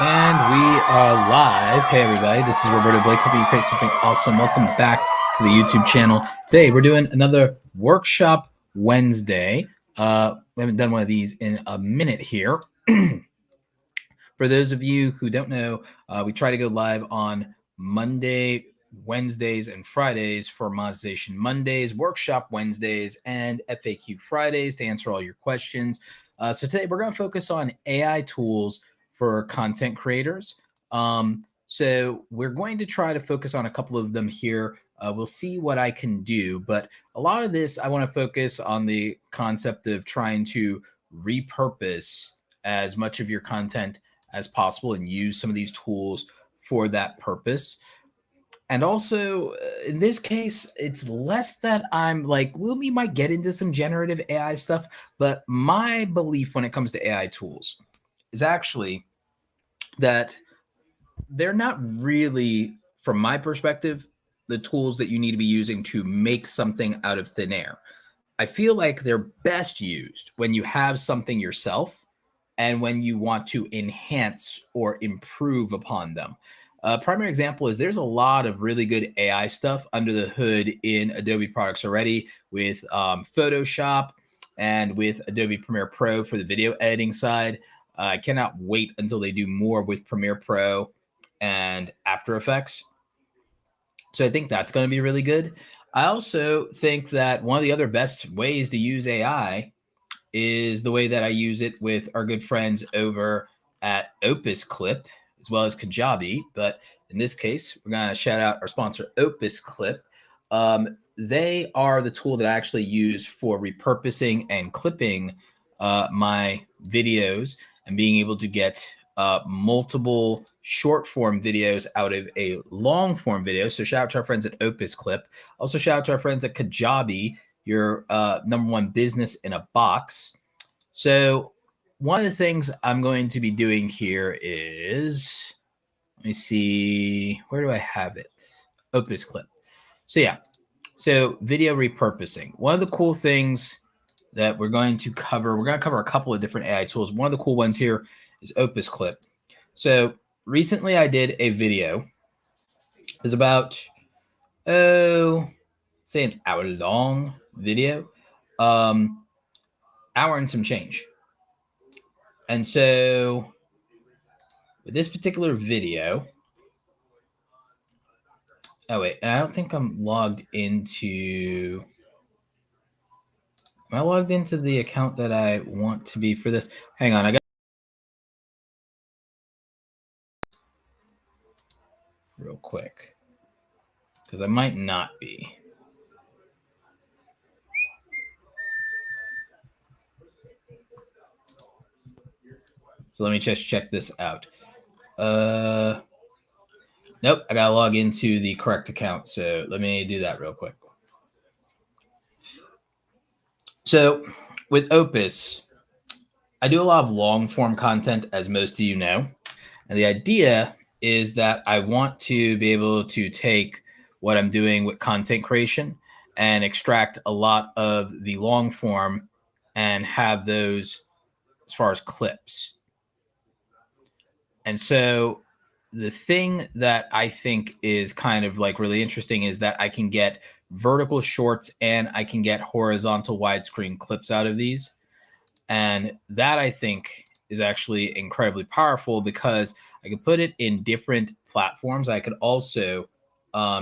And we are live. Hey, everybody. This is Roberto Blake, helping you create something awesome. Welcome back to the YouTube channel. Today, we're doing another Workshop Wednesday. We haven't done one of these in a minute here. For those of you who don't know, we try to go live on Monday, Wednesdays, and Fridays for Monetization Mondays, Workshop Wednesdays, and FAQ Fridays to answer all your questions. So today, we're going to focus on AI tools for content creators. So we're going to try to focus on a couple of them here. We'll see what I can do, but a lot of this, I want to focus on the concept of trying to repurpose as much of your content as possible and use some of these tools for that purpose. And also, in this case, it's less that I'm like, we might get into some generative AI stuff, but my belief when it comes to AI tools is actually that they're not really, from my perspective, the tools that you need to be using to make something out of thin air. I feel like they're best used when you have something yourself and when you want to enhance or improve upon them. A primary example is there's a lot of really good AI stuff under the hood in Adobe products already with Photoshop and with Adobe Premiere Pro for the video editing side. I cannot wait until they do more with Premiere Pro and After Effects. So I think that's going to be really good. I also think that one of the other best ways to use AI is the way that I use it with our good friends over at OpusClip as well as Kajabi. But in this case, we're going to shout out our sponsor, OpusClip. They are the tool that I actually use for repurposing and clipping my videos and being able to get multiple short form videos out of a long form video. So shout out to our friends at OpusClip. Also shout out to our friends at Kajabi, your number one business in a box. So one of the things I'm going to be doing here is, let me see, where do I have it? OpusClip. So yeah, so video repurposing. One of the cool things that we're going to cover a couple of different AI tools. One of the cool ones here is OpusClip. So recently I did a video. It's about, say an hour long video, hour and some change. And so with this particular video, oh wait, I don't think I'm logged into, am I logged into the account that I want to be for this? Hang on, I got real quick because I might not be. So let me just check this out. Nope, I gotta log into the correct account. So let me do that real quick. So with Opus, I do a lot of long form content, as most of you know. And the idea is that I want to be able to take what I'm doing with content creation and extract a lot of the long form and have those as far as clips. And so the thing that I think is kind of like really interesting is that I can get vertical shorts and I can get horizontal widescreen clips out of these. And that I think is actually incredibly powerful because I could put it in different platforms. I could also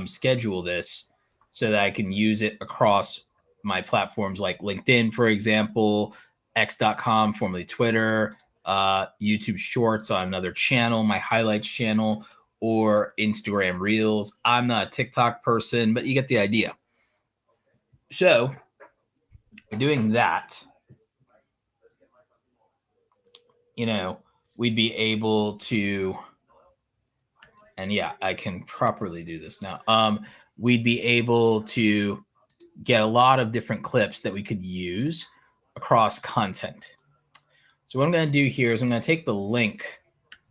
schedule this so that I can use it across my platforms like LinkedIn, for example, x.com, formerly Twitter, YouTube Shorts on another channel, my highlights channel, or Instagram Reels. I'm not a TikTok person, but you get the idea. So by doing that, we'd be able to, and yeah, I can properly do this now. We'd be able to get a lot of different clips that we could use across content. So what I'm going to do here is I'm going to take the link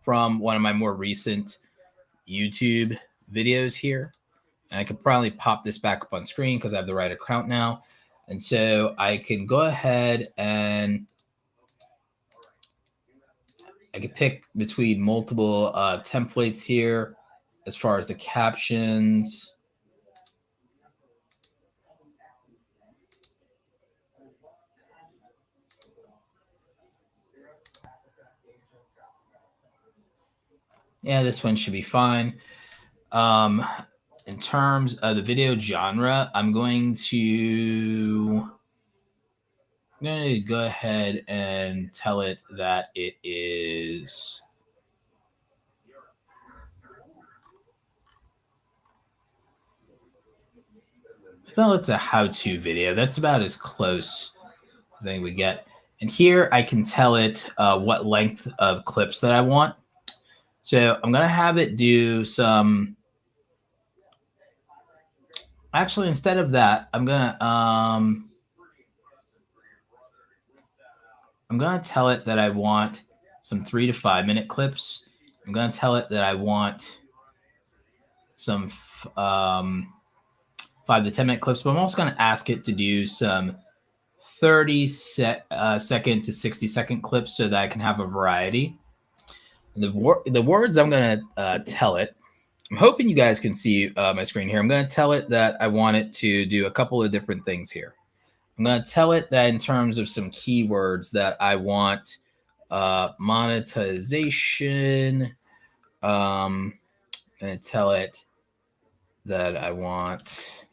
from one of my more recent YouTube videos here. And I could probably pop this back up on screen because I have the right account now. And so I can go ahead and I could pick between multiple templates here as far as the captions. Yeah, this one should be fine. In terms of the video genre, I'm going to go ahead and tell it that it is so it's a how-to video. That's about as close as I think we get. And here I can tell it what length of clips that I want. So I'm gonna have it do some. Actually, instead of that, I'm gonna tell it that I want some 3 to 5 minute clips. I'm gonna tell it that I want some 5 to 10 minute clips, but I'm also gonna ask it to do some 30-second to 60-second clips so that I can have a variety. And the words I'm gonna tell it. I'm hoping you guys can see my screen here. I'm going to tell it that I want it to do a couple of different things here. I'm going to tell it that in terms of some keywords that I want monetization. I'm going to tell it that I want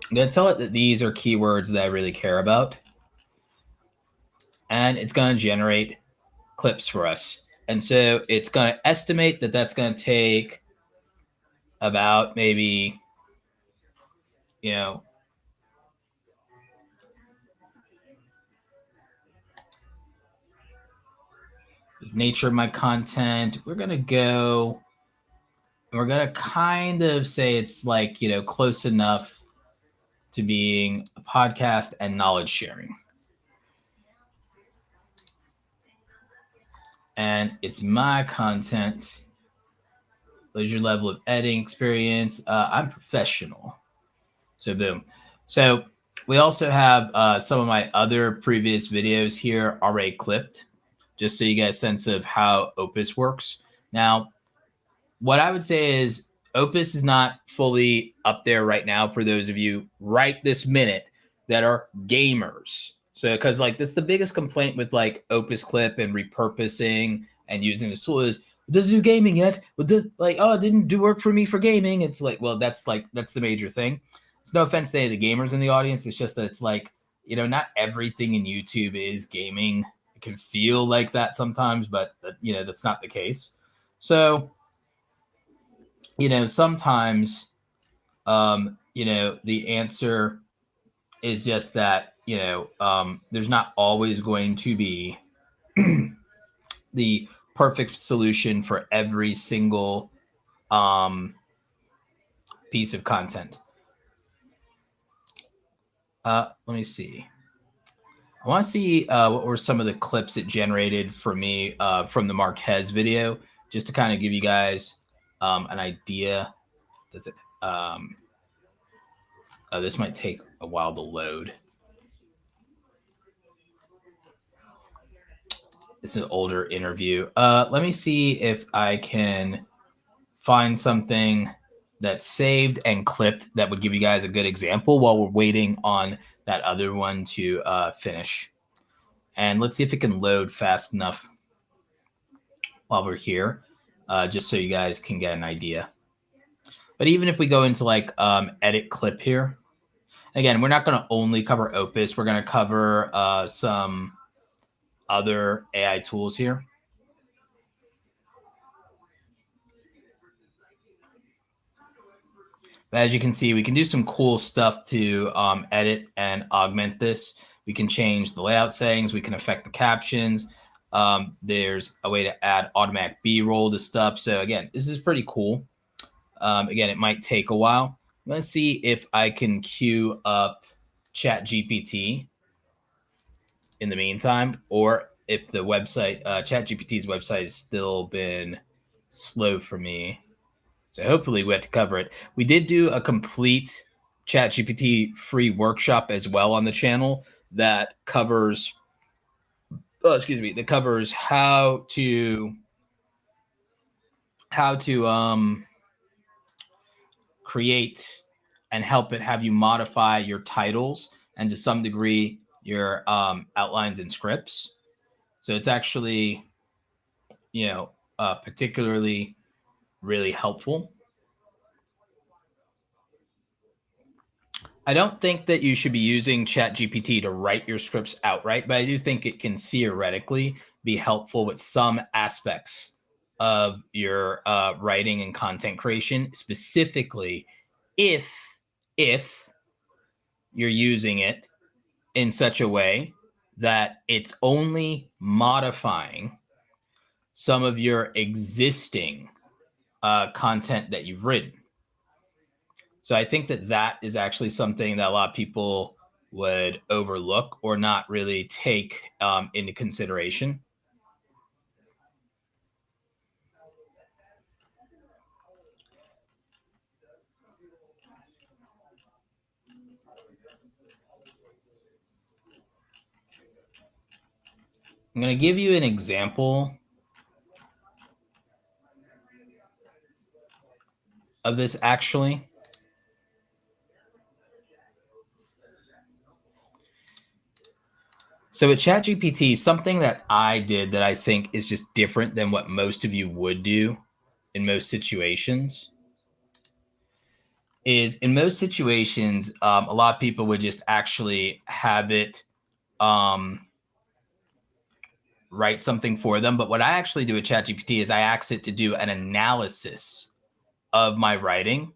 I'm going to tell it that these are keywords that I really care about. And it's going to generate clips for us. And so it's going to estimate that that's going to take about maybe, the nature of my content. We're going to kind of say it's like, close enough to being a podcast and knowledge sharing. And it's my content. What's your level of editing experience? I'm professional. So boom. So we also have some of my other previous videos here already clipped, just so you get a sense of how Opus works. Now, what I would say is Opus is not fully up there right now for those of you right this minute that are gamers. So, because like that's the biggest complaint with like Opus Clip and repurposing and using this tool is it doesn't do gaming yet. It didn't do work for me for gaming. It's like, well, that's the major thing. It's no offense to any of the gamers in the audience. It's just that it's like, not everything in YouTube is gaming. It can feel like that sometimes, but that's not the case. So, sometimes, the answer is just that, there's not always going to be the perfect solution for every single piece of content. Let me see. I want to see what were some of the clips it generated for me from the Marquez video, just to kind of give you guys an idea. Does it? This might take a while to load. It's an older interview. Let me see if I can find something that's saved and clipped that would give you guys a good example while we're waiting on that other one to finish. And let's see if it can load fast enough while we're here, just so you guys can get an idea. But even if we go into like edit clip here, again, we're not going to only cover Opus. We're going to cover some other AI tools here. But as you can see, we can do some cool stuff to edit and augment this. We can change the layout settings. We can affect the captions. There's a way to add automatic B-roll to stuff. So again, this is pretty cool. Again, it might take a while. Let's see if I can queue up ChatGPT in the meantime, or if the website, ChatGPT's website has still been slow for me. So hopefully we have to cover it. We did do a complete ChatGPT free workshop as well on the channel that covers, that covers how to create and help it have you modify your titles and to some degree your outlines and scripts. So it's actually, particularly really helpful. I don't think that you should be using ChatGPT to write your scripts outright, but I do think it can theoretically be helpful with some aspects of your writing and content creation, specifically if you're using it in such a way that it's only modifying some of your existing content that you've written. So I think that that is actually something that a lot of people would overlook or not really take into consideration. I'm going to give you an example of this actually. So with ChatGPT, something that I did that I think is just different than what most of you would do in most situations is in most situations, a lot of people would just actually have it write something for them. But what I actually do with ChatGPT is I ask it to do an analysis of my writing.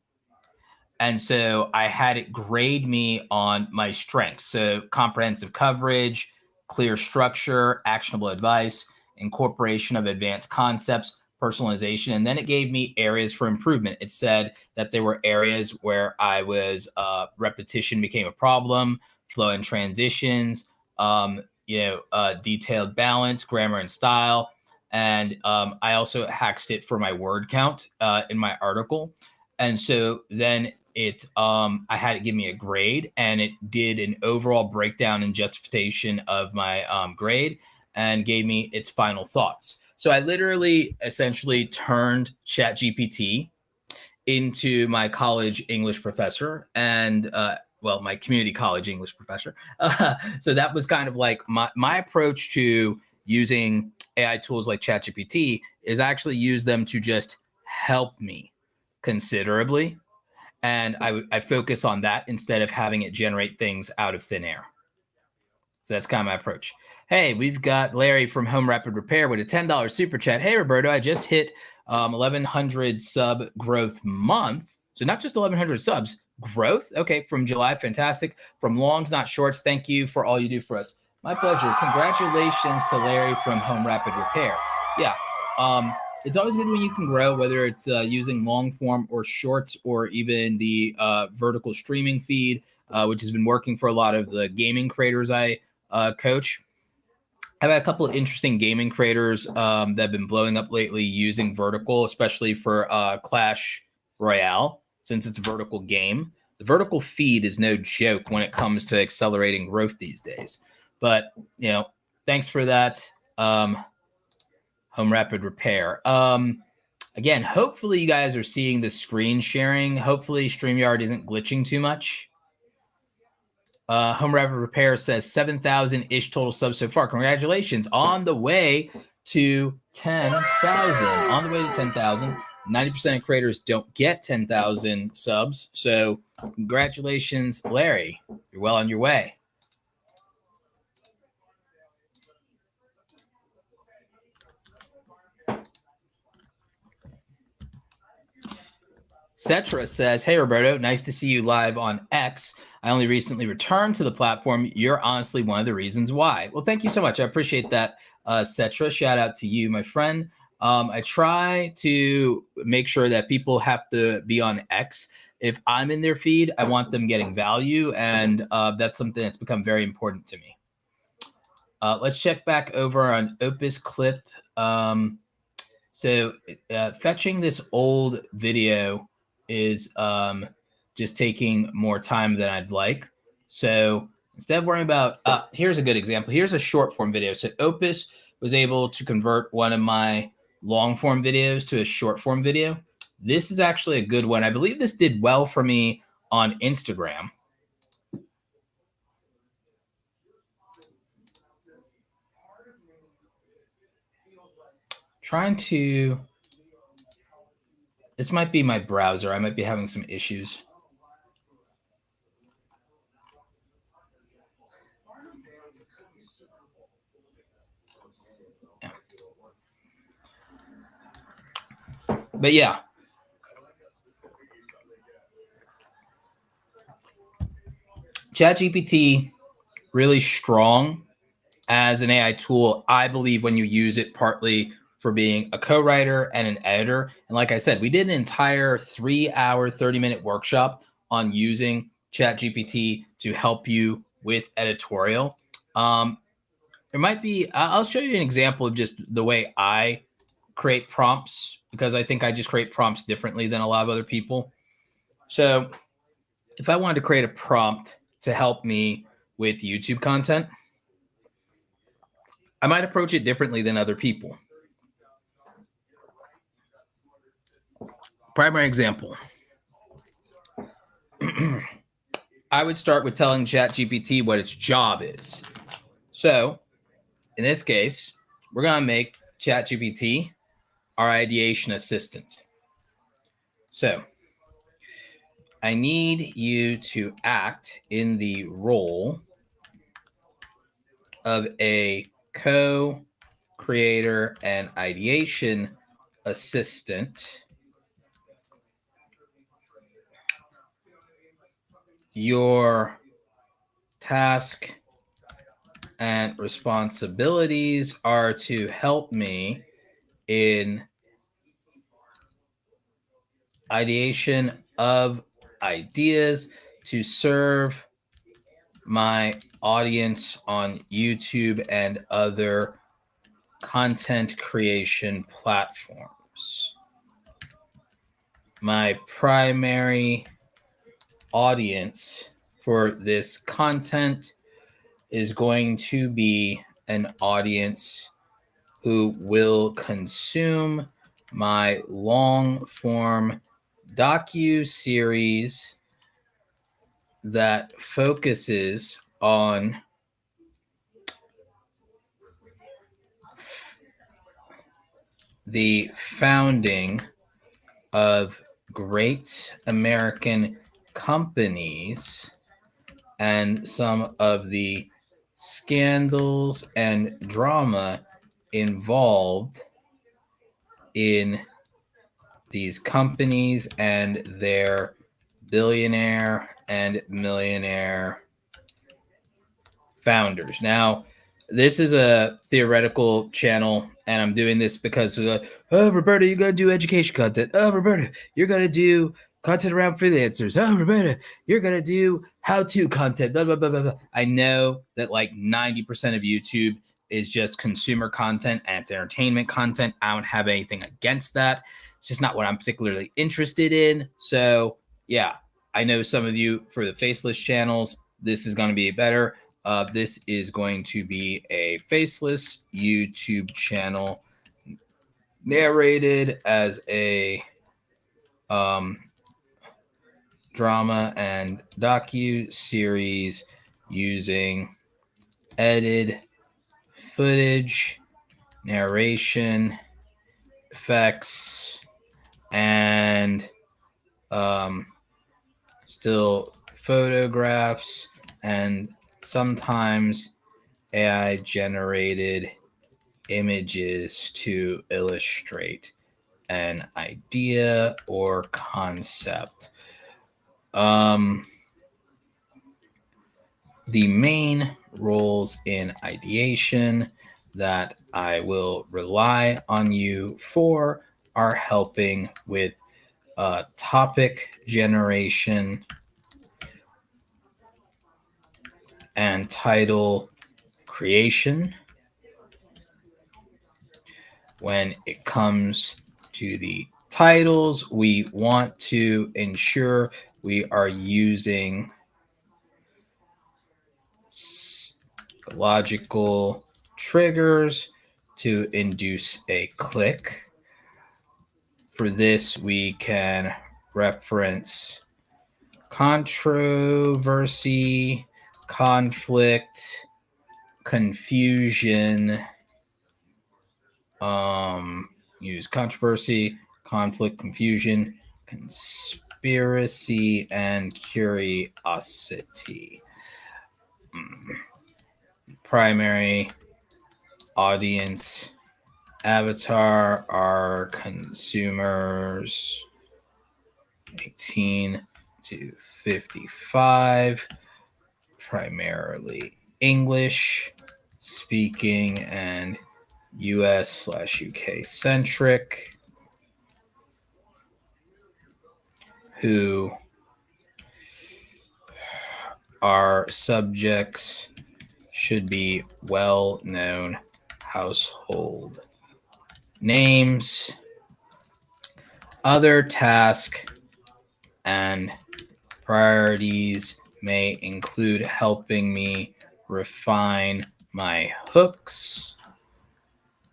And so I had it grade me on my strengths. So comprehensive coverage, clear structure, actionable advice, incorporation of advanced concepts, personalization. And then it gave me areas for improvement. It said that there were areas where I was repetition became a problem, flow and transitions, detailed balance, grammar and style. And I also hacked it for my word count in my article. And so then I had it give me a grade, and it did an overall breakdown and justification of my grade and gave me its final thoughts. So I literally essentially turned ChatGPT into my college English professor and my community college English professor. So that was kind of like my approach to using AI tools like ChatGPT is actually use them to just help me considerably. And I focus on that instead of having it generate things out of thin air. So that's kind of my approach. Hey, we've got Larry from Home Rapid Repair with a $10 super chat. Hey, Roberto, I just hit 1,100 sub growth month. So not just 1,100 subs, growth. Okay, from July, fantastic. From longs, not shorts. Thank you for all you do for us. My pleasure. Congratulations to Larry from Home Rapid Repair. Yeah, it's always good when you can grow, whether it's using long form or shorts or even the vertical streaming feed, which has been working for a lot of the gaming creators I coach. I've had a couple of interesting gaming creators that have been blowing up lately using vertical, especially for Clash Royale, since it's a vertical game. The vertical feed is no joke when it comes to accelerating growth these days. But, thanks for that, Home Rapid Repair. Again, hopefully you guys are seeing the screen sharing. Hopefully StreamYard isn't glitching too much. Home Rapid Repair says 7,000-ish total subs so far. Congratulations. On the way to 10,000. On the way to 10,000. 90% of creators don't get 10,000 subs. So congratulations, Larry. You're well on your way. Cetra says, hey, Roberto, nice to see you live on X. I only recently returned to the platform. You're honestly one of the reasons why. Well, thank you so much. I appreciate that, Cetra. Shout out to you, my friend. I try to make sure that people have to be on X. If I'm in their feed, I want them getting value, and that's something that's become very important to me. Let's check back over on OpusClip. So fetching this old video is just taking more time than I'd like. So instead of worrying about, here's a good example. Here's a short form video. So Opus was able to convert one of my long form videos to a short form video. This is actually a good one. I believe this did well for me on Instagram. Trying to, this might be my browser. I might be having some issues. Yeah. But yeah. ChatGPT, really strong as an AI tool, I believe, when you use it partly for being a co-writer and an editor. And like I said, we did an entire 3-hour, 30-minute workshop on using ChatGPT to help you with editorial. There might be, I'll show you an example of just the way I create prompts, because I think I just create prompts differently than a lot of other people. So if I wanted to create a prompt to help me with YouTube content, I might approach it differently than other people. Primary example. I would start with telling ChatGPT what its job is. So in this case, we're going to make ChatGPT our ideation assistant. So I need you to act in the role of a co-creator and ideation assistant. Your task and responsibilities are to help me in ideation of ideas to serve my audience on YouTube and other content creation platforms. My primary audience for this content is going to be an audience who will consume my long form docu-series that focuses on the founding of great American companies and some of the scandals and drama involved in these companies and their billionaire and millionaire founders. Now, this is a theoretical channel, and I'm doing this because, oh, Roberto, you're going to do education content. Oh, Roberto, you're going to do content around freelancers. Oh, Roberto, you're going to do how-to content, blah, blah, blah, blah, blah. I know that like 90% of YouTube is just consumer content and it's entertainment content. I don't have anything against that. It's just not what I'm particularly interested in. So, yeah, I know some of you for the Faceless channels, this is going to be better. This is going to be a Faceless YouTube channel narrated as a drama and docu-series using edited footage, narration, effects, and still photographs, and sometimes AI generated images to illustrate an idea or concept. The main roles in ideation that I will rely on you for are helping with topic generation and title creation, when it comes to the titles, we want to ensure we are using logical triggers to induce a click. For this, we can reference controversy, conflict, confusion, use controversy, conflict, confusion, conspiracy, and curiosity. Primary audience avatar are consumers 18 to 55, primarily English speaking and US/UK centric, who are subjects should be well-known household names. Other tasks and priorities may include helping me refine my hooks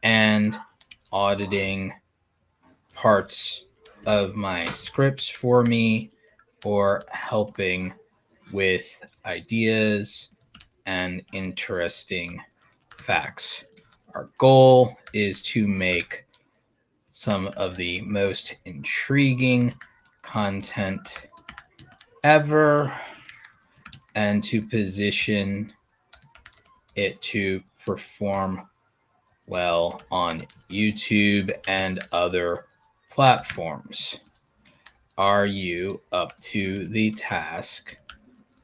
and auditing parts of my scripts for me, or helping with ideas and interesting facts. Our goal is to make some of the most intriguing content ever and to position it to perform well on YouTube and other platforms. Are you up to the task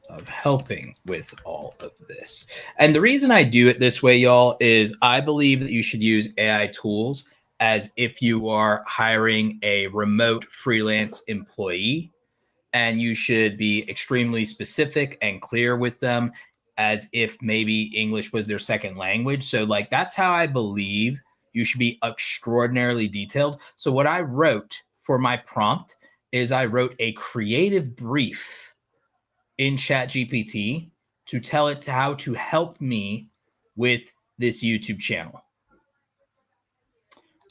of helping with all of this? And the reason I do it this way, y'all, is I believe that you should use AI tools as if you are hiring a remote freelance employee, and you should be extremely specific and clear with them as if maybe English was their second language. So like that's how I believe you should be extraordinarily detailed. So what I wrote for my prompt is I wrote a creative brief in ChatGPT to tell it how to help me with this YouTube channel.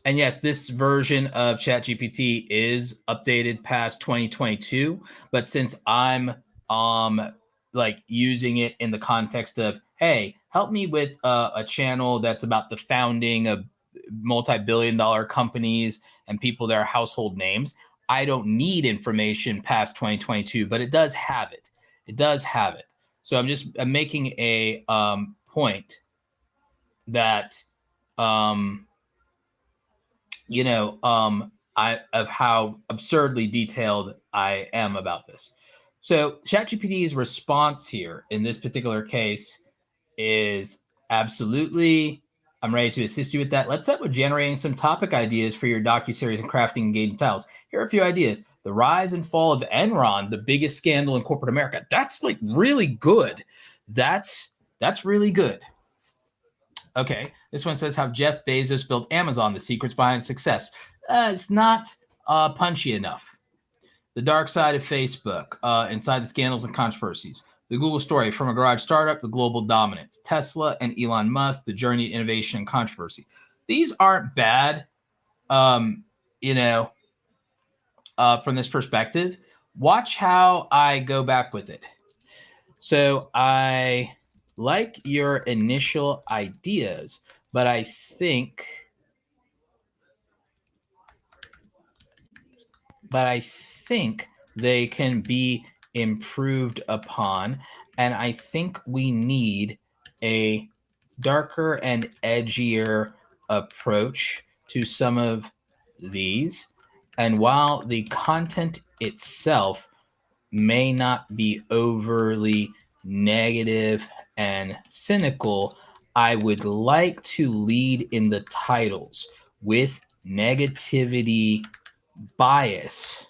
And yes, this version of ChatGPT is updated past 2022, but since I'm like using it in the context of, hey, help me with a channel that's about the founding of multi-billion-dollar companies and people that are household names, I don't need information past 2022, but it does have it. It does have it. So I'm making a point that of how absurdly detailed I am about this. So ChatGPT's response here in this particular case is absolutely, I'm ready to assist you with that. Let's start with generating some topic ideas for your docuseries and crafting engaging titles. Here are a few ideas. The rise and fall of Enron, the biggest scandal in corporate America. That's like really good. That's really good. Okay, this one says how Jeff Bezos built Amazon, the secrets behind success. It's not punchy enough. The dark side of Facebook, inside the scandals and controversies. The Google story, from a garage startup to global dominance. Tesla and Elon Musk, the journey to innovation and controversy. These aren't bad, from this perspective. Watch how I go back with it. So I like your initial ideas, but I think they can be improved upon, and I think we need a darker and edgier approach to some of these. And while the content itself may not be overly negative and cynical, I would like to lead in the titles with negativity bias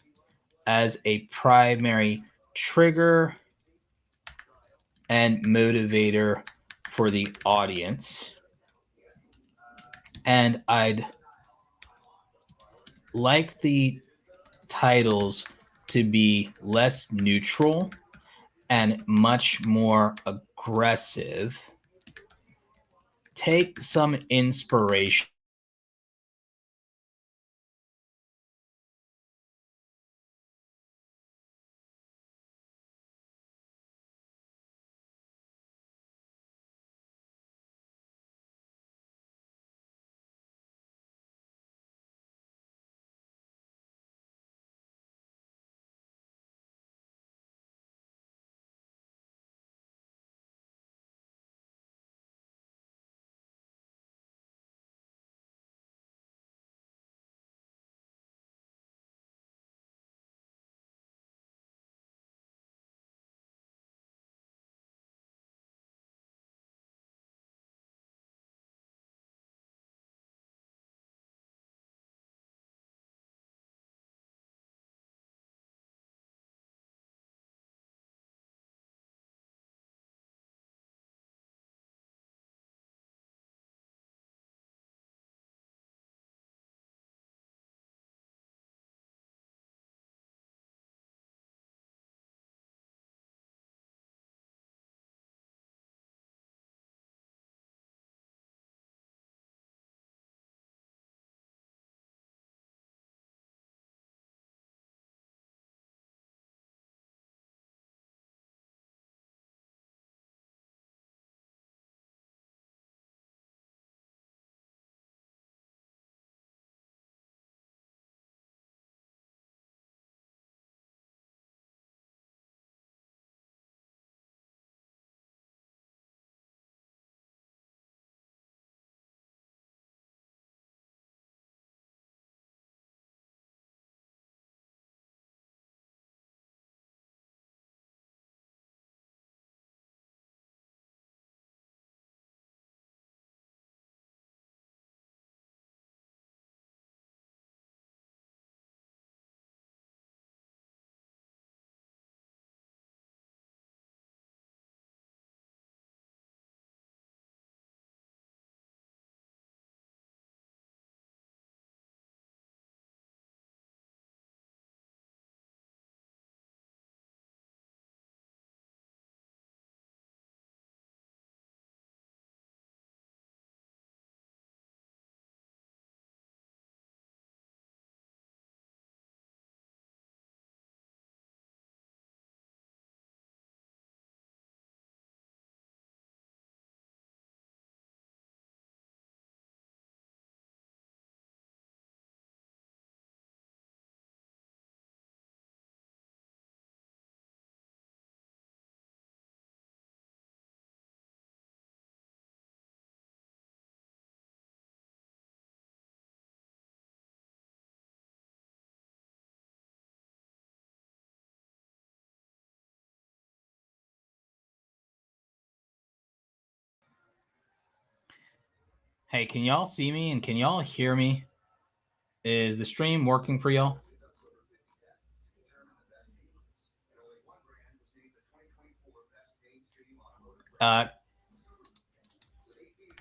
as a primary trigger and motivator for the audience. And I'd like the titles to be less neutral and much more aggressive. Take some inspiration Hey, can y'all see me and can y'all hear me? Is the stream working for y'all?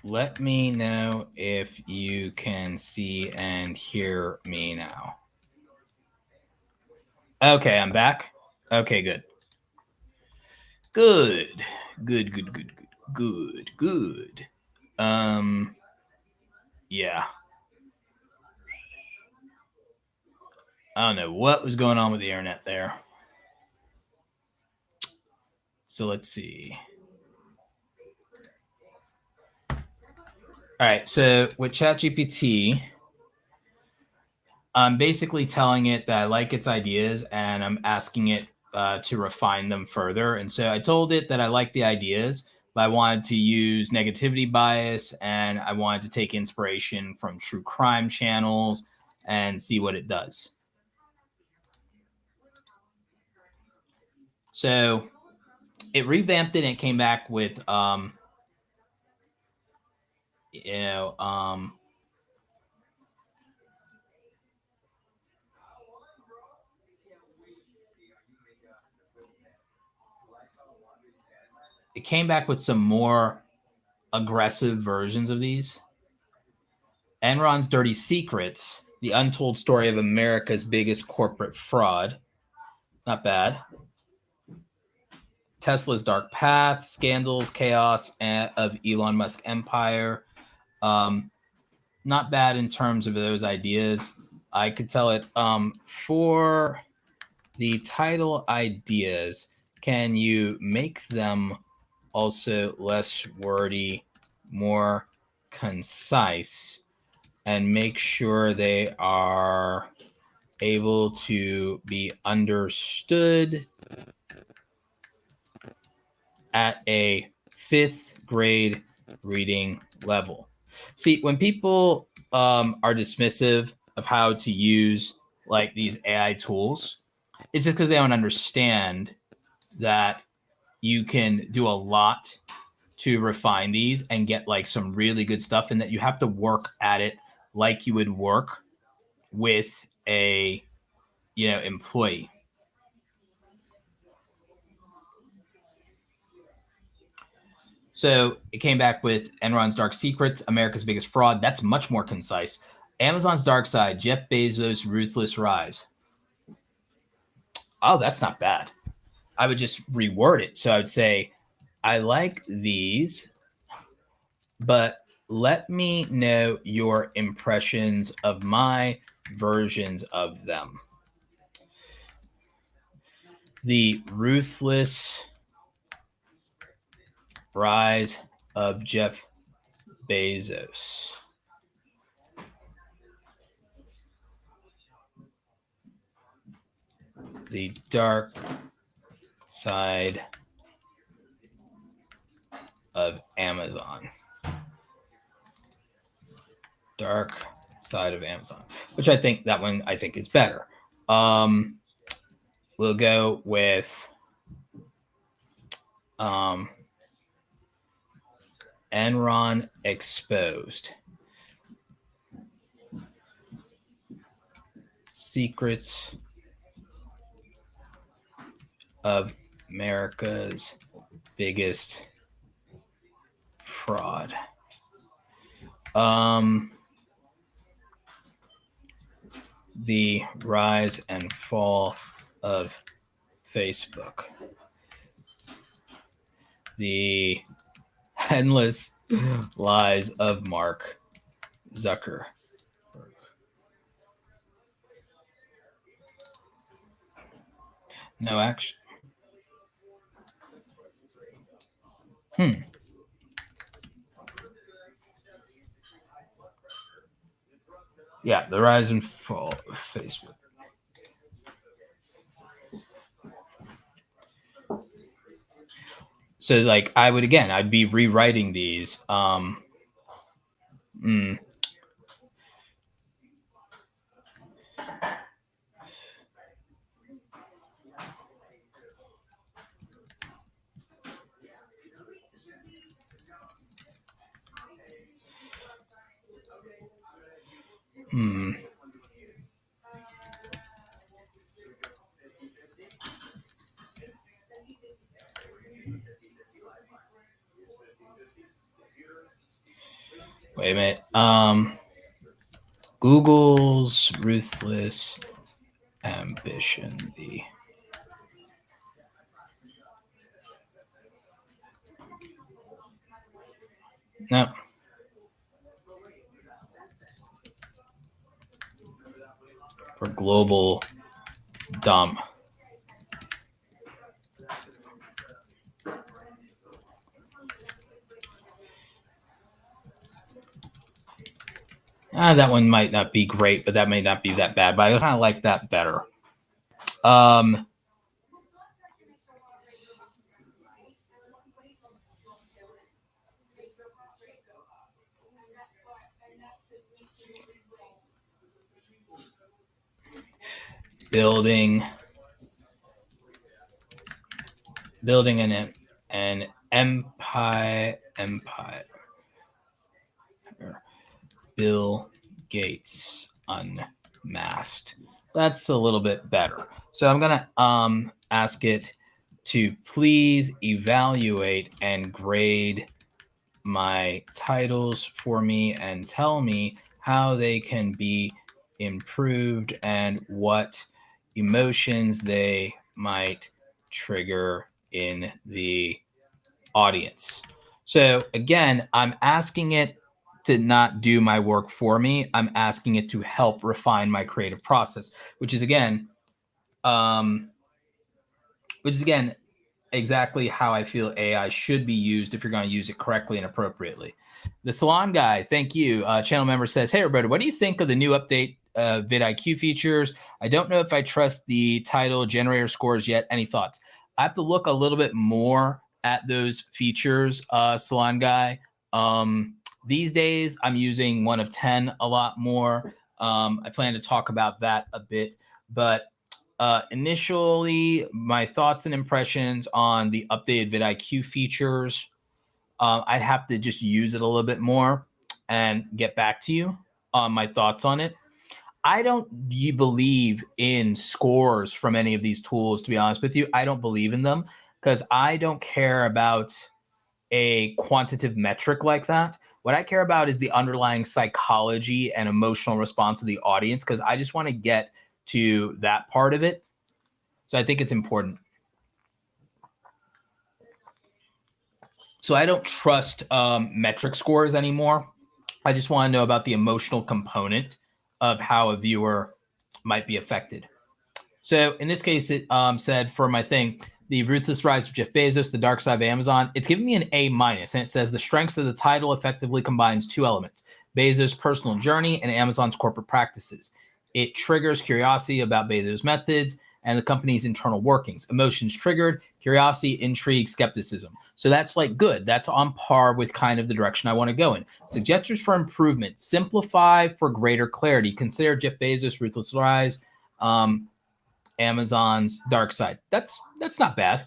Let me know if you can see and hear me now. Okay, I'm back. Okay, good. Good. Yeah. I don't know what was going on with the internet there. So let's see. All right, so with ChatGPT, I'm basically telling it that I like its ideas and I'm asking it to refine them further. And so I told it that I like the ideas, but I wanted to use negativity bias and I wanted to take inspiration from true crime channels and see what it does. So it revamped it and it came back with, it came back with some more aggressive versions of these. Enron's Dirty Secrets The Untold Story of America's Biggest Corporate Fraud. Not bad. Tesla's Dark Path, Scandals, Chaos of Elon Musk Empire. Not bad in terms of those ideas. I could tell it for the title ideas, can you make them also less wordy, more concise, and make sure they are able to be understood at a 5th grade reading level? See, when people are dismissive of how to use like these AI tools, it's just because they don't understand that you can do a lot to refine these and get like some really good stuff, and that you have to work at it like you would work with a employee. So it came back with Enron's Dark Secrets, America's Biggest Fraud. That's much more concise. Amazon's Dark Side, Jeff Bezos' Ruthless Rise. Oh, that's not bad. I would just reword it. So I would say, I like these, but let me know your impressions of my versions of them. The Ruthless Rise of Jeff Bezos. The Dark Side of Amazon. Dark Side of Amazon, which I think that one is better. We'll go with Enron Exposed. Secrets of America's Biggest Fraud. The Rise and Fall of Facebook. The Endless Lies of Mark Zuckerberg. No action. Yeah, the rise and fall of Facebook. So, like, I'd be rewriting these. Wait a minute. Google's Ruthless Ambition. No. For global dumb. That one might not be great, but that may not be that bad. But I kind of like that better. Building an empire. Bill Gates Unmasked. That's a little bit better. So I'm gonna ask it to please evaluate and grade my titles for me and tell me how they can be improved and what emotions they might trigger in the audience. So again, I'm asking it to not do my work for me. I'm asking it to help refine my creative process, which is again, exactly how I feel AI should be used if you're going to use it correctly and appropriately. The Salon Guy, thank you. Channel member says, hey, Roberto, what do you think of the new update vidIQ features? I don't know if I trust the title generator scores yet. Any thoughts? I have to look a little bit more at those features, Salon Guy. These days, I'm using 1 of 10 a lot more. I plan to talk about that a bit, but initially, my thoughts and impressions on the updated vidIQ features, I'd have to just use it a little bit more and get back to you on my thoughts on it. I don't believe in scores from any of these tools, to be honest with you. I don't believe in them because I don't care about a quantitative metric like that. What I care about is the underlying psychology and emotional response of the audience because I just want to get to that part of it. So I think it's important. So I don't trust metric scores anymore. I just want to know about the emotional component of how a viewer might be affected. So in this case, it said for my thing, the ruthless rise of Jeff Bezos, the dark side of Amazon, it's giving me an A-, and it says the strengths of the title effectively combines 2 elements, Bezos' personal journey and Amazon's corporate practices. It triggers curiosity about Bezos' methods and the company's internal workings. Emotions triggered, curiosity, intrigue, skepticism. So that's like good. That's on par with kind of the direction I want to go in. Suggestions for improvement, simplify for greater clarity. Consider Jeff Bezos' ruthless rise, Amazon's dark side. That's not bad.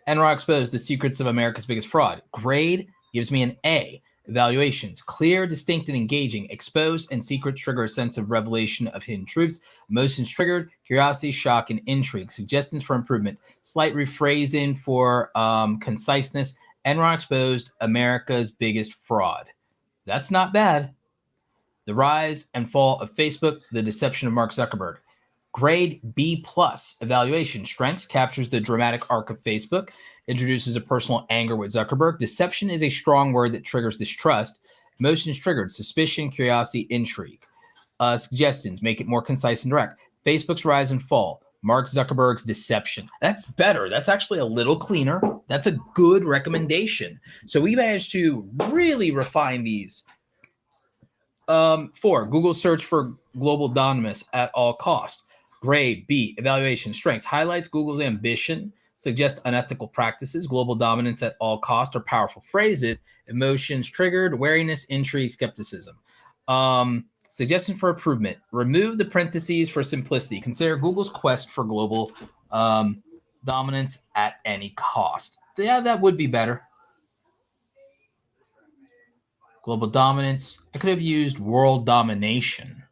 Enron exposed the secrets of America's biggest fraud. Grade gives me an A. Evaluations, clear, distinct, and engaging. Exposed and secrets trigger a sense of revelation of hidden truths. Emotions triggered, curiosity, shock, and intrigue. Suggestions for improvement, slight rephrasing for conciseness. Enron exposed America's biggest fraud. That's not bad. The rise and fall of Facebook, the deception of Mark Zuckerberg. Grade B+, evaluation, strengths, captures the dramatic arc of Facebook, introduces a personal anger with Zuckerberg. Deception is a strong word that triggers distrust. Emotions triggered, suspicion, curiosity, intrigue. Suggestions, make it more concise and direct. Facebook's rise and fall, Mark Zuckerberg's deception. That's better. That's actually a little cleaner. That's a good recommendation. So we managed to really refine these. 4, Google search for global dominance at all costs. Grade B, evaluation, strengths, highlights Google's ambition, suggests unethical practices, global dominance at all costs are powerful phrases, emotions triggered, wariness, intrigue, skepticism. Suggestion for improvement, remove the parentheses for simplicity. Consider Google's quest for global dominance at any cost. Yeah, that would be better. Global dominance. I could have used world domination.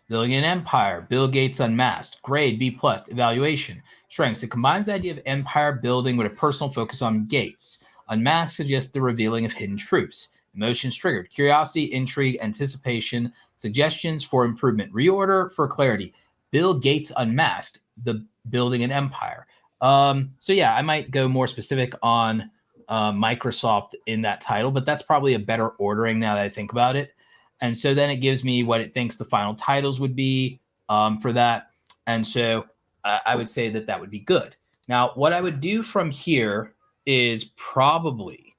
Building an empire. Bill Gates unmasked. Grade B+. Evaluation. Strengths. It combines the idea of empire building with a personal focus on Gates. Unmasked suggests the revealing of hidden truths. Emotions triggered. Curiosity, intrigue, anticipation. Suggestions for improvement. Reorder for clarity. Bill Gates unmasked. The building an empire. So yeah, I might go more specific on Microsoft in that title, but that's probably a better ordering now that I think about it. And so then it gives me what it thinks the final titles would be for that. And so I would say that that would be good. Now, what I would do from here is probably,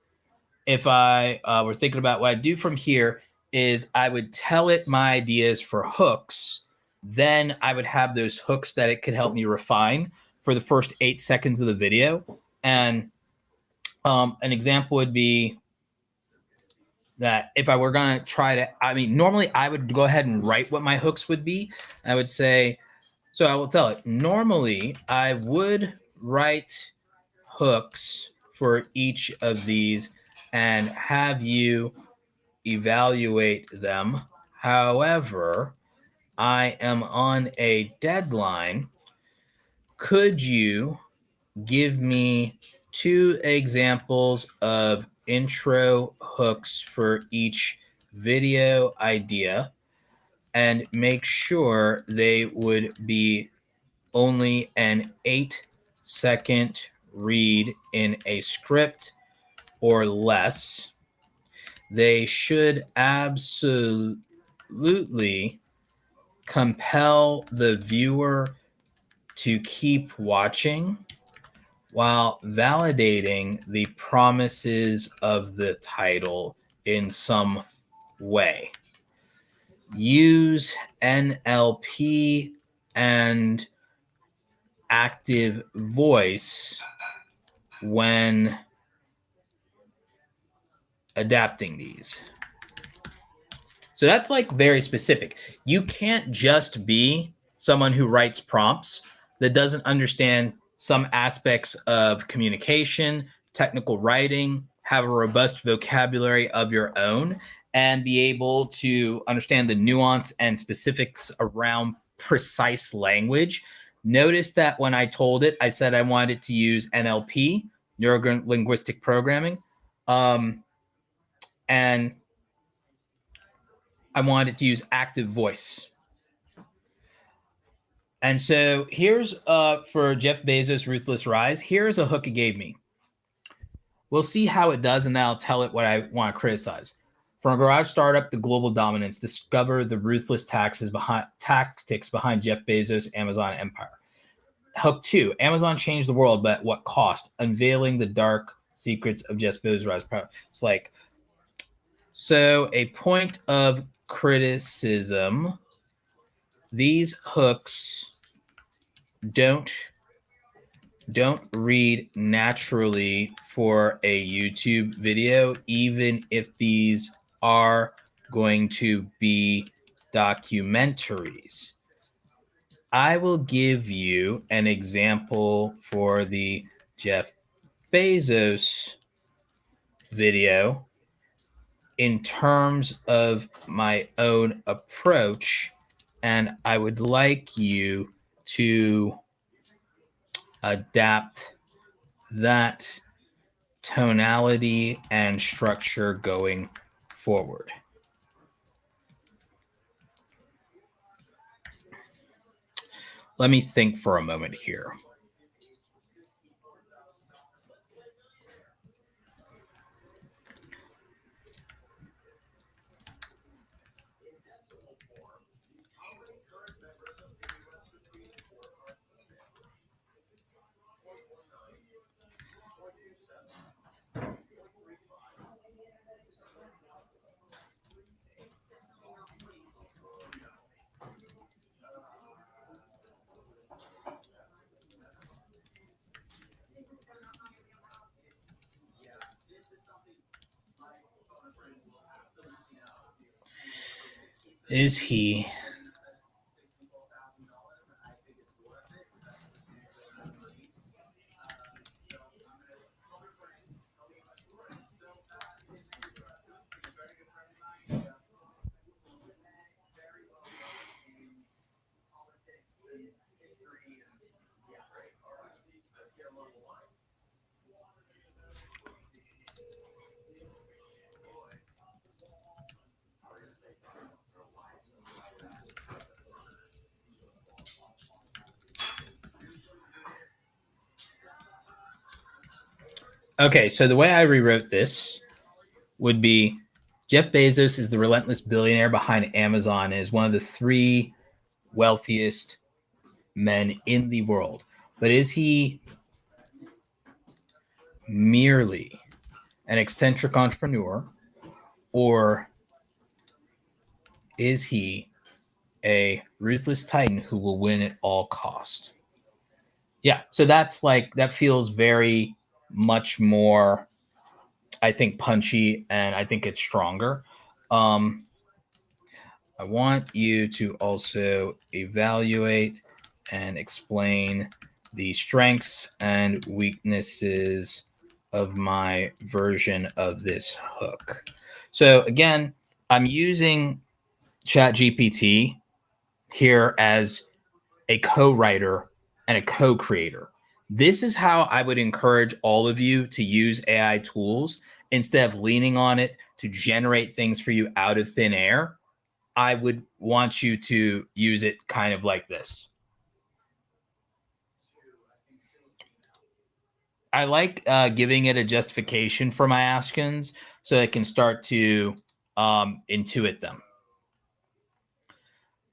if I were thinking about what I'd do from here, is I would tell it my ideas for hooks. Then I would have those hooks that it could help me refine for the first 8 seconds of the video. And an example would be that if I were going to try to, I mean, normally I would go ahead and write what my hooks would be. I would say, so I will tell it, normally I would write hooks for each of these and have you evaluate them. However, I am on a deadline. Could you give me 2 examples of intro hooks for each video idea and make sure they would be only an 8-second read in a script or less. They should absolutely compel the viewer to keep watching while validating the promises of the title in some way. Use NLP and active voice when adapting these. So that's like very specific. You can't just be someone who writes prompts that doesn't understand some aspects of communication, technical writing, have a robust vocabulary of your own, and be able to understand the nuance and specifics around precise language. Notice that when I told it, I said I wanted to use NLP, neuro-linguistic programming, and I wanted to use active voice. And so here's for Jeff Bezos' Ruthless Rise, here's a hook it gave me. We'll see how it does, and then I'll tell it what I want to criticize. From a garage startup to global dominance, discover the ruthless tactics behind Jeff Bezos' Amazon empire. Hook 2, Amazon changed the world, but at what cost? Unveiling the dark secrets of Jeff Bezos' rise. It's like, so a point of criticism, these hooks don't read naturally for a YouTube video, even if these are going to be documentaries. I will give you an example for the Jeff Bezos video in terms of my own approach, and I would like you to adapt that tonality and structure going forward. Let me think for a moment here. Is he okay? So the way I rewrote this would be Jeff Bezos is the relentless billionaire behind Amazon, and is one of the 3 wealthiest men in the world. But is he merely an eccentric entrepreneur, or is he a ruthless titan who will win at all cost? Yeah, so that's like, that feels very much more, I think, punchy, and I think it's stronger. I want you to also evaluate and explain the strengths and weaknesses of my version of this hook. So again, I'm using ChatGPT here as a co-writer and a co-creator. This is how I would encourage all of you to use AI tools instead of leaning on it to generate things for you out of thin air, I would want you to use it kind of like this. I like giving it a justification for my actions so it can start to intuit them.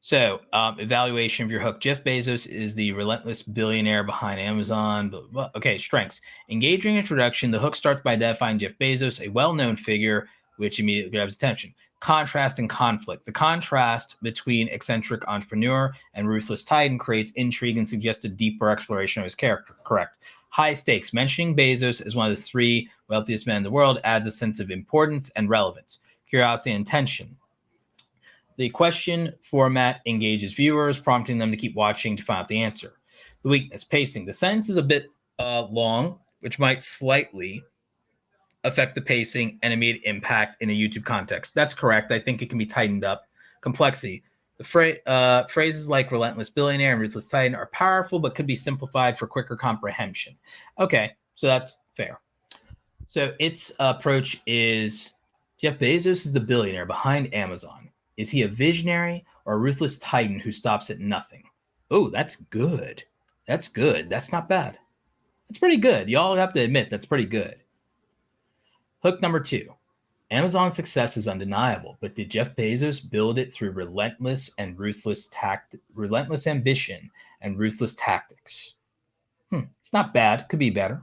So, evaluation of your hook. Jeff Bezos is the relentless billionaire behind Amazon. Blah, blah, blah. Okay, strengths. Engaging introduction. The hook starts by identifying Jeff Bezos, a well-known figure, which immediately grabs attention. Contrast and conflict. The contrast between eccentric entrepreneur and ruthless titan creates intrigue and suggests a deeper exploration of his character. Correct. High stakes. Mentioning Bezos as one of the 3 wealthiest men in the world adds a sense of importance and relevance. Curiosity and tension. The question format engages viewers, prompting them to keep watching to find out the answer. The weakness, pacing. The sentence is a bit long, which might slightly affect the pacing and immediate impact in a YouTube context. That's correct. I think it can be tightened up. Complexity. The phrases like relentless billionaire and ruthless titan are powerful, but could be simplified for quicker comprehension. Okay, so that's fair. So its approach is Jeff Bezos is the billionaire behind Amazon. Is he a visionary or a ruthless titan who stops at nothing? Oh, that's good. That's good. That's not bad. That's pretty good. Y'all have to admit that's pretty good. Hook number 2. Amazon's success is undeniable, but did Jeff Bezos build it through relentless ambition and ruthless tactics? It's not bad. Could be better.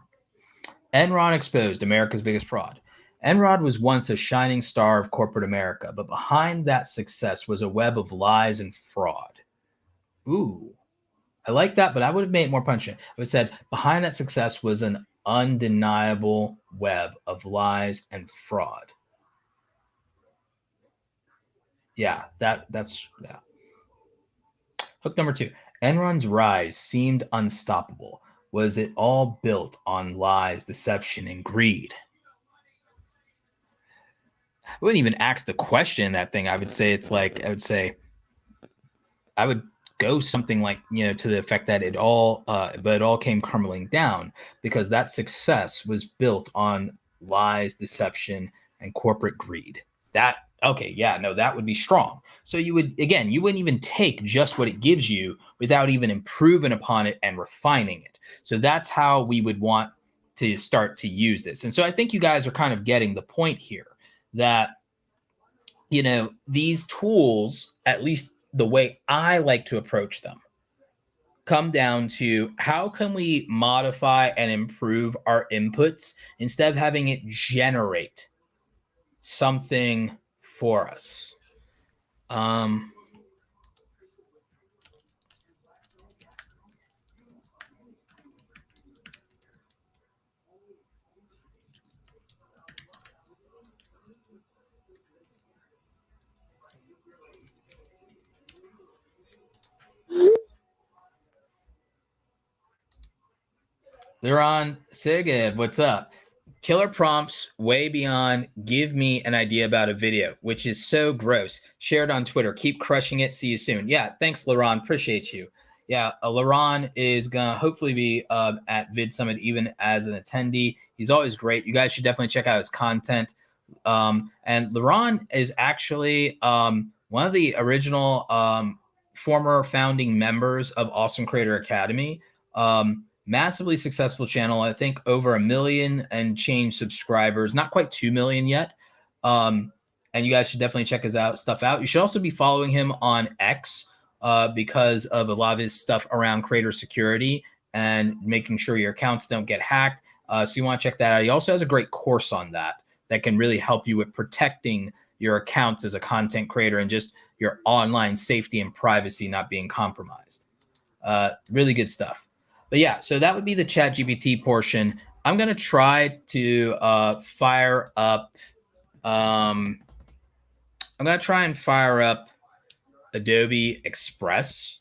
Enron exposed America's biggest fraud. Enron was once a shining star of corporate America, but behind that success was a web of lies and fraud. Ooh, I like that, but I would have made it more punching. I would have said behind that success was an undeniable web of lies and fraud. Yeah, that's. Hook number 2. Enron's rise seemed unstoppable. Was it all built on lies, deception, and greed? I wouldn't even ask the question in that thing. I would say I would go something like, to the effect that it all came crumbling down because that success was built on lies, deception, and corporate greed. That would be strong. So you wouldn't even take just what it gives you without even improving upon it and refining it. So that's how we would want to start to use this. And so I think you guys are kind of getting the point here that, these tools, at least the way I like to approach them, come down to how can we modify and improve our inputs instead of having it generate something for us. Liran Sergeyev, what's up? Killer prompts way beyond give me an idea about a video, which is so gross. Shared on Twitter. Keep crushing it. See you soon. Yeah, thanks, Liran. Appreciate you. Yeah, Liran is going to hopefully be at Vid Summit even as an attendee. He's always great. You guys should definitely check out his content. And Liran is actually one of the original former founding members of Awesome Creator Academy. Massively successful channel. I think over 1 million and change subscribers, not quite 2 million yet. And you guys should definitely check his stuff out. You should also be following him on X because of a lot of his stuff around creator security and making sure your accounts don't get hacked. So you want to check that out. He also has a great course on that can really help you with protecting your accounts as a content creator and just your online safety and privacy not being compromised. Really good stuff. But yeah, so that would be the ChatGPT portion. I'm going to try to fire up. I'm going to try and fire up Adobe Express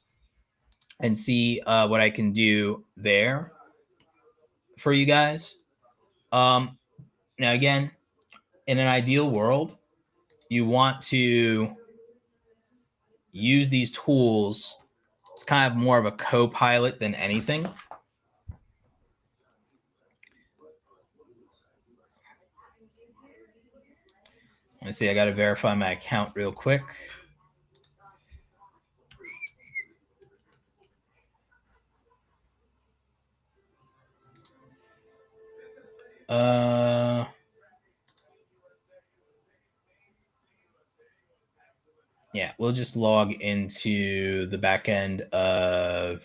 and see what I can do there for you guys. Now, again, in an ideal world, you want to use these tools. It's kind of more of a co-pilot than anything. Let me see. I got to verify my account real quick. Yeah, we'll just log into the back end of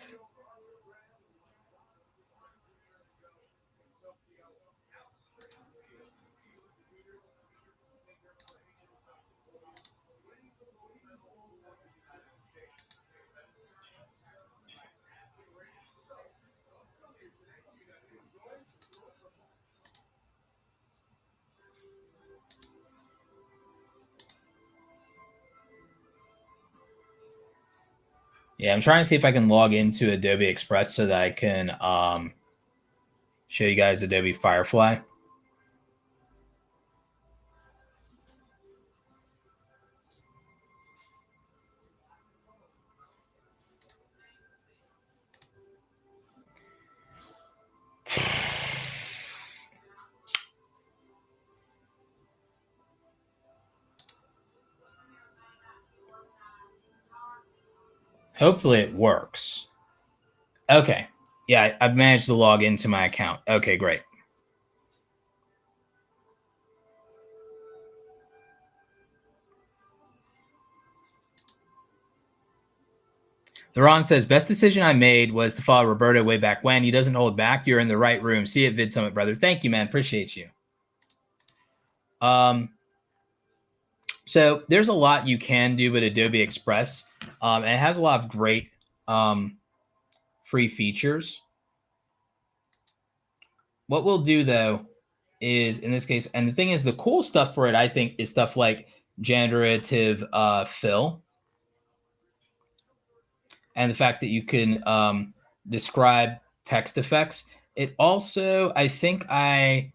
Yeah, I'm trying to see if I can log into Adobe Express so that I can show you guys Adobe Firefly. Hopefully it works. Okay. Yeah, I've managed to log into my account. Okay, great. Theron says, best decision I made was to follow Roberto way back when. He doesn't hold back. You're in the right room. See you at Vid Summit, brother. Thank you, man. Appreciate you. So there's a lot you can do with Adobe Express. And it has a lot of great free features. What we'll do, though, is in this case, and the thing is, the cool stuff for it, I think, is stuff like generative fill. And the fact that you can describe text effects. It also, I think I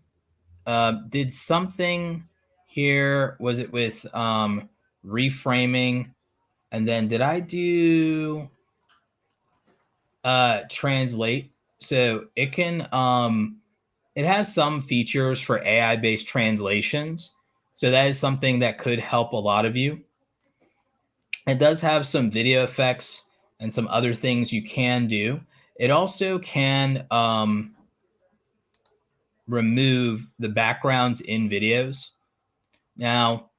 did something here. Was it with reframing? And then did I do translate? So it can, it has some features for AI-based translations. So that is something that could help a lot of you. It does have some video effects and some other things you can do. It also can remove the backgrounds in videos. Now,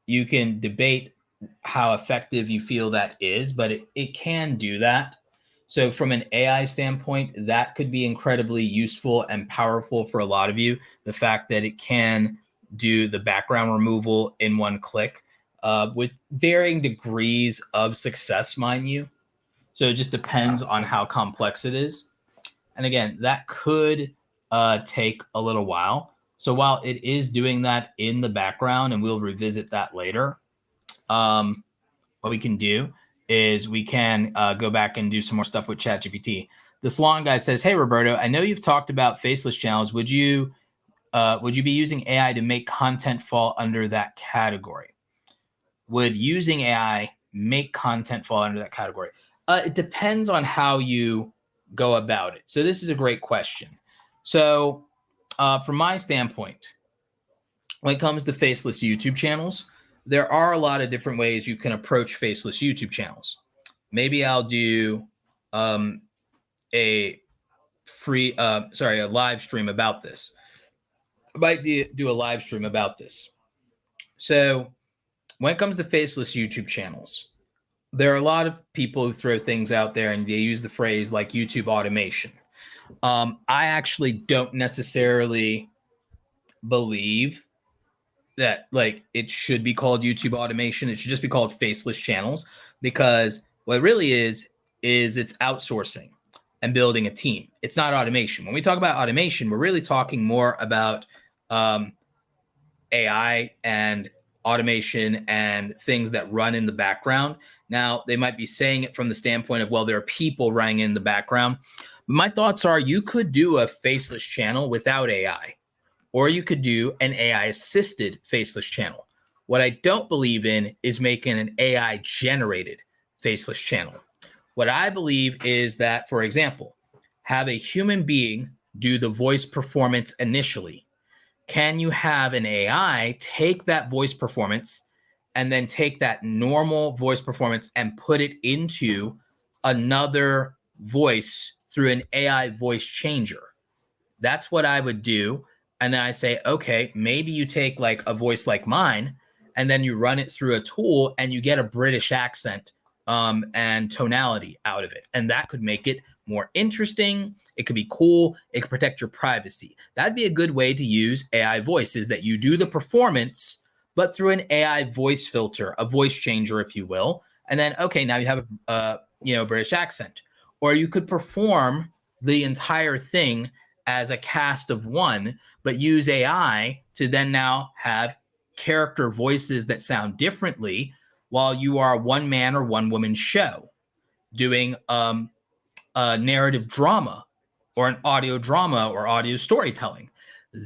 you can debate how effective you feel that is, but it can do that. So from an AI standpoint, that could be incredibly useful and powerful for a lot of you. The fact that it can do the background removal in one click with varying degrees of success, mind you. So it just depends on how complex it is. And again, that could take a little while. So while it is doing that in the background, and we'll revisit that later, what we can do is we can go back and do some more stuff with ChatGPT. The Salon guy says, hey, Roberto, I know you've talked about faceless channels. Would you be using AI to make content fall under that category? Would using AI make content fall under that category? It depends on how you go about it. So this is a great question. So from my standpoint, when it comes to faceless YouTube channels, there are a lot of different ways you can approach faceless YouTube channels. Maybe I'll do a live stream about this. I might do a live stream about this. So when it comes to faceless YouTube channels, there are a lot of people who throw things out there and they use the phrase like YouTube automation. I actually don't necessarily believe that like it should be called YouTube automation. It should just be called faceless channels, because what it really is it's outsourcing and building a team. It's not automation. When we talk about automation, we're really talking more about AI and automation and things that run in the background. Now, they might be saying it from the standpoint of, well, there are people running in the background. But my thoughts are you could do a faceless channel without AI, or you could do an AI-assisted faceless channel. What I don't believe in is making an AI-generated faceless channel. What I believe is that, for example, have a human being do the voice performance initially. can you have an AI take that voice performance and then take that normal voice performance and put it into another voice through an AI voice changer? That's what I would do. And then I say, okay, maybe you take like a voice like mine and then you run it through a tool and you get a British accent and tonality out of it. And that could make it more interesting. It could be cool. It could protect your privacy. That'd be a good way to use AI voice, is that you do the performance, but through an AI voice filter, a voice changer, if you will. And then, okay, now you have a British accent. Or you could perform the entire thing as a cast of one, but use AI to then now have character voices that sound differently while you are a one man or one woman show doing a narrative drama or an audio drama or audio storytelling.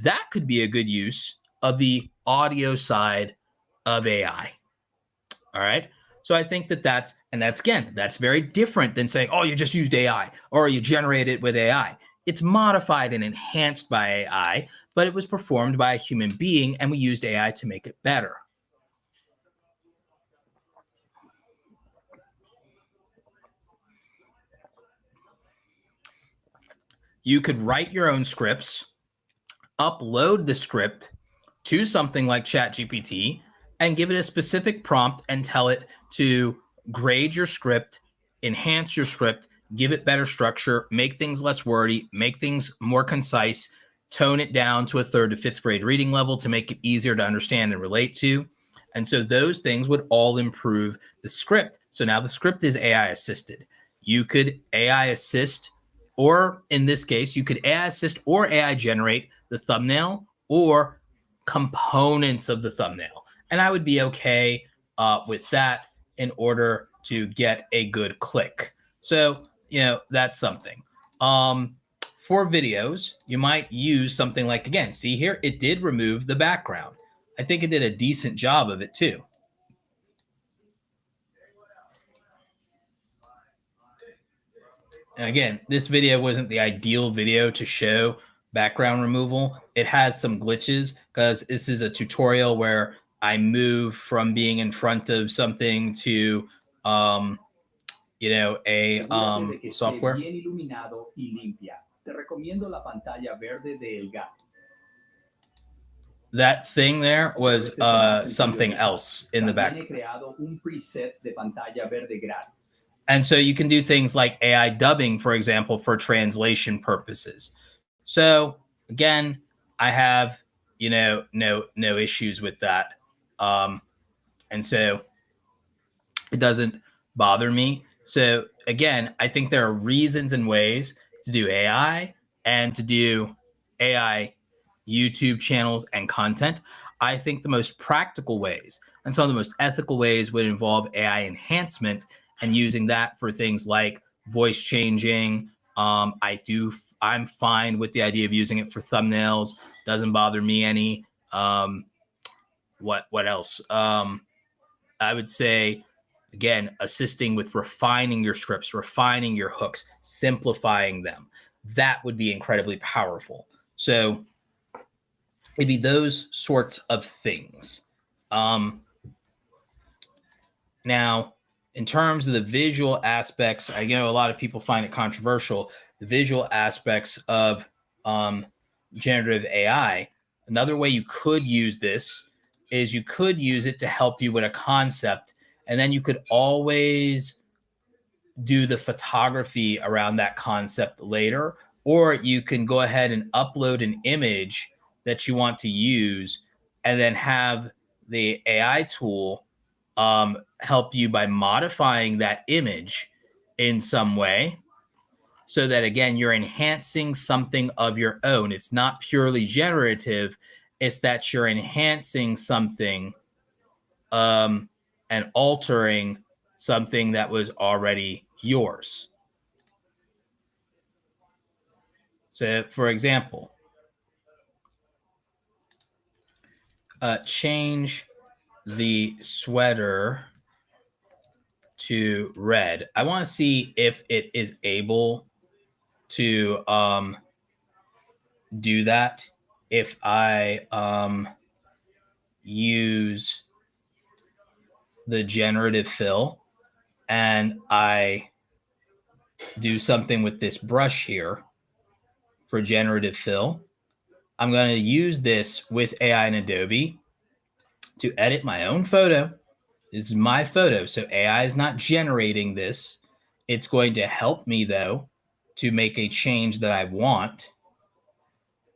That could be a good use of the audio side of AI. All right. So I think that's very different than saying, oh, you just used AI or you generate it with AI. It's modified and enhanced by AI, but it was performed by a human being and we used AI to make it better. You could write your own scripts, upload the script to something like ChatGPT, and give it a specific prompt and tell it to grade your script, enhance your script, give it better structure, make things less wordy, make things more concise, tone it down to a 3rd to 5th grade reading level to make it easier to understand and relate to. And so those things would all improve the script. So now the script is AI assisted. You could AI assist, or in this case, you could AI assist or AI generate the thumbnail or components of the thumbnail. And I would be okay with that in order to get a good click. So, that's something. For videos, you might use something like, again, see here, it did remove the background. I think it did a decent job of it too. And again, this video wasn't the ideal video to show background removal. It has some glitches because this is a tutorial where I move from being in front of something to, a software. That thing there was something else in the back. And so you can do things like AI dubbing, for example, for translation purposes. So again, I have, no issues with that. And so it doesn't bother me. So again, I think there are reasons and ways to do AI and to do AI YouTube channels and content. I think the most practical ways and some of the most ethical ways would involve AI enhancement and using that for things like voice changing. I'm fine with the idea of using it for thumbnails. Doesn't bother me any. What else? I would say, again, assisting with refining your scripts, refining your hooks, simplifying them. That would be incredibly powerful. So it'd be those sorts of things. Now, in terms of the visual aspects, I know a lot of people find it controversial. The visual aspects of generative AI. Another way you could use this is you could use it to help you with a concept, and then you could always do the photography around that concept later, or you can go ahead and upload an image that you want to use and then have the AI tool help you by modifying that image in some way so that, again, you're enhancing something of your own. It's not purely generative. It's that you're enhancing something and altering something that was already yours. So, for example, change the sweater to red. I want to see if it is able to do that. if I use the generative fill and I do something with this brush here for generative fill, I'm going to use this with AI and Adobe to edit my own photo. This is my photo, so AI is not generating this. It's going to help me, though, to make a change that I want.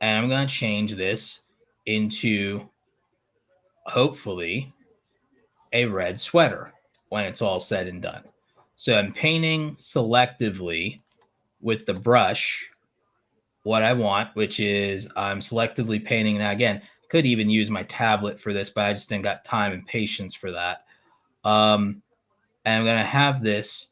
And I'm going to change this into, hopefully, a red sweater when it's all said and done. So I'm painting selectively with the brush what I want, which is I'm selectively painting. Now, again, could even use my tablet for this, but I just didn't got time and patience for that. And I'm going to have this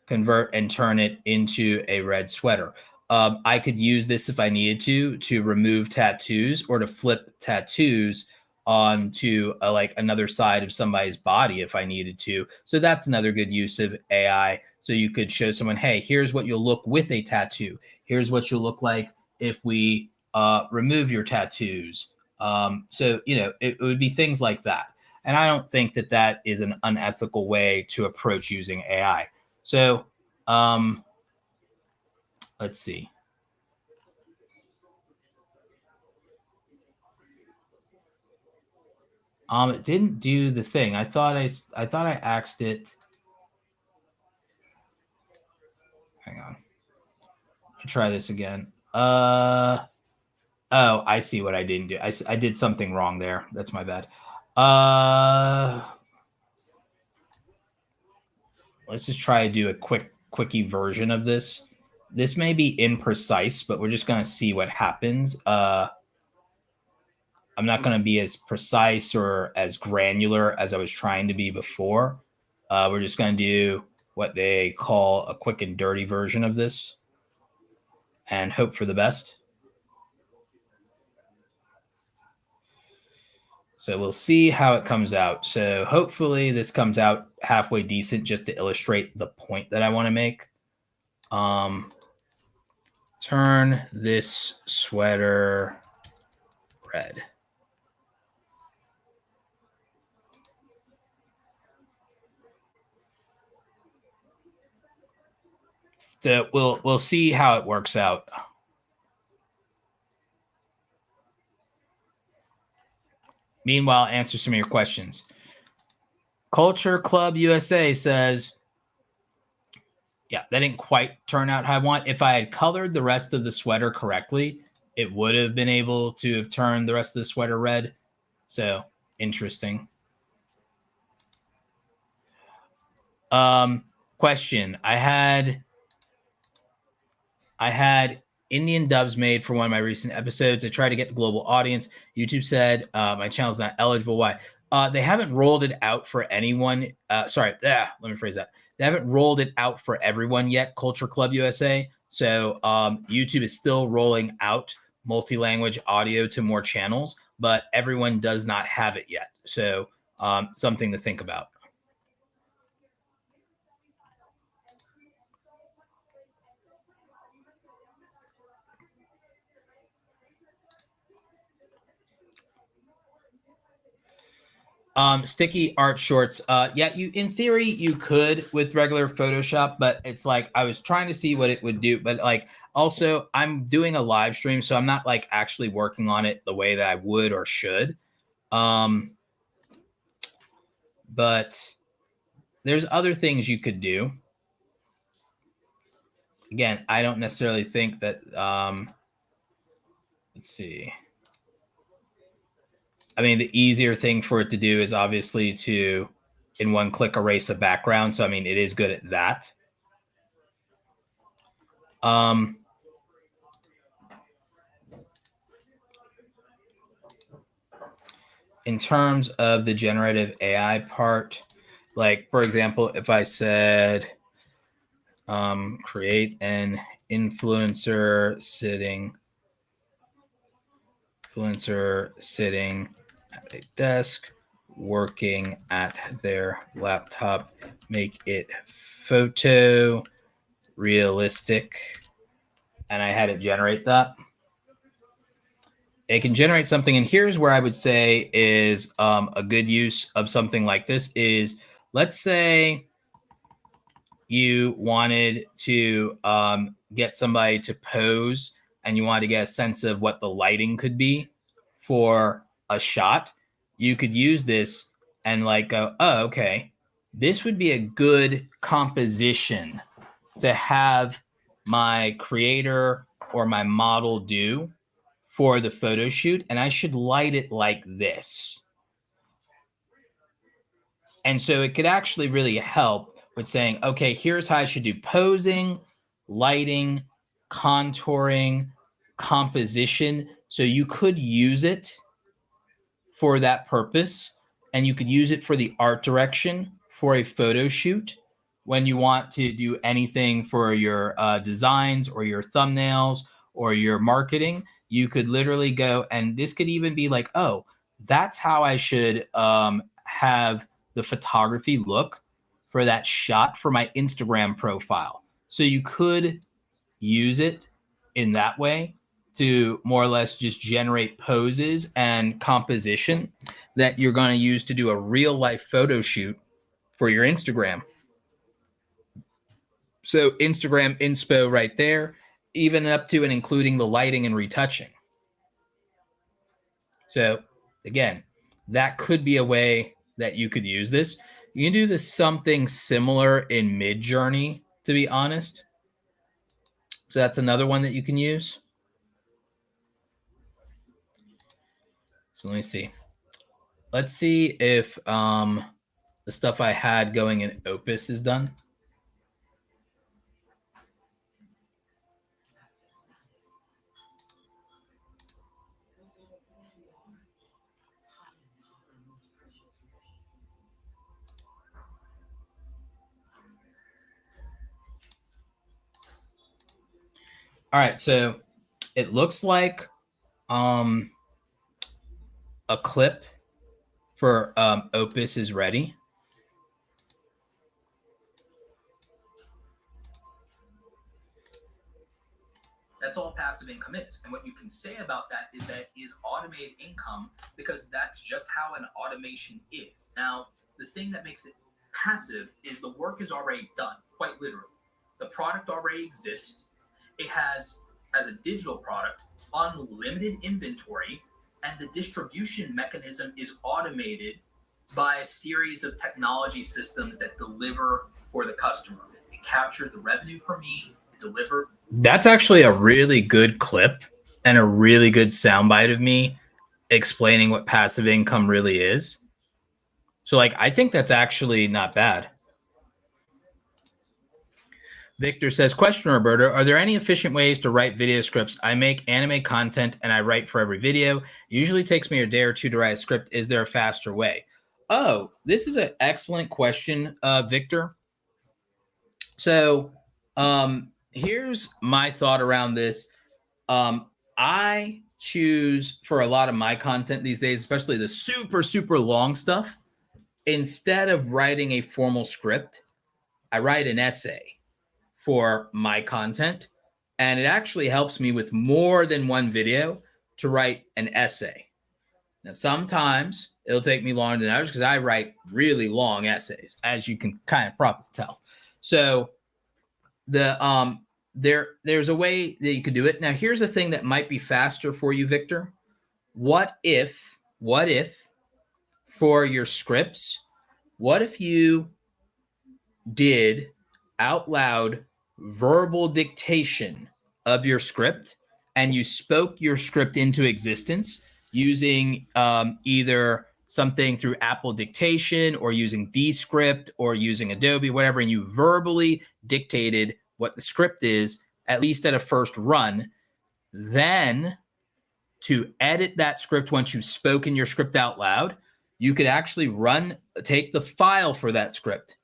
convert and turn it into a red sweater. I could use this if I needed to remove tattoos or to flip tattoos onto like another side of somebody's body if I needed to. So that's another good use of AI. So you could show someone, hey, here's what you'll look with a tattoo. Here's what you'll look like if we remove your tattoos. So, you know, it would be things like that. And I don't think that that is an unethical way to approach using AI. So let's see. It didn't do the thing. I thought I axed it. Hang on. I'll try this again. Oh, I see what I didn't do. I did something wrong there. That's my bad. Let's just try to do a quickie version of this. This may be imprecise, but we're just going to see what happens. I'm not going to be as precise or as granular as I was trying to be before. We're just going to do what they call a quick and dirty version of this and hope for the best. So we'll see how it comes out. So hopefully this comes out halfway decent just to illustrate the point that I want to make. Turn this sweater red. So we'll see how it works out. Meanwhile, answer some of your questions. Culture Club USA says, yeah, that didn't quite turn out how I want. If I had colored the rest of the sweater correctly, it would have been able to have turned the rest of the sweater red. So interesting. Question. I had Indian dubs made for one of my recent episodes. I tried to get a global audience. YouTube said my channel's not eligible. Why? They haven't rolled it out for anyone. Let me phrase that. They haven't rolled it out for everyone yet, Culture Club USA. So YouTube is still rolling out multi-language audio to more channels, but everyone does not have it yet. So something to think about. Sticky art shorts. Yeah, you in theory you could with regular Photoshop, but it's like I was trying to see what it would do. But like also I'm doing a live stream, so I'm not like actually working on it the way that I would or should. But there's other things you could do. Again, I don't necessarily think that let's see. I mean, the easier thing for it to do is obviously to in one click erase a background. So I mean, it is good at that. In terms of the generative AI part, like for example, if I said create an influencer sitting at a desk working at their laptop, make it photo realistic, and I had it generate that. it can generate something. And here's where I would say is a good use of something like this is, let's say you wanted to get somebody to pose and you wanted to get a sense of what the lighting could be for a shot. You could use this and like go, oh, okay, this would be a good composition to have my creator or my model do for the photo shoot, and I should light it like this. And so it could actually really help with saying, okay, here's how I should do posing, lighting, contouring, composition. So you could use it for that purpose, and you could use it for the art direction for a photo shoot when you want to do anything for your designs or your thumbnails or your marketing. You could literally go, and this could even be like, oh, that's how I should have the photography look for that shot for my Instagram profile. So you could use it in that way to more or less just generate poses and composition that you're going to use to do a real life photo shoot for your Instagram. So Instagram inspo right there, even up to and including the lighting and retouching. So again, that could be a way that you could use this. You can do this something similar in MidJourney, to be honest. So that's another one that you can use. So let me see. Let's see if the stuff I had going in Opus is done. All right, so it looks like a clip for Opus is ready. That's all passive income is. And what you can say about that is that it is automated income because that's just how an automation is. Now, the thing that makes it passive is the work is already done, quite literally. The product already exists. It has, as a digital product, unlimited inventory, and the distribution mechanism is automated by a series of technology systems that deliver for the customer. It captures the revenue for me, it delivers. That's actually a really good clip and a really good soundbite of me explaining what passive income really is. So like, I think that's actually not bad. Victor says, question, Roberto, are there any efficient ways to write video scripts? I make anime content and I write for every video. It usually takes me a day or two to write a script. Is there a faster way? Oh, this is an excellent question, Victor. So here's my thought around this. I choose for a lot of my content these days, especially the super, super long stuff, instead of writing a formal script, I write an essay for my content. And it actually helps me with more than one video to write an essay. Now, sometimes it'll take me longer than others because I write really long essays, as you can kind of probably tell. So there's a way that you could do it. Now, here's a thing that might be faster for you, Victor. What if for your scripts, what if you did out loud verbal dictation of your script and you spoke your script into existence using either something through Apple Dictation or using Descript or using Adobe, whatever, and you verbally dictated what the script is, at least at a first run. Then to edit that script once you've spoken your script out loud, you could actually take the file for that script,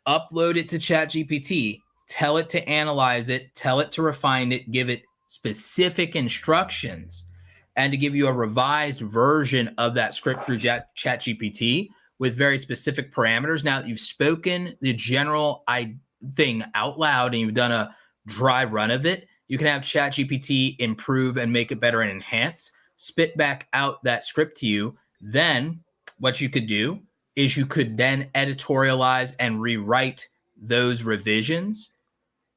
upload it to ChatGPT, tell it to analyze it, tell it to refine it, give it specific instructions, and to give you a revised version of that script through ChatGPT with very specific parameters. Now that you've spoken the general thing out loud and you've done a dry run of it, you can have ChatGPT improve and make it better and enhance spit back out that script to you. Then what you could do is you could then editorialize and rewrite those revisions.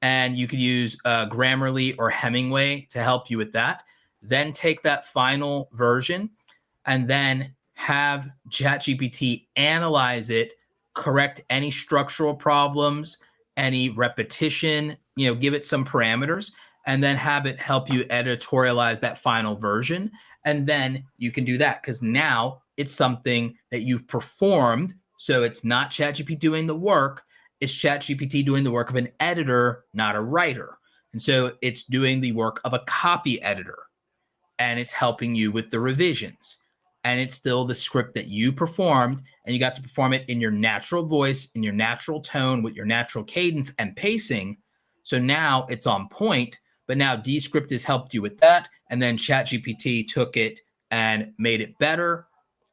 And you could use Grammarly or Hemingway to help you with that. Then take that final version and then have ChatGPT analyze it, correct any structural problems, any repetition, give it some parameters, and then have it help you editorialize that final version. And then you can do that because now it's something that you've performed. So it's not ChatGPT doing the work. It's ChatGPT doing the work of an editor, not a writer. And so it's doing the work of a copy editor, and it's helping you with the revisions. And it's still the script that you performed, and you got to perform it in your natural voice, in your natural tone, with your natural cadence and pacing. So now it's on point, but now Descript has helped you with that. And then ChatGPT took it and made it better.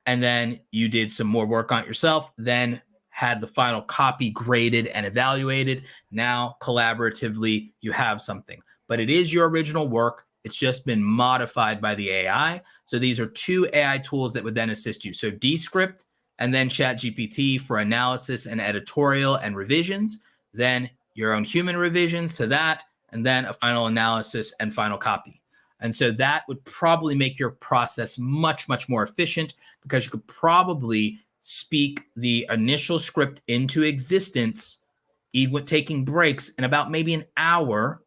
And then you did some more work on it yourself, then had the final copy graded and evaluated. Now, collaboratively, you have something. But it is your original work. It's just been modified by the AI. So these are two AI tools that would then assist you. So Descript and then ChatGPT for analysis and editorial and revisions. Then your own human revisions to that, and then a final analysis and final copy. And so that would probably make your process much, much more efficient, because you could probably speak the initial script into existence, even with taking breaks, in about maybe an hour,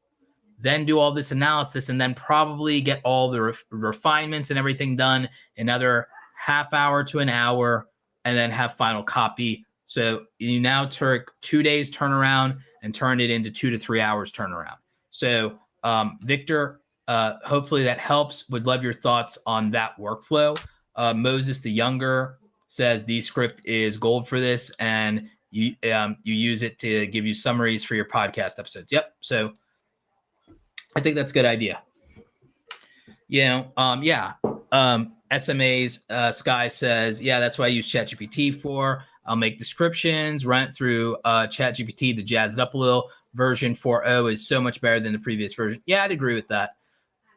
then do all this analysis, and then probably get all the refinements and everything done another half hour to an hour, and then have final copy. So you now took 2 days turnaround and turn it into 2 to 3 hours turnaround. So Victor, hopefully that helps. Would love your thoughts on that workflow. Moses the Younger says Descript is gold for this, and you use it to give you summaries for your podcast episodes. Yep. So I think that's a good idea. SMA's Sky says, yeah, that's what I use ChatGPT for. I'll make descriptions, run it through ChatGPT to jazz it up a little. Version 4.0 is so much better than the previous version. Yeah, I'd agree with that.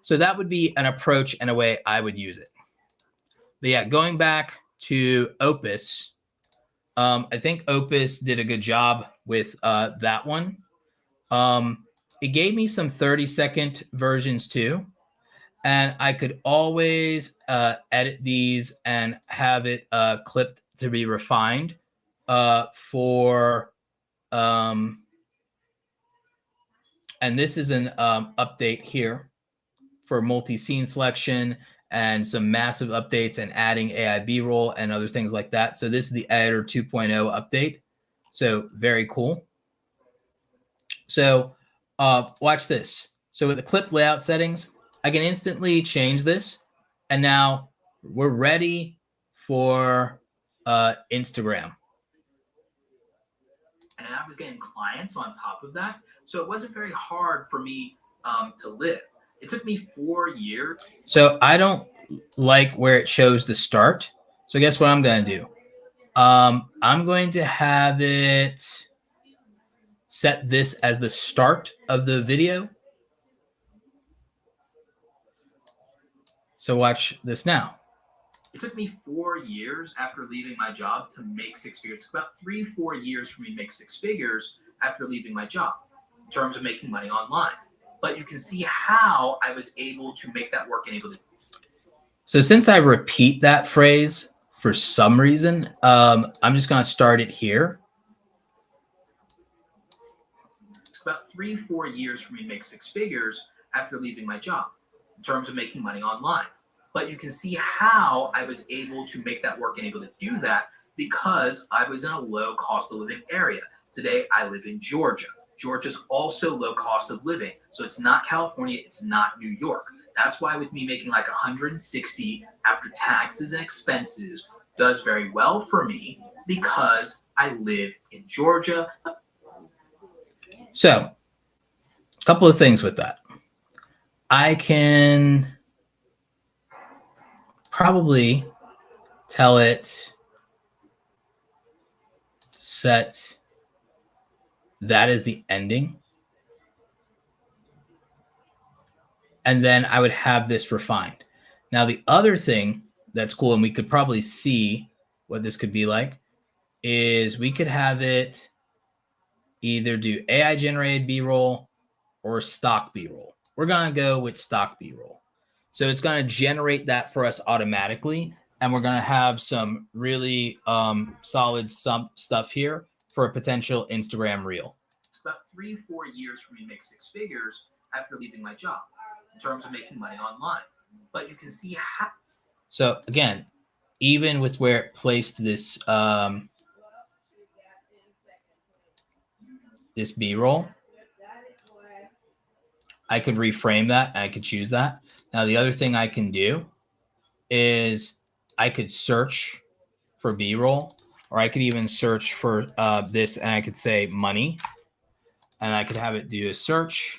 So that would be an approach and a way I would use it. But yeah, going back to Opus, I think Opus did a good job with that one. It gave me some 30-second versions too. And I could always edit these and have it clipped to be refined for, and this is an update here for multi-scene selection and some massive updates and adding AI B-roll and other things like that. So this is the Editor 2.0 update. So very cool. So watch this. So with the clip layout settings, I can instantly change this. And now we're ready for Instagram. And I was getting clients on top of that. So it wasn't very hard for me to live. It took me 4 years. So I don't like where it shows the start. So guess what I'm going to do? I'm going to have it set this as the start of the video. So watch this now. It took me 4 years after leaving my job to make 6 figures. It took about 3-4 years for me to make 6 figures after leaving my job in terms of making money online. But you can see how I was able to make that work and able to. So since I repeat that phrase for some reason, I'm just going to start it here. It's about 3-4 years for me to make 6 figures after leaving my job in terms of making money online. But you can see how I was able to make that work and able to do that because I was in a low cost of living area. Today, I live in Georgia. Georgia's also low cost of living. So it's not California, it's not New York. That's why with me making like 160 after taxes and expenses does very well for me because I live in Georgia. So a couple of things with that. I can probably tell it set that is the ending. And then I would have this refined. Now, the other thing that's cool, and we could probably see what this could be like, is we could have it either do AI generated B-roll or stock B-roll. We're going to go with stock B-roll. So it's going to generate that for us automatically. And we're going to have some really solid stuff here for a potential Instagram reel. It's about 3-4 years for me to make 6 figures after leaving my job in terms of making money online. But you can see how. So again, even with where it placed this this B-roll, I could reframe that. And I could choose that. Now, the other thing I can do is I could search for B-roll, or I could even search for this, and I could say money, and I could have it do a search.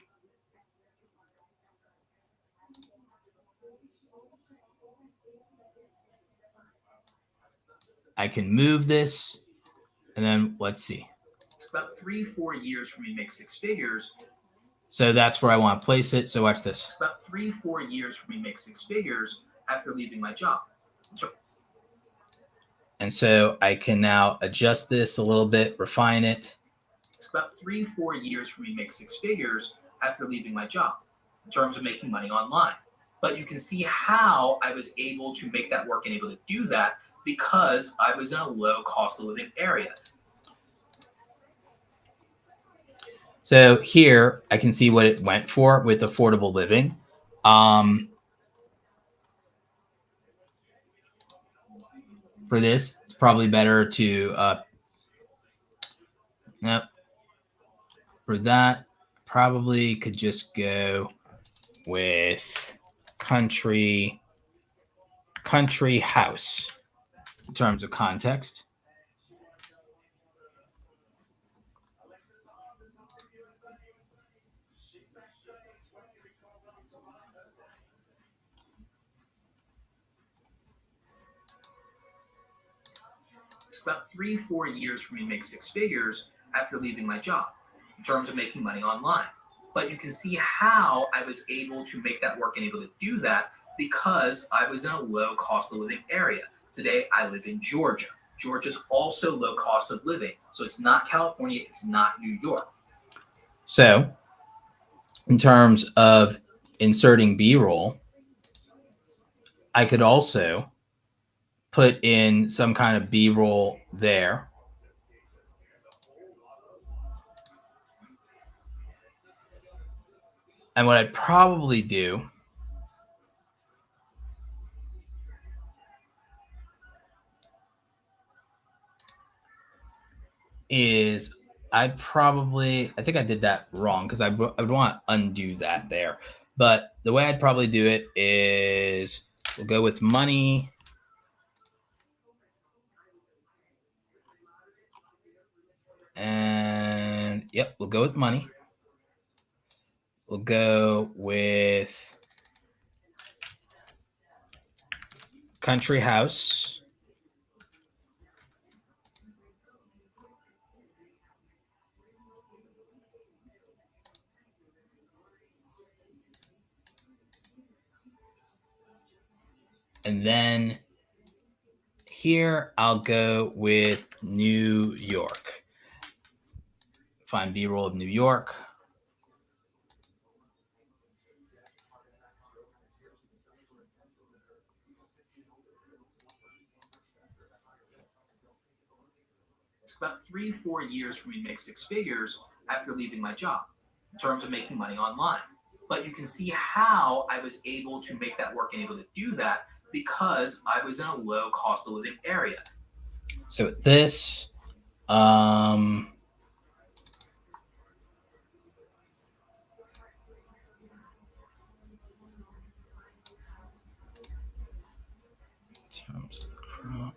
I can move this, and then let's see. It's about 3-4 years for me to make 6 figures. So that's where I want to place it. So watch this. It's about 3-4 years for me to make 6 figures after leaving my job. And so I can now adjust this a little bit, refine it. It's about 3-4 years for me to make 6 figures after leaving my job in terms of making money online. But you can see how I was able to make that work and able to do that because I was in a low cost of living area. So here I can see what it went for with affordable living. For this, it's probably better to, nope. For that, probably could just go with country house in terms of context. It's about 3-4 years for me to make 6 figures after leaving my job in terms of making money online. But you can see how I was able to make that work and able to do that because I was in a low cost of living area. Today, I live in Georgia. Georgia's also low cost of living. So it's not California, it's not New York. So in terms of inserting B-roll, I could also put in some kind of B-roll there. And what I'd probably do is I think I did that wrong because I would want to undo that there. But the way I'd probably do it is we'll go with money. And yep, we'll go with money. We'll go with country house. And then here I'll go with New York. Find B-roll of New York. It's about 3-4 years for me to make 6 figures after leaving my job in terms of making money online. But you can see how I was able to make that work and able to do that because I was in a low cost of living area. So with this, terms of the crop.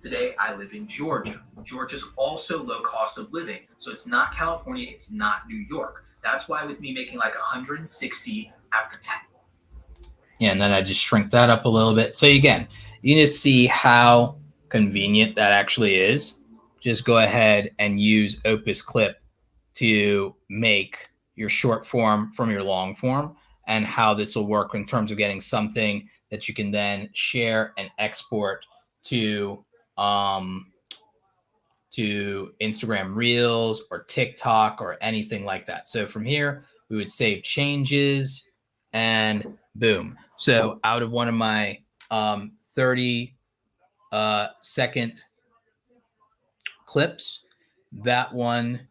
Today, I live in Georgia. Georgia's also low cost of living. So it's not California, it's not New York. That's why with me making like 160 after 10. Yeah, and then I just shrink that up a little bit. So again, you can just see how convenient that actually is. Just go ahead and use Opus Clip to make your short form from your long form, and how this will work in terms of getting something that you can then share and export to Instagram Reels or TikTok or anything like that. So from here, we would save changes and boom. So out of one of my 30 second clips, that one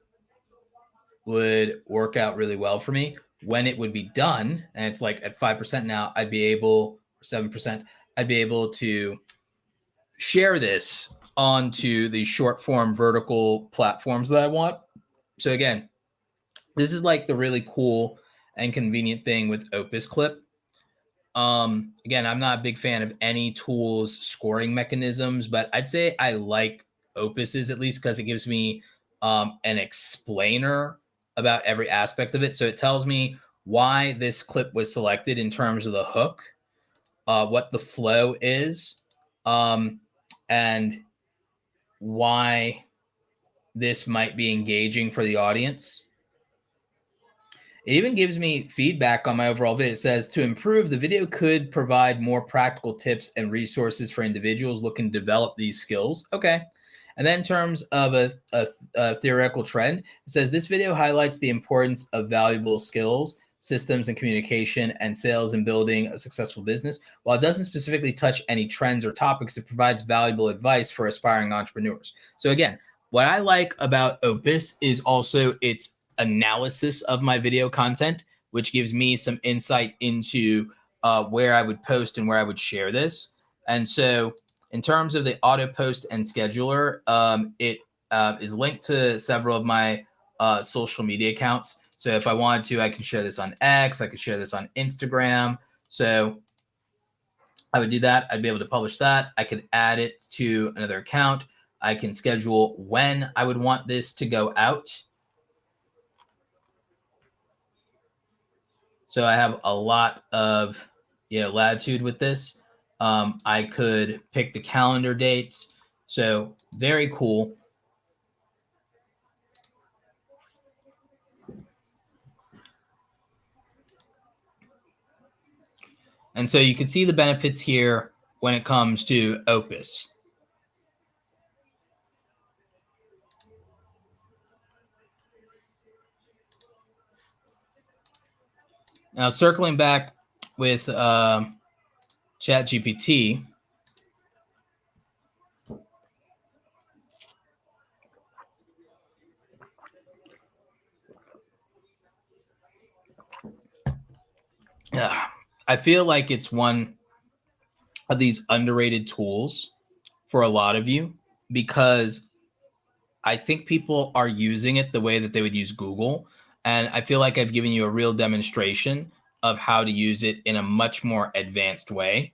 would work out really well for me. When it would be done, and it's like at 5% now, I'd be able, 7%, I'd be able to share this onto the short form vertical platforms that I want. So again, this is like the really cool and convenient thing with Opus Clip. Again, I'm not a big fan of any tools scoring mechanisms, but I'd say I like Opus's, at least because it gives me an explainer about every aspect of it. So it tells me why this clip was selected in terms of the hook, what the flow is, and why this might be engaging for the audience. It even gives me feedback on my overall video. It says, to improve, the video could provide more practical tips and resources for individuals looking to develop these skills. Okay. And then in terms of a theoretical trend, it says, this video highlights the importance of valuable skills, systems and communication, and sales in building a successful business. While it doesn't specifically touch any trends or topics, it provides valuable advice for aspiring entrepreneurs. So again, what I like about Opus is also its analysis of my video content, which gives me some insight into where I would post and where I would share this. And so in terms of the auto post and scheduler, it is linked to several of my social media accounts. So if I wanted to, I can share this on X, I could share this on Instagram. So I would do that. I'd be able to publish that. I could add it to another account. I can schedule when I would want this to go out. So I have a lot of latitude with this. I could pick the calendar dates. So very cool. And so you can see the benefits here when it comes to Opus. Now, circling back with ChatGPT, I feel like it's one of these underrated tools for a lot of you, because I think people are using it the way that they would use Google. And I feel like I've given you a real demonstration of how to use it in a much more advanced way.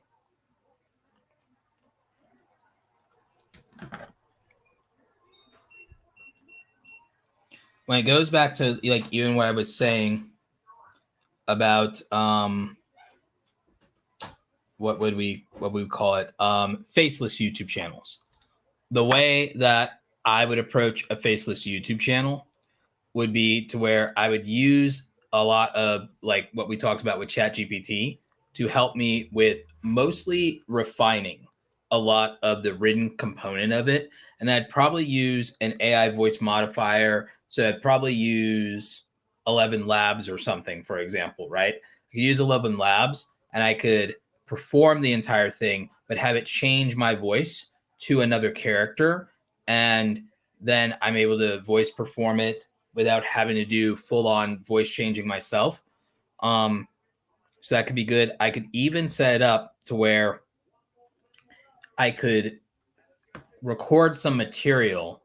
When it goes back to like even what I was saying about what would we call it? Faceless YouTube channels. The way that I would approach a faceless YouTube channel would be to where I would use a lot of like what we talked about with ChatGPT to help me with mostly refining a lot of the written component of it. And I'd probably use an AI voice modifier. So I'd probably use 11 Labs or something, for example, right? I could use 11 Labs and I could perform the entire thing, but have it change my voice to another character. And then I'm able to voice perform it without having to do full on voice changing myself. So that could be good. I could even set it up to where I could record some material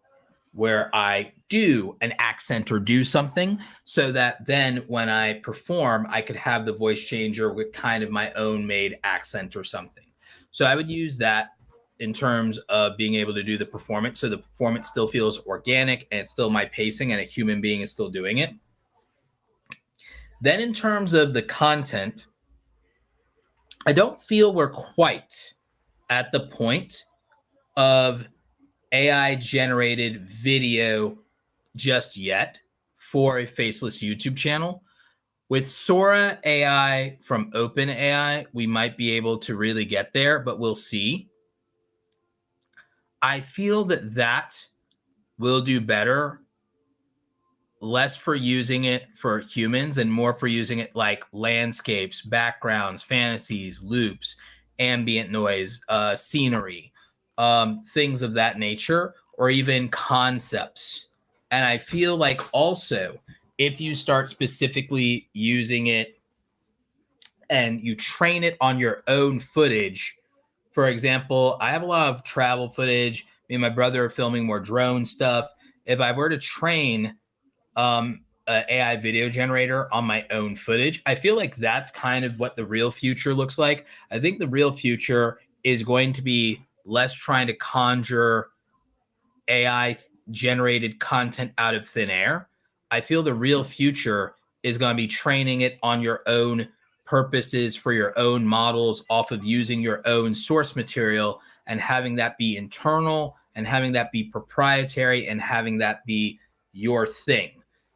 where I do an accent or do something, so that then when I perform, I could have the voice changer with kind of my own made accent or something. So I would use that in terms of being able to do the performance. So the performance still feels organic and it's still my pacing and a human being is still doing it. Then in terms of the content, I don't feel we're quite at the point of AI generated video just yet for a faceless YouTube channel. With Sora AI from OpenAI, we might be able to really get there, but we'll see. I feel that will do better, less for using it for humans and more for using it like landscapes, backgrounds, fantasies, loops, ambient noise, scenery, things of that nature, or even concepts. And I feel like also if you start specifically using it and you train it on your own footage. For example, I have a lot of travel footage. Me and my brother are filming more drone stuff. If I were to train an AI video generator on my own footage, I feel like that's kind of what the real future looks like. I think the real future is going to be less trying to conjure AI generated content out of thin air. I feel the real future is going to be training it on your own purposes for your own models off of using your own source material and having that be internal and having that be proprietary and having that be your thing.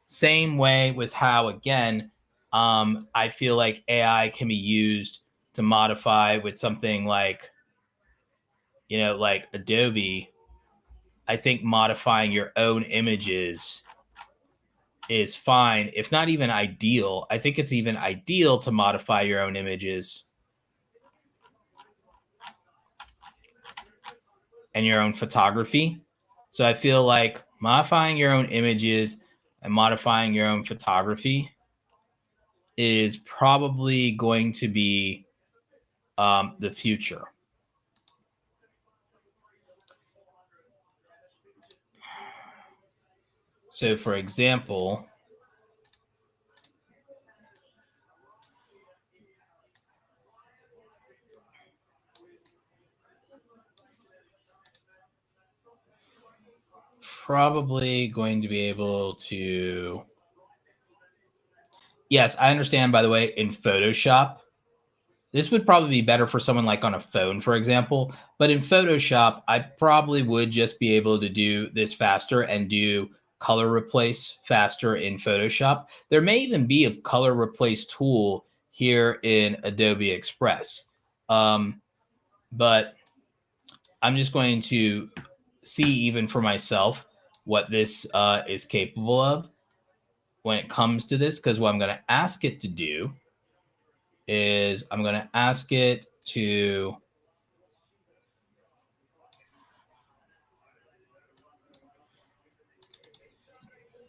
Same way with how, again, I feel like AI can be used to modify with something like, like Adobe. I think modifying your own images is fine, if not even ideal. I think it's even ideal to modify your own images and your own photography. So I feel like modifying your own images and modifying your own photography is probably going to be the future. So, for example, probably going to be able to. Yes, I understand, by the way, in Photoshop, this would probably be better for someone like on a phone, for example. But in Photoshop, I probably would just be able to do this faster and do color replace faster in Photoshop. There may even be a color replace tool here in Adobe Express. But I'm just going to see even for myself what this is capable of when it comes to this, because what I'm going to ask it to do is I'm going to ask it to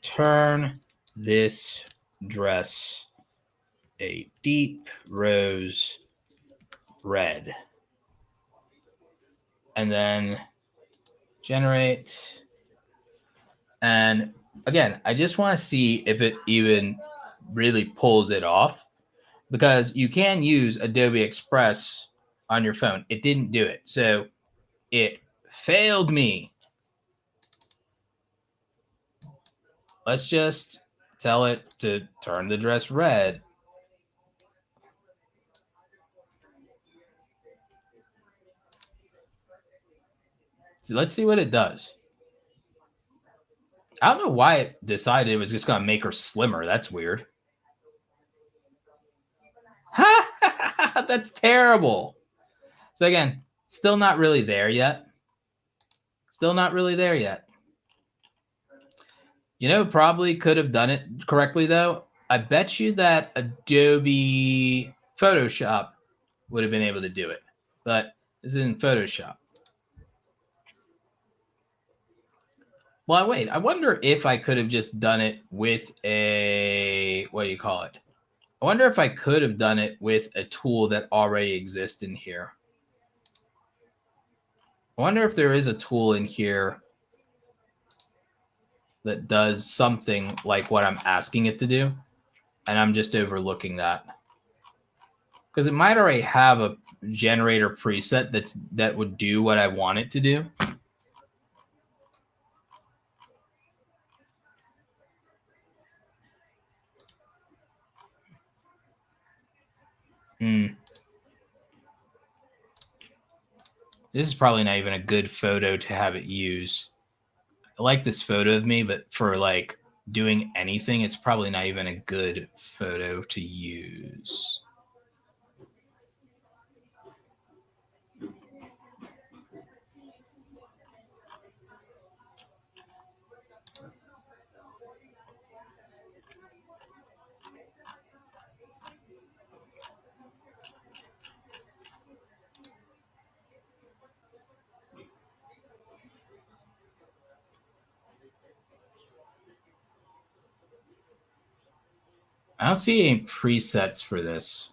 turn this dress a deep rose red, and then generate. And again, I just want to see if it even really pulls it off, because you can use Adobe Express on your phone. It didn't do it. So it failed me. Let's just tell it to turn the dress red. So let's see what it does. I don't know why it decided it was just going to make her slimmer. That's weird. That's terrible. So again, still not really there yet. Still not really there yet. Probably could have done it correctly, though. I bet you that Adobe Photoshop would have been able to do it. But this is in Photoshop. Well, wait. I wonder if I could have just done it with a... what do you call it? I wonder if I could have done it with a tool that already exists in here. I wonder if there is a tool in here that does something like what I'm asking it to do, and I'm just overlooking that. because it might already have a generator preset that would do what I want it to do. This is probably not even a good photo to have it use. I like this photo of me, but for like doing anything, it's probably not even a good photo to use. I don't see any presets for this.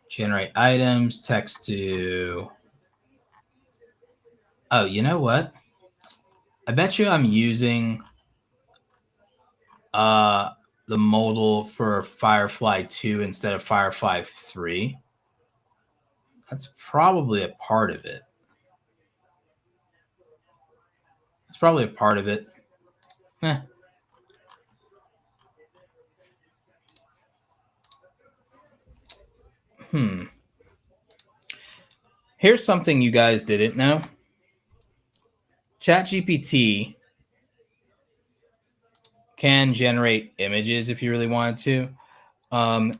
Generate items, text to... Oh, you know what? I bet you I'm using the modal for Firefly 2 instead of Firefly 3. That's probably a part of it. It's probably a part of it. Here's something you guys didn't know. ChatGPT can generate images if you really wanted to.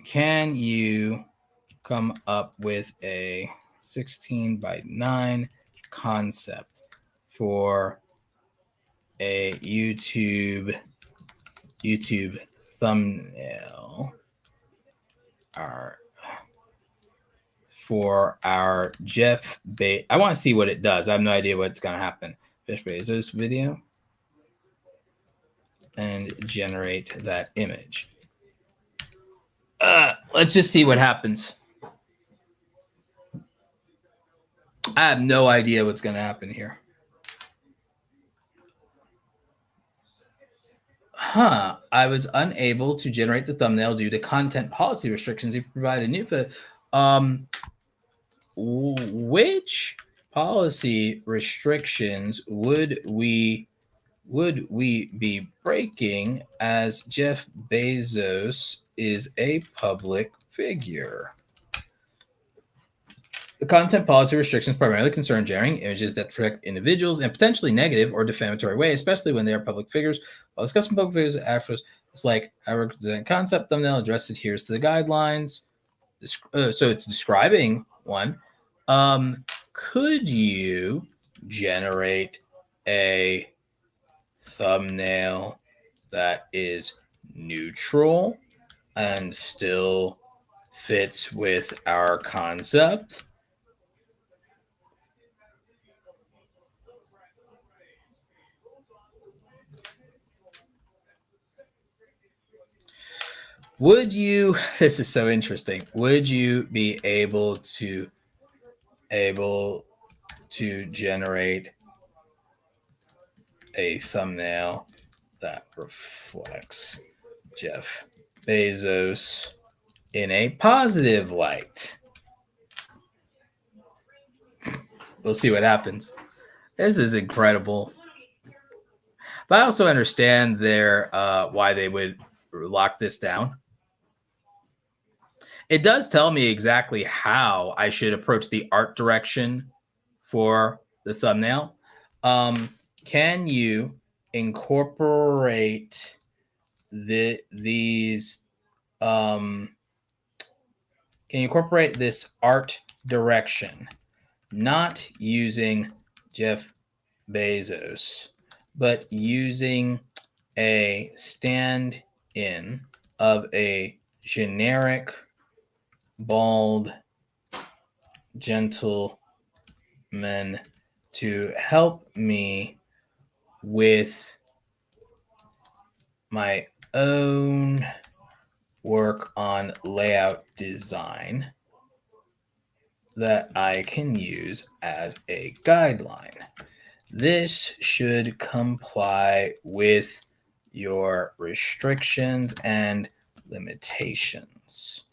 Can you come up with a 16 by 9 concept for a YouTube thumbnail for our Jeff Bezos? I want to see what it does. I have no idea what's going to happen. Jeff Bezos video, and generate that image. Let's just see what happens. I have no idea what's going to happen here. I was unable to generate the thumbnail due to content policy restrictions. You provided new, which policy restrictions would we be breaking, as Jeff Bezos is a public figure? The content policy restrictions primarily concern generating images that protect individuals in potentially negative or defamatory way, especially when they are public figures. While discussing public figures afterwards, it's like I represent concept thumbnail address adheres to the guidelines. So it's describing one. Could you generate a thumbnail that is neutral and still fits with our concept? Would you, this is so interesting, would you be able to generate a thumbnail that reflects Jeff Bezos in a positive light? We'll see what happens. This is incredible. But I also understand their why they would lock this down. It does tell me exactly how I should approach the art direction for the thumbnail. Can you incorporate these? Can you incorporate this art direction, not using Jeff Bezos, but using a stand-in of a generic bald gentleman to help me with my own work on layout design? that I can use as a guideline. This should comply with your restrictions and limitations.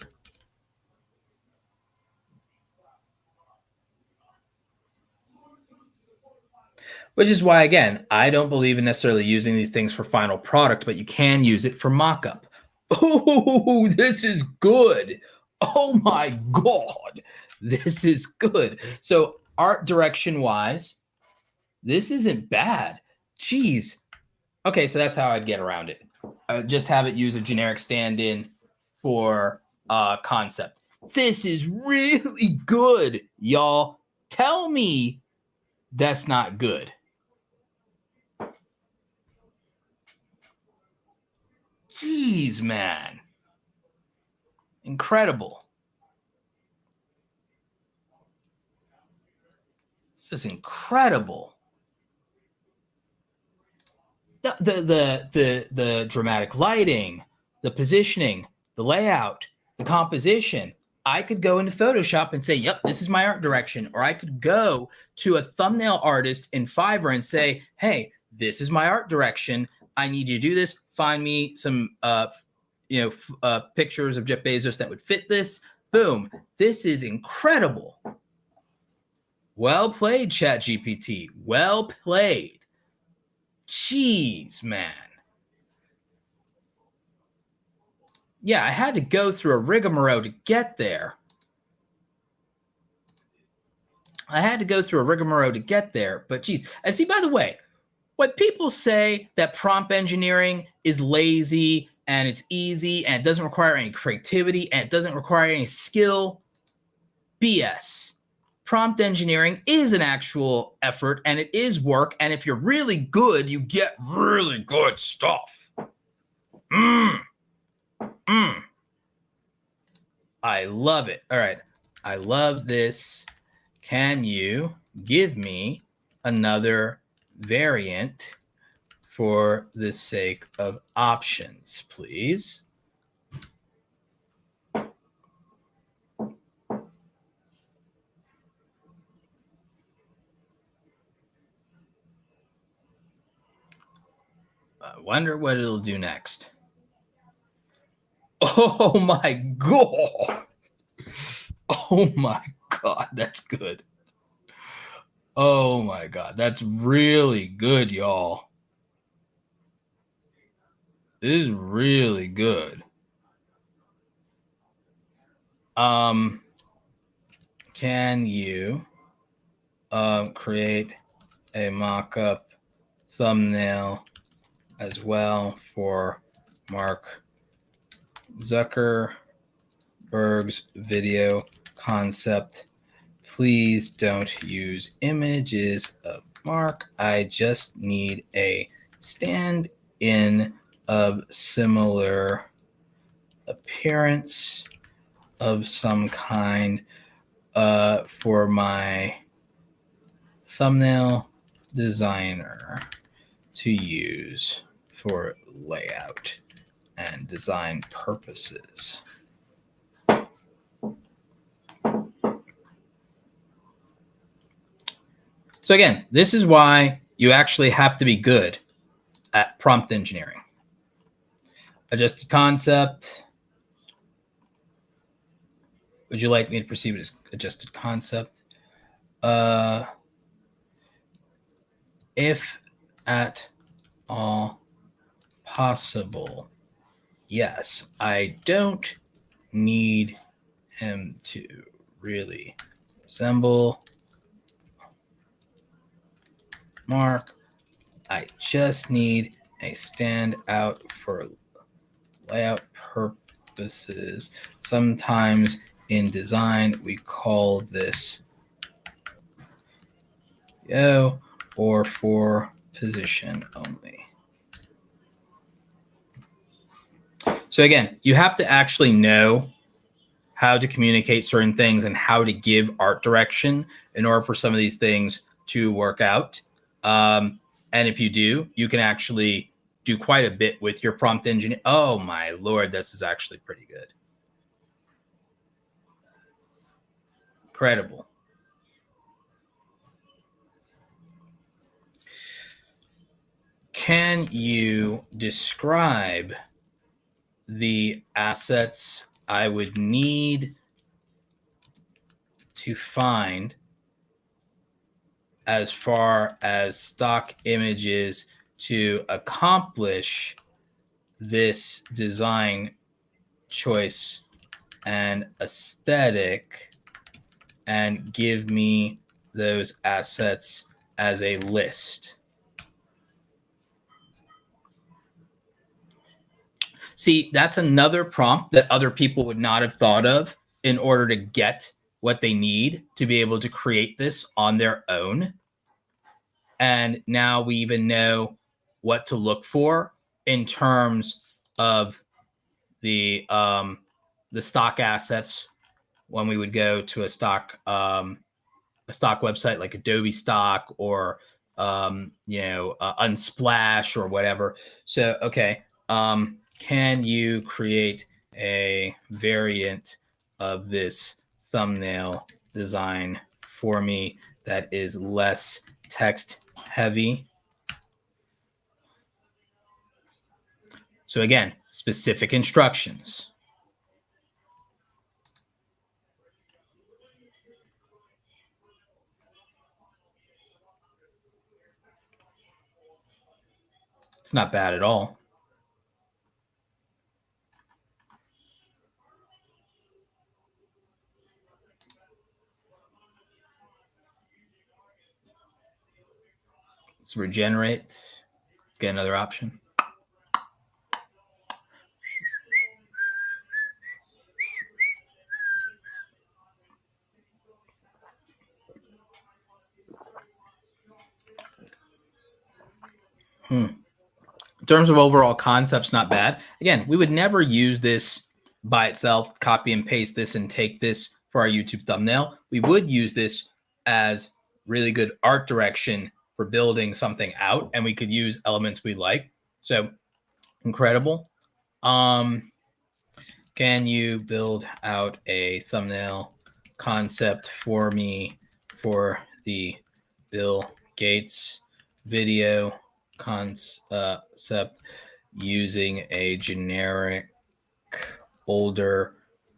Which is why, again, I don't believe in necessarily using these things for final product, but you can use it for mock-up. Oh, this is good. Oh my God, this is good. So art direction wise, this isn't bad. Jeez. Okay, so that's how I'd get around it. I would just have it use a generic stand-in for concept. This is really good, y'all. Tell me that's not good. Jeez, man. Incredible. This is incredible. The dramatic lighting, the positioning, the layout, the composition. I could go into Photoshop and say, yep, this is my art direction. Or I could go to a thumbnail artist in Fiverr and say, hey, this is my art direction. I need you to do this. Find me some pictures of Jeff Bezos that would fit this. Boom. This is incredible. Well played, ChatGPT. Well played. Jeez, man. Yeah, I had to go through a rigmarole to get there. But geez. And see, by the way, when people say that prompt engineering is lazy and it's easy and it doesn't require any creativity and it doesn't require any skill, BS. Prompt engineering is an actual effort and it is work. And if you're really good, you get really good stuff. I love it. All right. I love this. Can you give me another variant for the sake of options, please? I wonder what it'll do next. Oh my God. Oh my God, that's good. Oh my God, that's really good, y'all. This is really good. Can you create a mock-up thumbnail as well for Mark Zuckerberg's video concept? Please don't use images of Mark. I just need a stand-in of similar appearance of some kind for my thumbnail designer to use for layout and design purposes. So again, this is why you actually have to be good at prompt engineering. Adjusted concept. Would you like me to proceed with this adjusted concept? If at all possible, yes. I don't need him to really resemble Mark. I just need a standout for layout purposes. Sometimes in design, we call this or for position only. So again, you have to actually know how to communicate certain things and how to give art direction in order for some of these things to work out. And if you do, you can actually do quite a bit with your prompt engineer. Oh my Lord, this is actually pretty good. Incredible. Can you describe the assets I would need to find as far as stock images to accomplish this design choice and aesthetic, and give me those assets as a list? See, that's another prompt that other people would not have thought of in order to get what they need to be able to create this on their own. And now we even know what to look for in terms of the stock assets when we would go to a stock website like Adobe Stock or Unsplash or whatever. So okay, can you create a variant of this thumbnail design for me that is less text heavy? So again, specific instructions. It's not bad at all. Let's regenerate. Let's get another option. In terms of overall concepts, not bad. Again, we would never use this by itself, copy and paste this and take this for our YouTube thumbnail. We would use this as really good art direction for building something out, and we could use elements we like. So incredible. Can you build out a thumbnail concept for me for the Bill Gates video concept using a generic older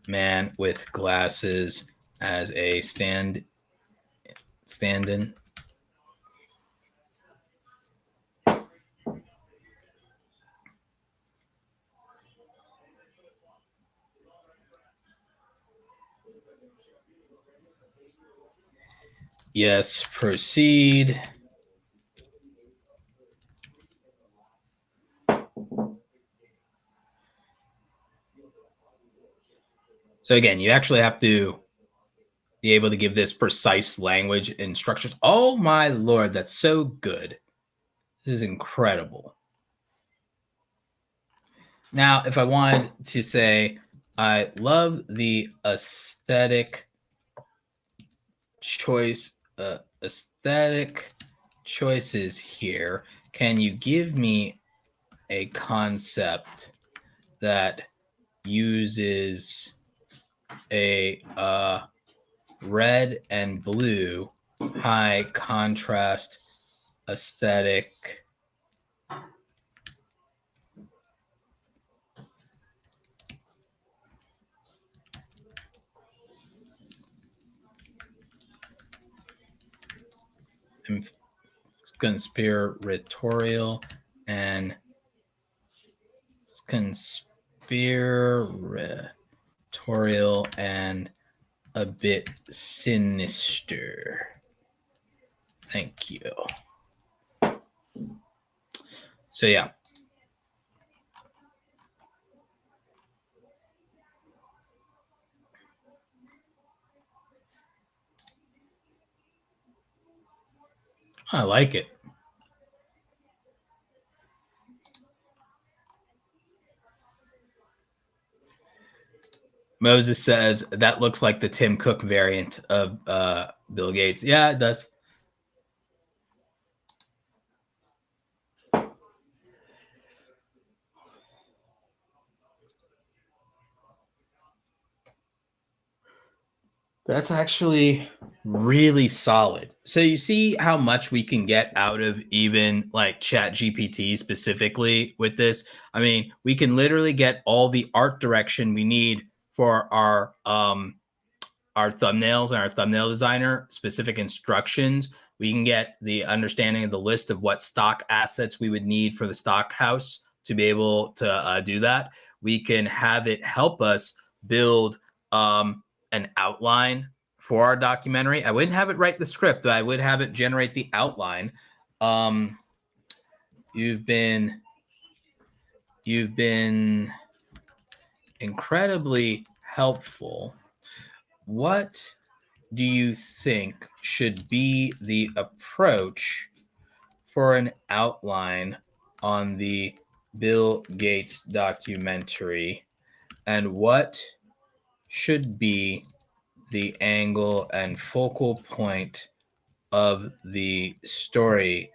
man with glasses as a stand-in? Yes, proceed. So again, you actually have to be able to give this precise language instructions. Oh my Lord, that's so good. This is incredible. Now, if I wanted to say, I love the aesthetic choices here. Can you give me a concept that uses a red and blue high contrast aesthetic conspiratorial and a bit sinister? Thank you. So yeah. I like it. Moses says that looks like the Tim Cook variant of Bill Gates. Yeah, it does. That's actually really solid. So you see how much we can get out of even like ChatGPT specifically with this. I mean, we can literally get all the art direction we need for our thumbnails and our thumbnail designer, specific instructions. We can get the understanding of the list of what stock assets we would need for the stock house to be able to do that. We can have it help us build an outline for our documentary. I wouldn't have it write the script, but I would have it generate the outline. Um, you've been incredibly helpful. What do you think should be the approach for an outline on the Bill Gates documentary? And what should be the angle and focal point of the storytelling?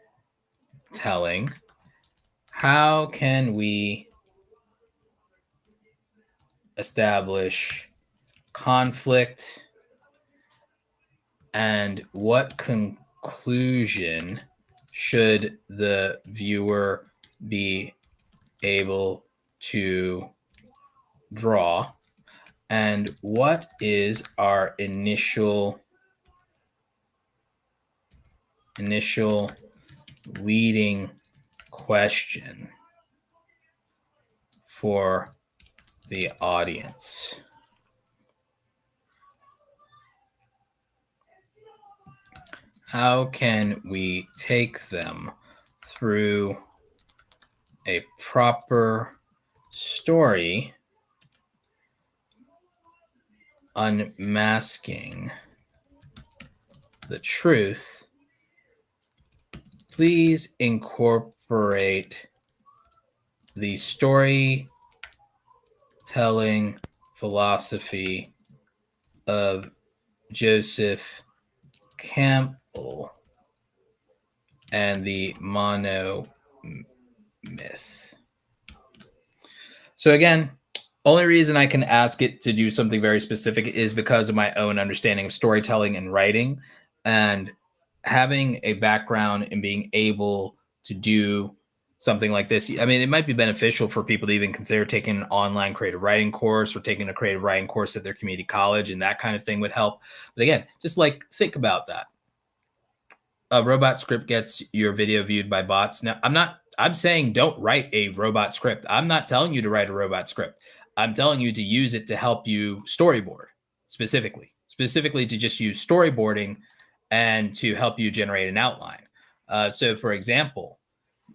How can we establish conflict? And what conclusion should the viewer be able to draw? And what is our initial leading question for the audience? How can we take them through a proper story, unmasking the truth? Please incorporate the storytelling philosophy of Joseph Campbell and the mono myth. So again, only reason I can ask it to do something very specific is because of my own understanding of storytelling and writing, and having a background in being able to do something like this. I mean, it might be beneficial for people to even consider taking an online creative writing course or taking a creative writing course at their community college, and that kind of thing would help. But again, just like think about that. A robot script gets your video viewed by bots. Now, I'm saying don't write a robot script. I'm not telling you to write a robot script. I'm telling you to use it to help you storyboard specifically to just use storyboarding and to help you generate an outline. So for example,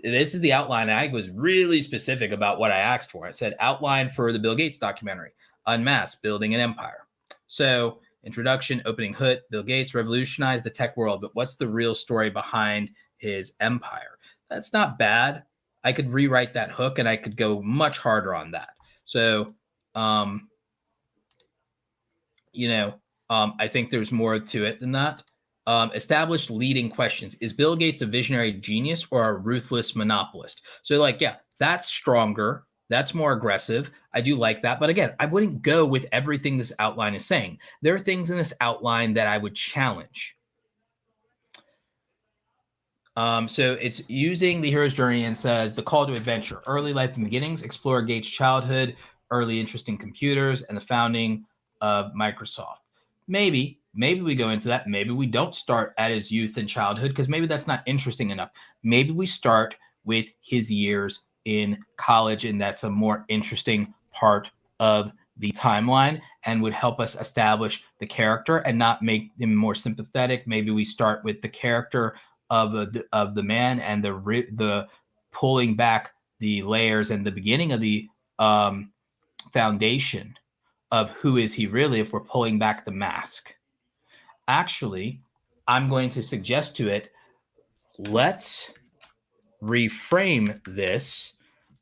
this is the outline. I was really specific about what I asked for. I said outline for the Bill Gates documentary, Unmasked, Building an Empire. So introduction, opening hook, Bill Gates revolutionized the tech world, but what's the real story behind his empire? That's not bad. I could rewrite that hook and I could go much harder on that. So, I think there's more to it than that. Establish leading questions. Is Bill Gates a visionary genius or a ruthless monopolist? So like, yeah, that's stronger. That's more aggressive. I do like that. But again, I wouldn't go with everything this outline is saying. There are things in this outline that I would challenge. So it's using the hero's journey and says the call to adventure, early life and beginnings, explore Gates' childhood, early interest in computers, and the founding of Microsoft. Maybe we go into that. Maybe we don't start at his youth and childhood because maybe that's not interesting enough. Maybe we start with his years in college, and that's a more interesting part of the timeline and would help us establish the character and not make him more sympathetic. Maybe we start with the character of the man and the pulling back the layers and the beginning of the foundation of who is he really if we're pulling back the mask. Actually, I'm going to suggest to it, let's reframe this.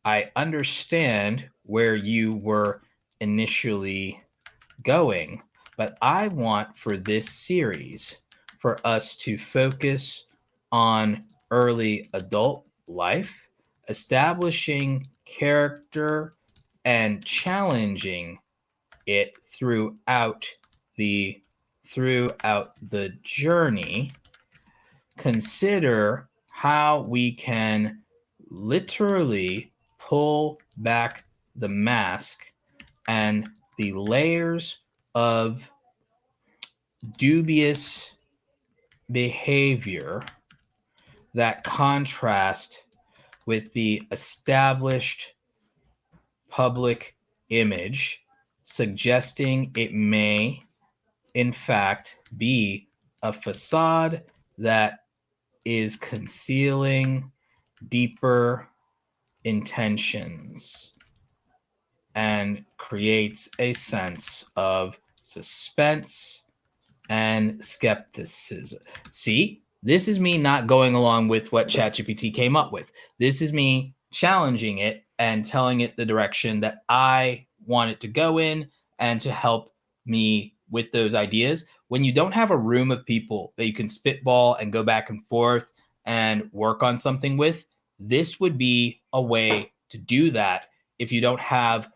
I understand where you were initially going, but I want for this series for us to focus on early adult life, establishing character and challenging it throughout the throughout the journey, consider how we can literally pull back the mask and the layers of dubious behavior that contrast with the established public image, suggesting it may, in fact, be a facade that is concealing deeper intentions and creates a sense of suspense and skepticism. See, this is me not going along with what ChatGPT came up with. This is me challenging it and telling it the direction that I want it to go in and to help me with those ideas. When you don't have a room of people that you can spitball and go back and forth and work on something with, this would be a way to do that if you don't have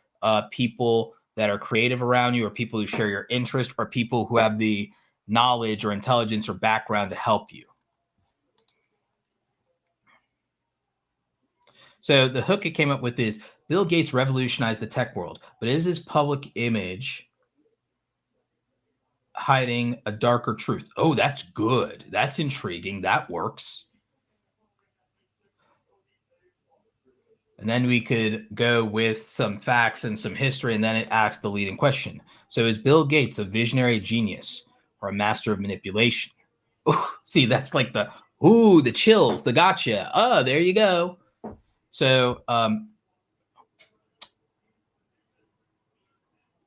people that are creative around you, or people who share your interest, or people who have the knowledge or intelligence or background to help you. So the hook it came up with is Bill Gates revolutionized the tech world, but is his public image hiding a darker truth? Oh, that's good. That's intriguing. That works. And then we could go with some facts and some history, and then it asks the leading question. So is Bill Gates a visionary genius or a master of manipulation? Ooh, see, that's like the chills, the gotcha. Oh, there you go. So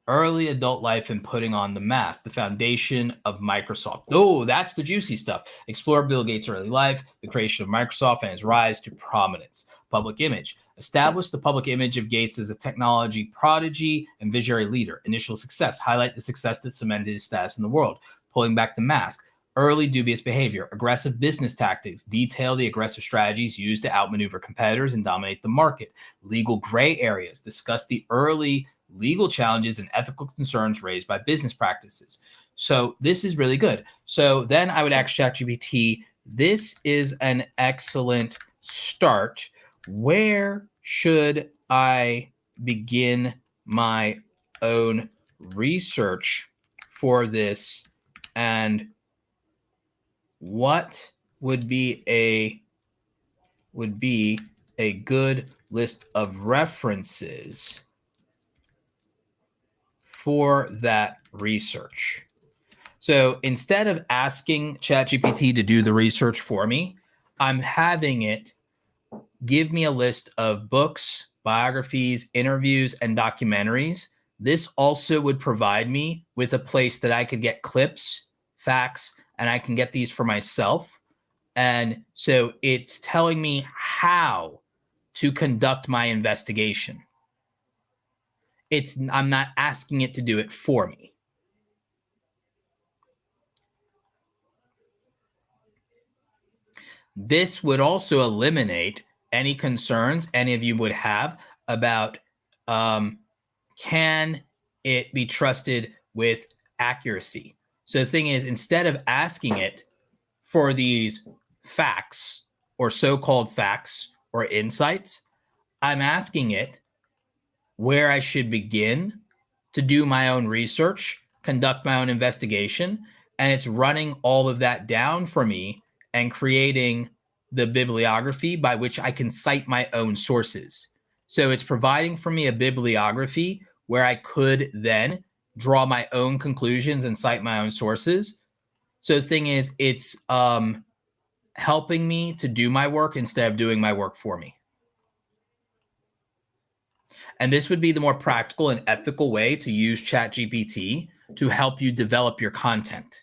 early adult life and putting on the mask, the foundation of Microsoft. Oh, that's the juicy stuff. Explore Bill Gates' early life, the creation of Microsoft, and his rise to prominence. Public image. Establish the public image of Gates as a technology prodigy and visionary leader. Initial success. Highlight the success that cemented his status in the world. Pulling back the mask. Early dubious behavior. Aggressive business tactics. Detail the aggressive strategies used to outmaneuver competitors and dominate the market. Legal gray areas. Discuss the early legal challenges and ethical concerns raised by business practices. So this is really good. So then I would ask ChatGPT, this is an excellent start. Where should I begin my own research for this? And what would be a good list of references for that research? So instead of asking ChatGPT to do the research for me, I'm having it give me a list of books, biographies, interviews, and documentaries. This also would provide me with a place that I could get clips, facts, and I can get these for myself. And so it's telling me how to conduct my investigation. I'm not asking it to do it for me. This would also eliminate any concerns any of you would have about can it be trusted with accuracy. So the thing is, instead of asking it for these facts or so-called facts or insights, I'm asking it where I should begin to do my own research, conduct my own investigation, and it's running all of that down for me and creating the bibliography by which I can cite my own sources. So it's providing for me a bibliography where I could then draw my own conclusions and cite my own sources. So the thing is, it's helping me to do my work instead of doing my work for me. And this would be the more practical and ethical way to use ChatGPT to help you develop your content.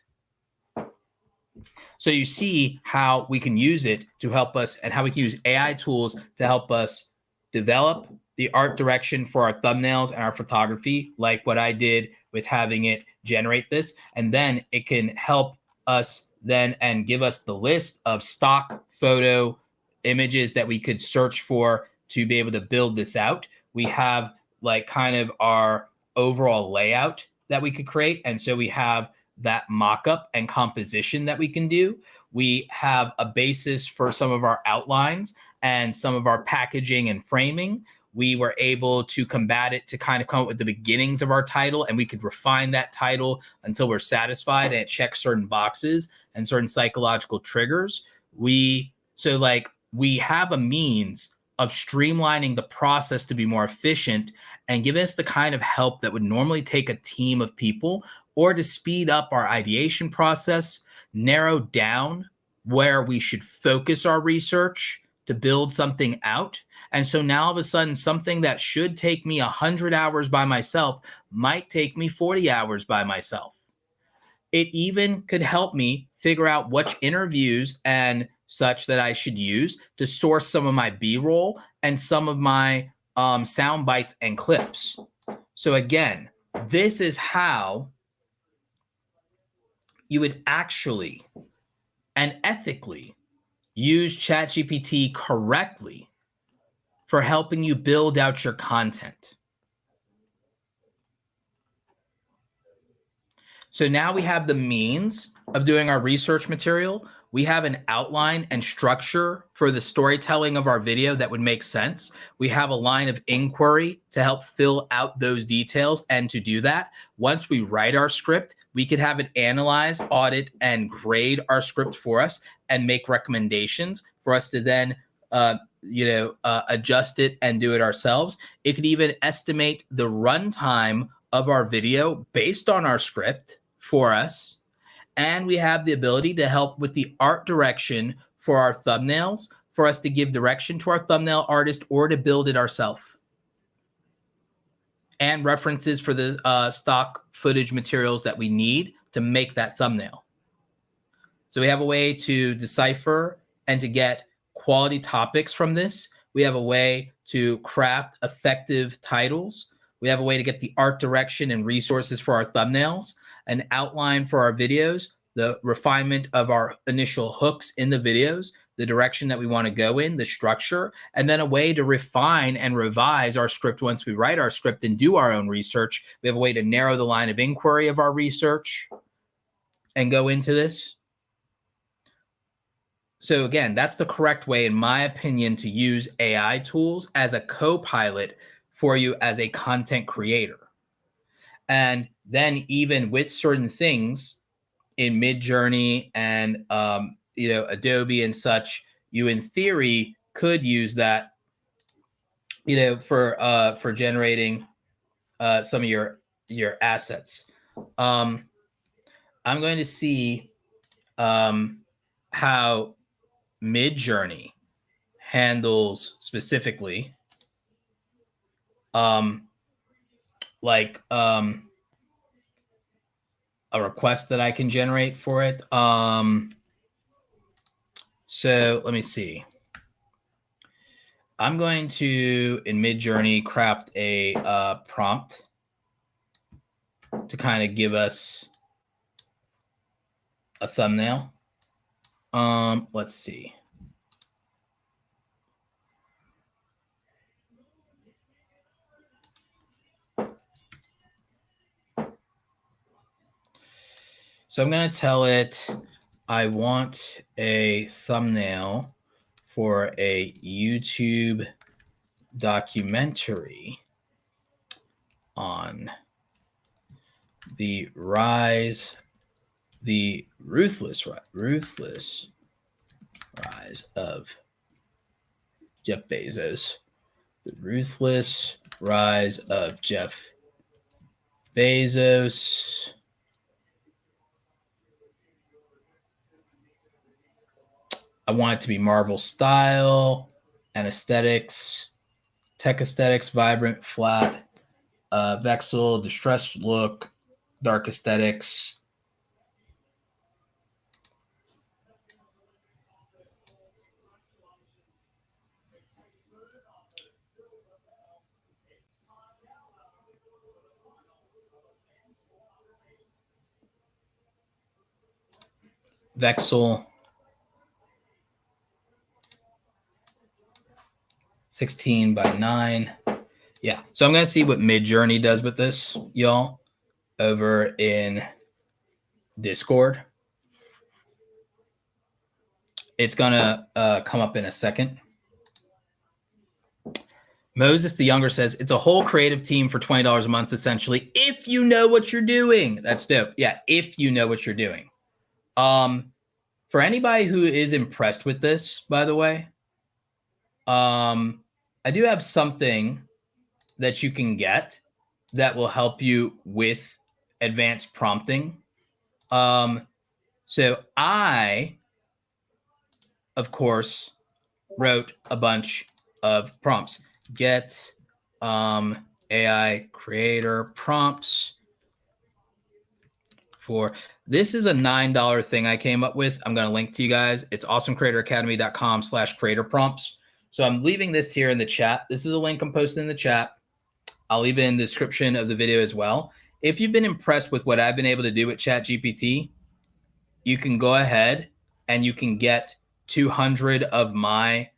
So you see how we can use it to help us, and how we can use AI tools to help us develop the art direction for our thumbnails and our photography, like what I did with having it generate this. And then it can help us then and give us the list of stock photo images that we could search for to be able to build this out. We have like kind of our overall layout that we could create. And so we have that mock-up and composition that we can do. We have a basis for some of our outlines and some of our packaging and framing. We were able to combat it to kind of come up with the beginnings of our title, and we could refine that title until we're satisfied and it checks certain boxes and certain psychological triggers. We have a means of streamlining the process to be more efficient and give us the kind of help that would normally take a team of people, or to speed up our ideation process, narrow down where we should focus our research to build something out. And so now all of a sudden, something that should take me 100 hours by myself might take me 40 hours by myself. It even could help me figure out which interviews and such that I should use to source some of my B-roll and some of my sound bites and clips. So again, this is how you would actually and ethically use ChatGPT correctly for helping you build out your content. So now we have the means of doing our research material. We have an outline and structure for the storytelling of our video that would make sense. We have a line of inquiry to help fill out those details. And to do that, once we write our script, we could have it analyze, audit, and grade our script for us and make recommendations for us to then adjust it and do it ourselves. It could even estimate the runtime of our video based on our script for us. And we have the ability to help with the art direction for our thumbnails, for us to give direction to our thumbnail artist or to build it ourselves. And references for the stock footage materials that we need to make that thumbnail. So we have a way to decipher and to get quality topics from this. We have a way to craft effective titles. We have a way to get the art direction and resources for our thumbnails, an outline for our videos, the refinement of our initial hooks in the videos, the direction that we want to go in, the structure, and then a way to refine and revise our script once we write our script and do our own research. We have a way to narrow the line of inquiry of our research and go into this. So again, that's the correct way, in my opinion, to use AI tools as a co-pilot for you as a content creator. And then even with certain things in MidJourney and Adobe and such, you in theory could use that for generating some of your assets. I'm going to see how MidJourney handles specifically a request that I can generate for it. So let me see. I'm going to, in MidJourney, craft a prompt to kind of give us a thumbnail. Let's see. So I'm going to tell it I want a thumbnail for a YouTube documentary on the ruthless rise of Jeff Bezos. The ruthless rise of Jeff Bezos. I want it to be Marvel style and aesthetics, tech aesthetics, vibrant, flat, vexel, distressed look, dark aesthetics. Vexel. 16 by 9. Yeah. So I'm going to see what MidJourney does with this, y'all, over in Discord. It's gonna come up in a second. Moses the Younger says it's a whole creative team for $20 a month, essentially, if you know what you're doing. That's dope. Yeah, if you know what you're doing. For anybody who is impressed with this, by the way, I do have something that you can get that will help you with advanced prompting. So I, of course, wrote a bunch of prompts. Get AI creator prompts for this is a $9 thing I came up with. I'm going to link to you guys. It's awesomecreatoracademy.com/creator prompts. So I'm leaving this here in the chat. This is a link I'm posting in the chat. I'll leave it in the description of the video as well. If you've been impressed with what I've been able to do with ChatGPT, you can go ahead and you can get 200 of my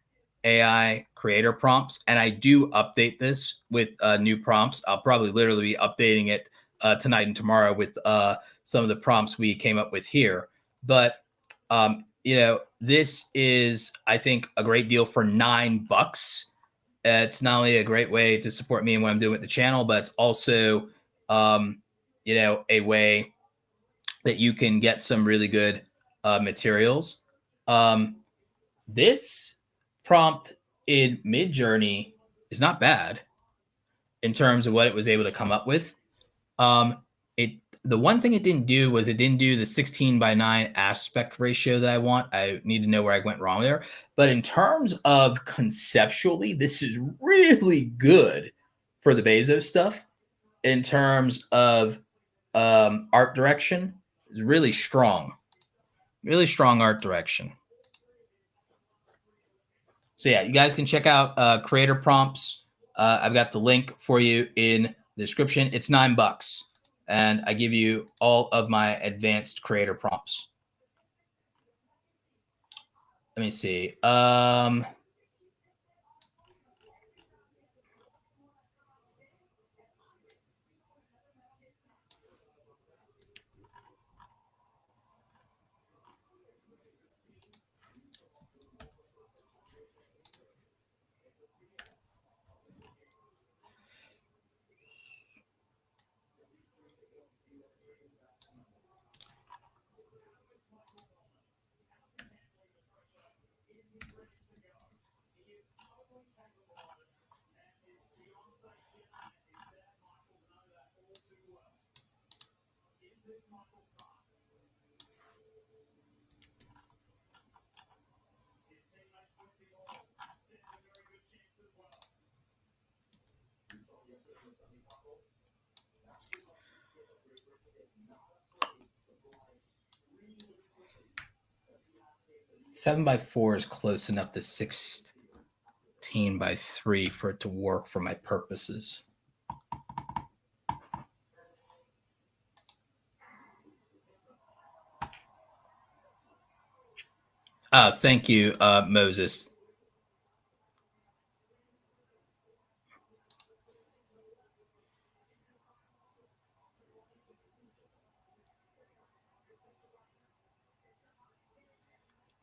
AI creator prompts. And I do update this with new prompts. I'll probably literally be updating it tonight and tomorrow with some of the prompts we came up with here. But, you know, this is, I think, a great deal for $9. It's not only a great way to support me and what I'm doing with the channel, but it's also, you know, a way that you can get some really good materials. This prompt in MidJourney is not bad in terms of what it was able to come up with. The one thing it didn't do was it didn't do the 16:9 aspect ratio that I want. I need to know where I went wrong there. But in terms of conceptually, this is really good for the Bezos stuff. In terms of art direction, it's really strong art direction. So yeah, you guys can check out creator prompts. I've got the link for you in the description. It's $9. And I give you all of my advanced creator prompts. Let me see. 7x4 is close enough to 16:3 for it to work for my purposes. Thank you, Moses.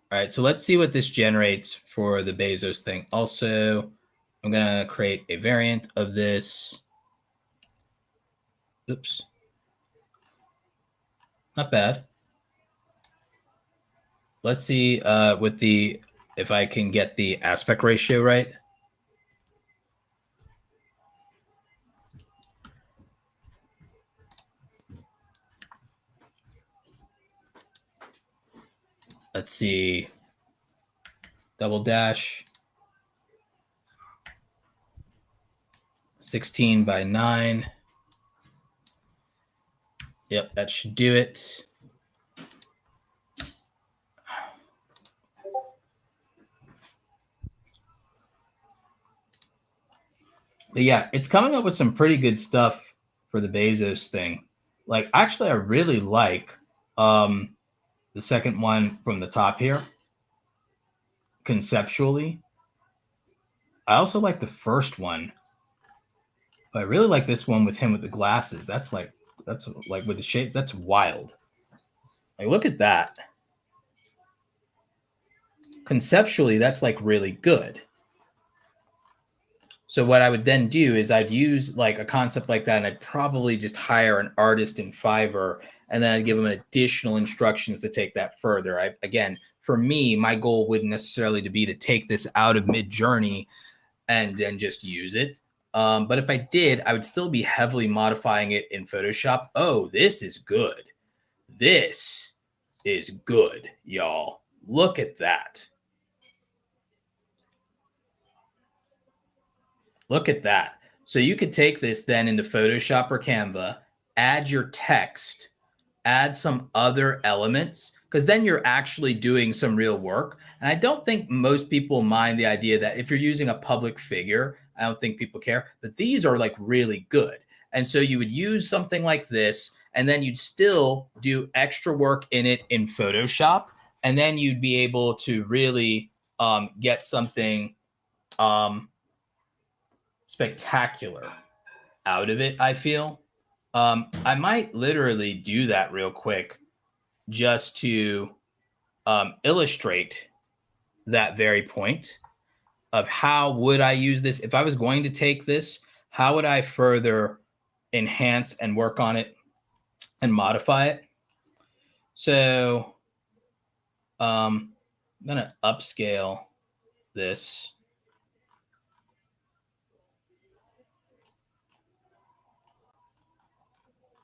All right, so let's see what this generates for the Bezos thing. Also, I'm going to create a variant of this. Oops. Not bad. Let's see with the, if I can get the aspect ratio right. Let's see. Double dash. 16:9. Yep, that should do it. But yeah, it's coming up with some pretty good stuff for the Bezos thing. Like, actually, I really like the second one from the top here. Conceptually, I also like the first one, but I really like this one with him with the glasses. That's like with the shapes. That's wild. Like, look at that. Conceptually, that's like really good. So what I would then do is I'd use like a concept like that, and I'd probably just hire an artist in Fiverr, and then I'd give them additional instructions to take that further. Again, for me, my goal wouldn't necessarily to be to take this out of MidJourney and then just use it. But if I did, I would still be heavily modifying it in Photoshop. Oh, this is good. This is good, y'all. Look at that. Look at that. So you could take this then into Photoshop or Canva, add your text, add some other elements, because then you're actually doing some real work. And I don't think most people mind the idea that if you're using a public figure, I don't think people care, but these are like really good. And so you would use something like this, and then you'd still do extra work in it in Photoshop. And then you'd be able to really get something spectacular out of it, I feel. I might literally do that real quick just to illustrate that very point of how would I use this. If I was going to take this, how would I further enhance and work on it and modify it? So I'm going to upscale this.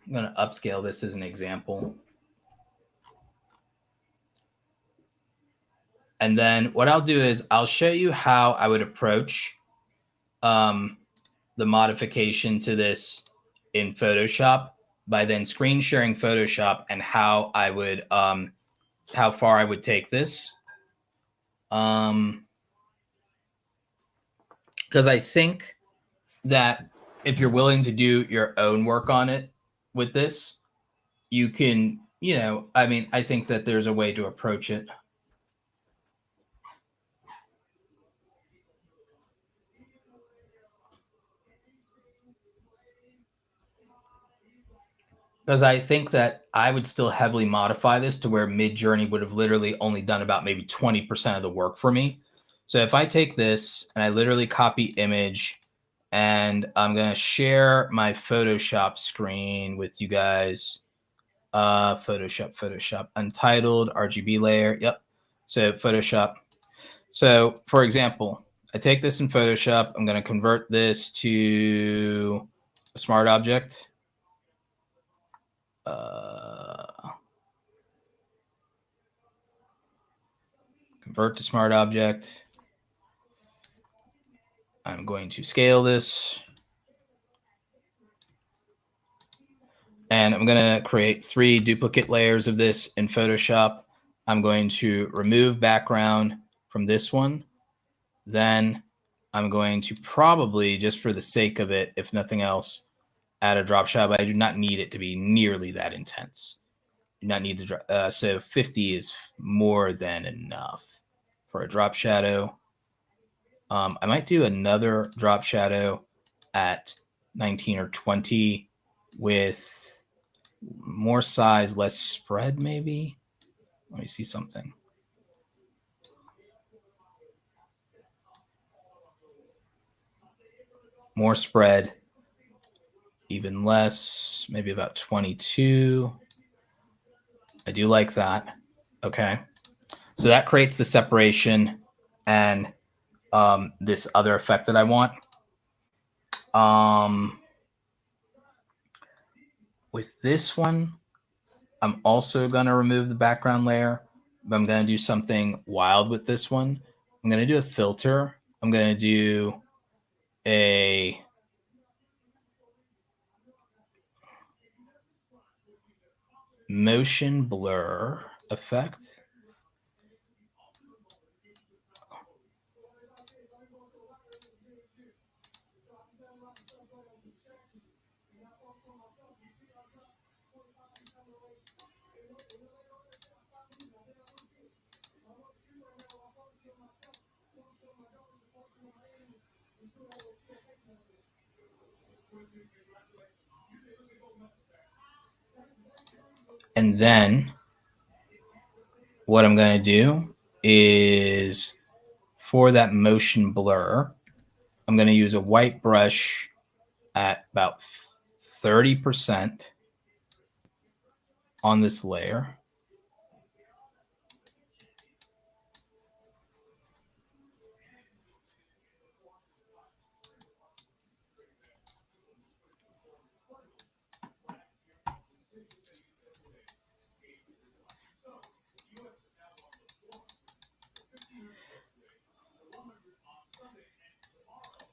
I'm going to upscale this as an example. And then what I'll do is I'll show you how I would approach the modification to this in Photoshop by then screen sharing Photoshop and how I would, how far I would take this. Because I think that if you're willing to do your own work on it with this, you can, you know, I mean, I think that there's a way to approach it. Because I think that I would still heavily modify this to where MidJourney would have literally only done about maybe 20% of the work for me. So if I take this and I literally copy image, and I'm going to share my Photoshop screen with you guys. Photoshop, untitled RGB layer. Yep. So Photoshop. So for example, I take this in Photoshop. I'm going to convert this to a smart object. Convert to smart object. I'm going to scale this. And I'm going to create 3 duplicate layers of this in Photoshop. I'm going to remove background from this one. Then I'm going to probably, just for the sake of it, if nothing else, add a drop shadow. But I do not need it to be nearly that intense. Do not need to drop. So 50 is more than enough for a drop shadow. I might do another drop shadow at 19 or 20 with more size, less spread, maybe. Let me see something. More spread, even less, maybe about 22. I do like that. Okay. So that creates the separation and this other effect that I want. With this one, I'm also going to remove the background layer, but I'm going to do something wild with this one. I'm going to do a filter. I'm going to do a motion blur effect. And then what I'm going to do is for that motion blur, I'm going to use a white brush at about 30% on this layer.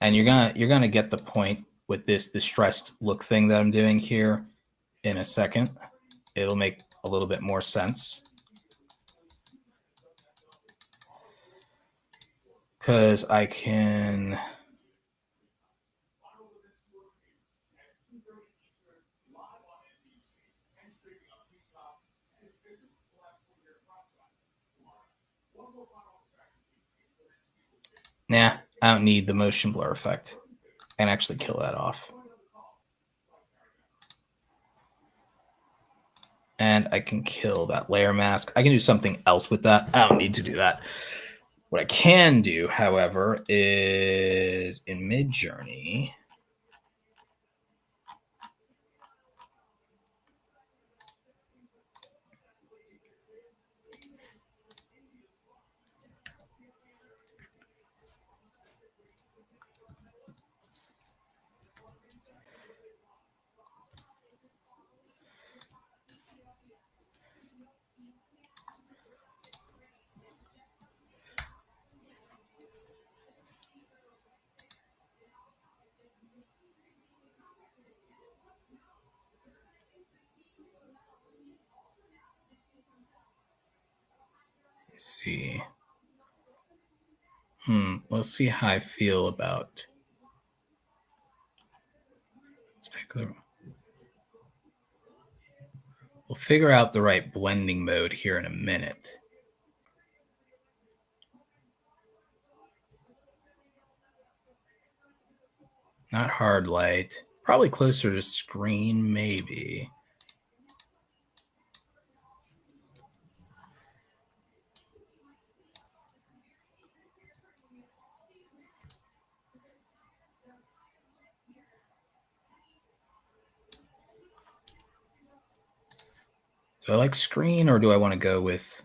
And you're gonna get the point with this distressed look thing that I'm doing here in a second. It'll make a little bit more sense. Because I can I don't need the motion blur effect. I can actually kill that off. And I can kill that layer mask. I can do something else with that. I don't need to do that. What I can do, however, is in MidJourney. See. Let's see how I feel about. Let's pick the. We'll figure out the right blending mode here in a minute. Not hard light. Probably closer to screen, maybe. Do I like screen or do I want to go with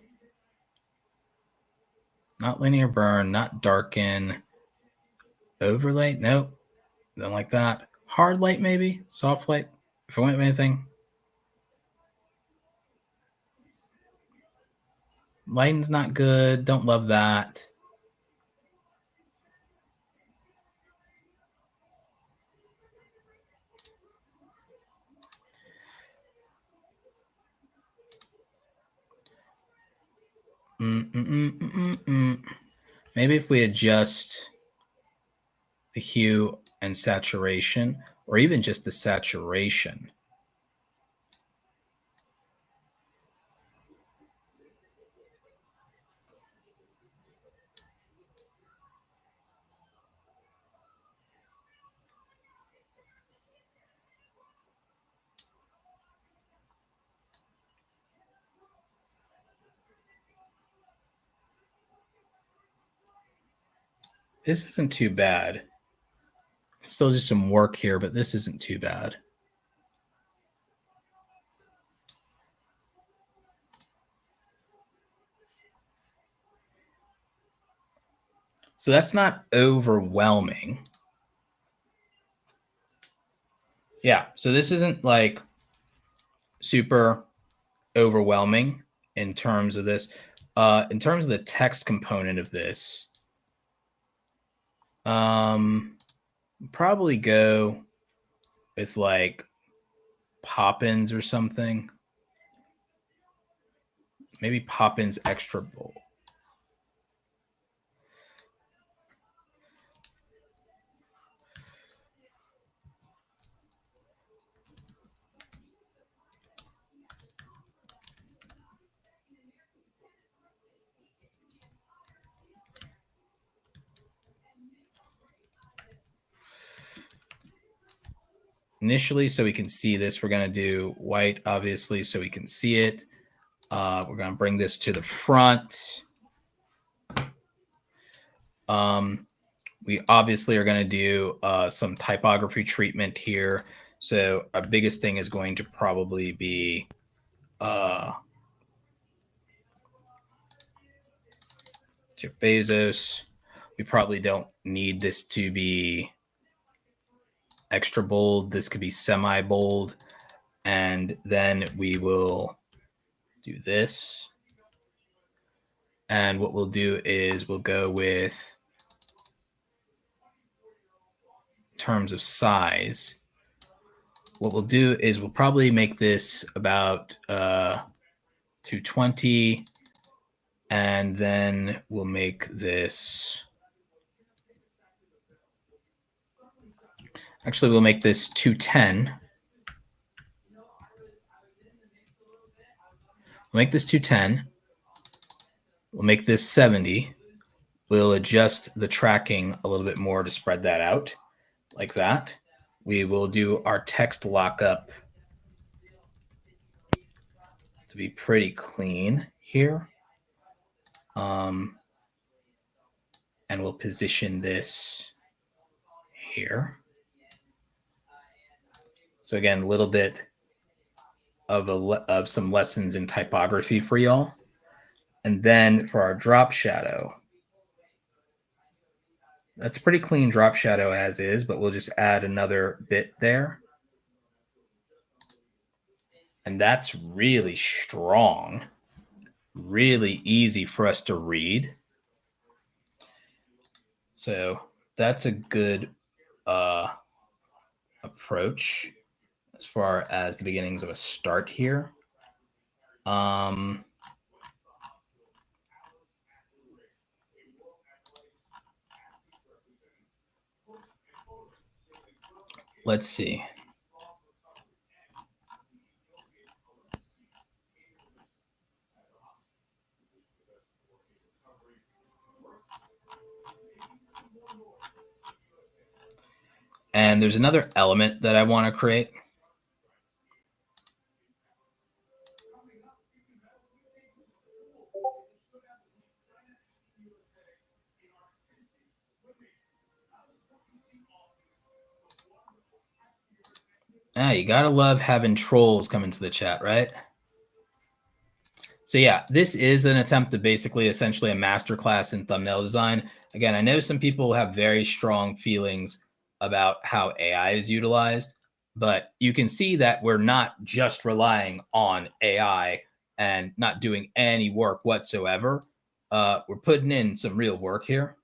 not linear burn, not darken, overlay? Nope. Don't like that. Hard light, maybe? Soft light? If I went with anything. Lighting's not good. Don't love that. Maybe if we adjust the hue and saturation, or even just the saturation. This isn't too bad. Still just some work here, but this isn't too bad. So that's not overwhelming. Yeah, so this isn't like super overwhelming in terms of this. In terms of the text component of this, probably go with like pop-ins or something. Maybe pop-ins extra bold. Initially, so we can see this, we're going to do white, obviously, so we can see it. We're going to bring this to the front. We obviously are going to do some typography treatment here. So our biggest thing is going to probably be Jeff Bezos. We probably don't need this to be extra bold. This could be semi-bold. And then we will do this. And what we'll do is we'll go with terms of size. What we'll do is we'll probably make this about 220. And then we'll make this, actually we'll make this 210. We'll make this 210. We'll make this 70. We'll adjust the tracking a little bit more to spread that out like that. We will do our text lockup to be pretty clean here. And we'll position this here. So again, a little bit of some lessons in typography for y'all. And then for our drop shadow, that's pretty clean drop shadow as is, but we'll just add another bit there. And that's really strong, really easy for us to read. So that's a good approach as far as the beginnings of a start here. Let's see. And there's another element that I want to create. You gotta love having trolls come into the chat, right? So yeah, this is an attempt to basically essentially a masterclass in thumbnail design. Again, I know some people have very strong feelings about how AI is utilized, but you can see that we're not just relying on AI and not doing any work whatsoever. We're putting in some real work here.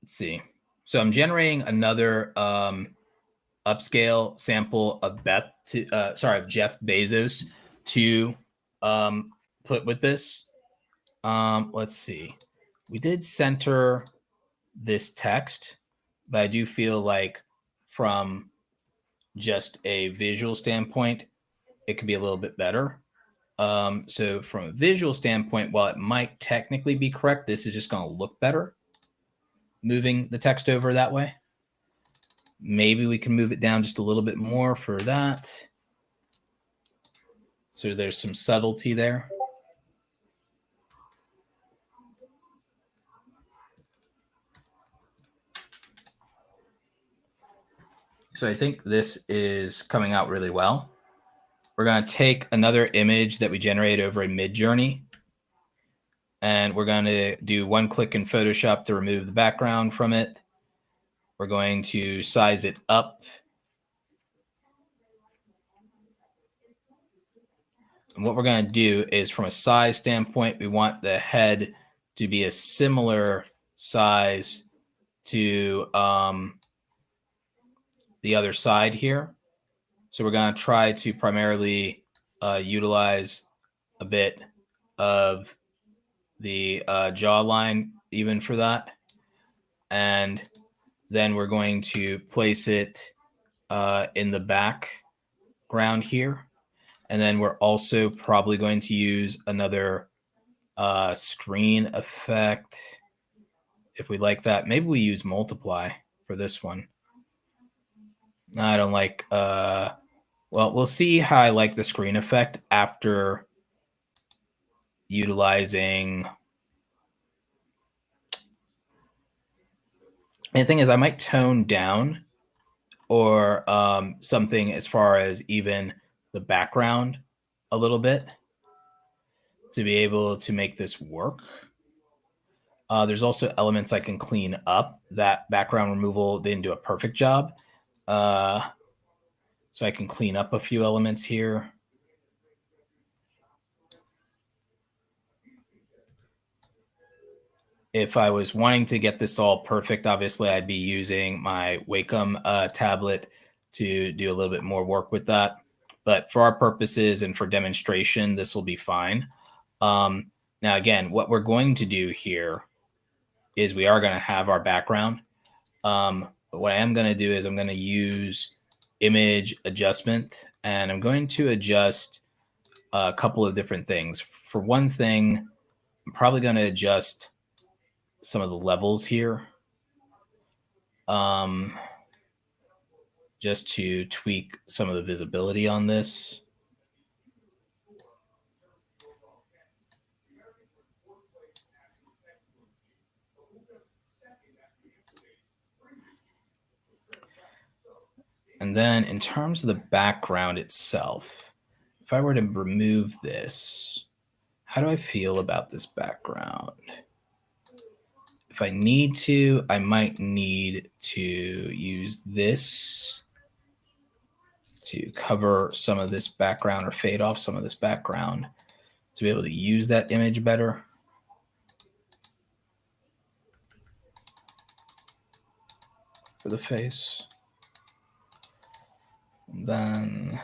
Let's see. So I'm generating another upscale sample of Jeff Bezos to put with this. Let's see. We did center this text, but I do feel like from just a visual standpoint, it could be a little bit better. So from a visual standpoint, while it might technically be correct, this is just going to look better moving the text over that way. Maybe we can move it down just a little bit more for that. So there's some subtlety there. So I think this is coming out really well. We're going to take another image that we generate over in MidJourney, and we're going to do one click in Photoshop to remove the background from it. We're going to size it up. And what we're going to do is, from a size standpoint, we want the head to be a similar size to the other side here. So we're going to try to primarily utilize a bit of the jawline even for that. And then we're going to place it in the background here. And then we're also probably going to use another screen effect if we like that. Maybe we use multiply for this one. I don't like, well, we'll see how I like the screen effect after utilizing. And the thing is, I might tone down or something as far as even the background a little bit to be able to make this work. There's also elements I can clean up. That background removal didn't do a perfect job. So I can clean up a few elements here. If I was wanting to get this all perfect, obviously I'd be using my Wacom tablet to do a little bit more work with that. But for our purposes and for demonstration, this will be fine. Now, again, what we're going to do here is we are going to have our background. But what I am going to do is I'm going to use image adjustment, and I'm going to adjust a couple of different things. For one thing, I'm probably going to adjust some of the levels here, just to tweak some of the visibility on this. And then in terms of the background itself, if I were to remove this, how do I feel about this background? If I need to, I might need to use this to cover some of this background or fade off some of this background to be able to use that image better. For the face. And then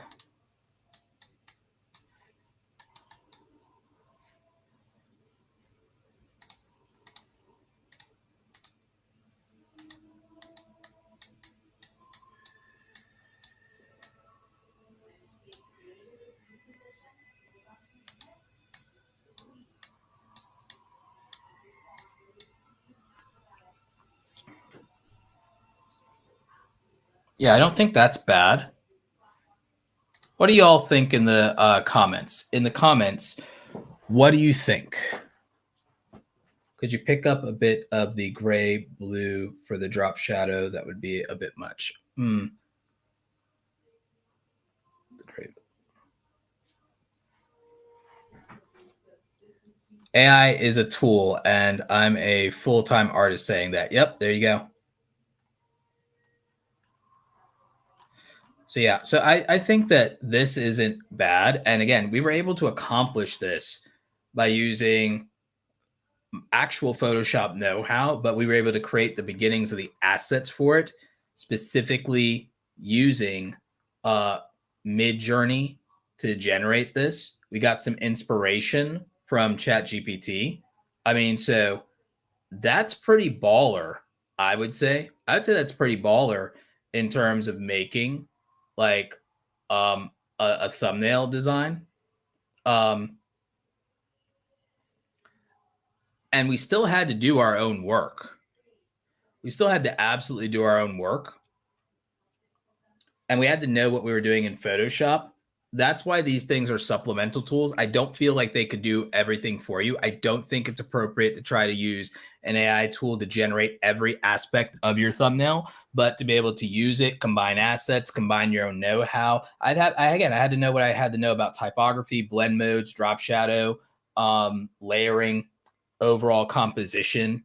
yeah, I don't think that's bad. What do y'all think in the comments? In the comments, what do you think? Could you pick up a bit of the gray blue for the drop shadow? That would be a bit much. Great. AI is a tool, and I'm a full-time artist saying that. Yep, there you go. So yeah, so I think that this isn't bad. And again, we were able to accomplish this by using actual Photoshop know-how, but we were able to create the beginnings of the assets for it, specifically using MidJourney to generate this. We got some inspiration from ChatGPT. I mean, so that's pretty baller, I would say. I would say that's pretty baller in terms of making like a thumbnail design. And we still had to do our own work. We still had to absolutely do our own work. And we had to know what we were doing in Photoshop. That's why these things are supplemental tools. I don't feel like they could do everything for you. I don't think it's appropriate to try to use an AI tool to generate every aspect of your thumbnail, but to be able to use it, combine assets, combine your own know-how. I had to know what I had to know about typography, blend modes, drop shadow, layering, overall composition.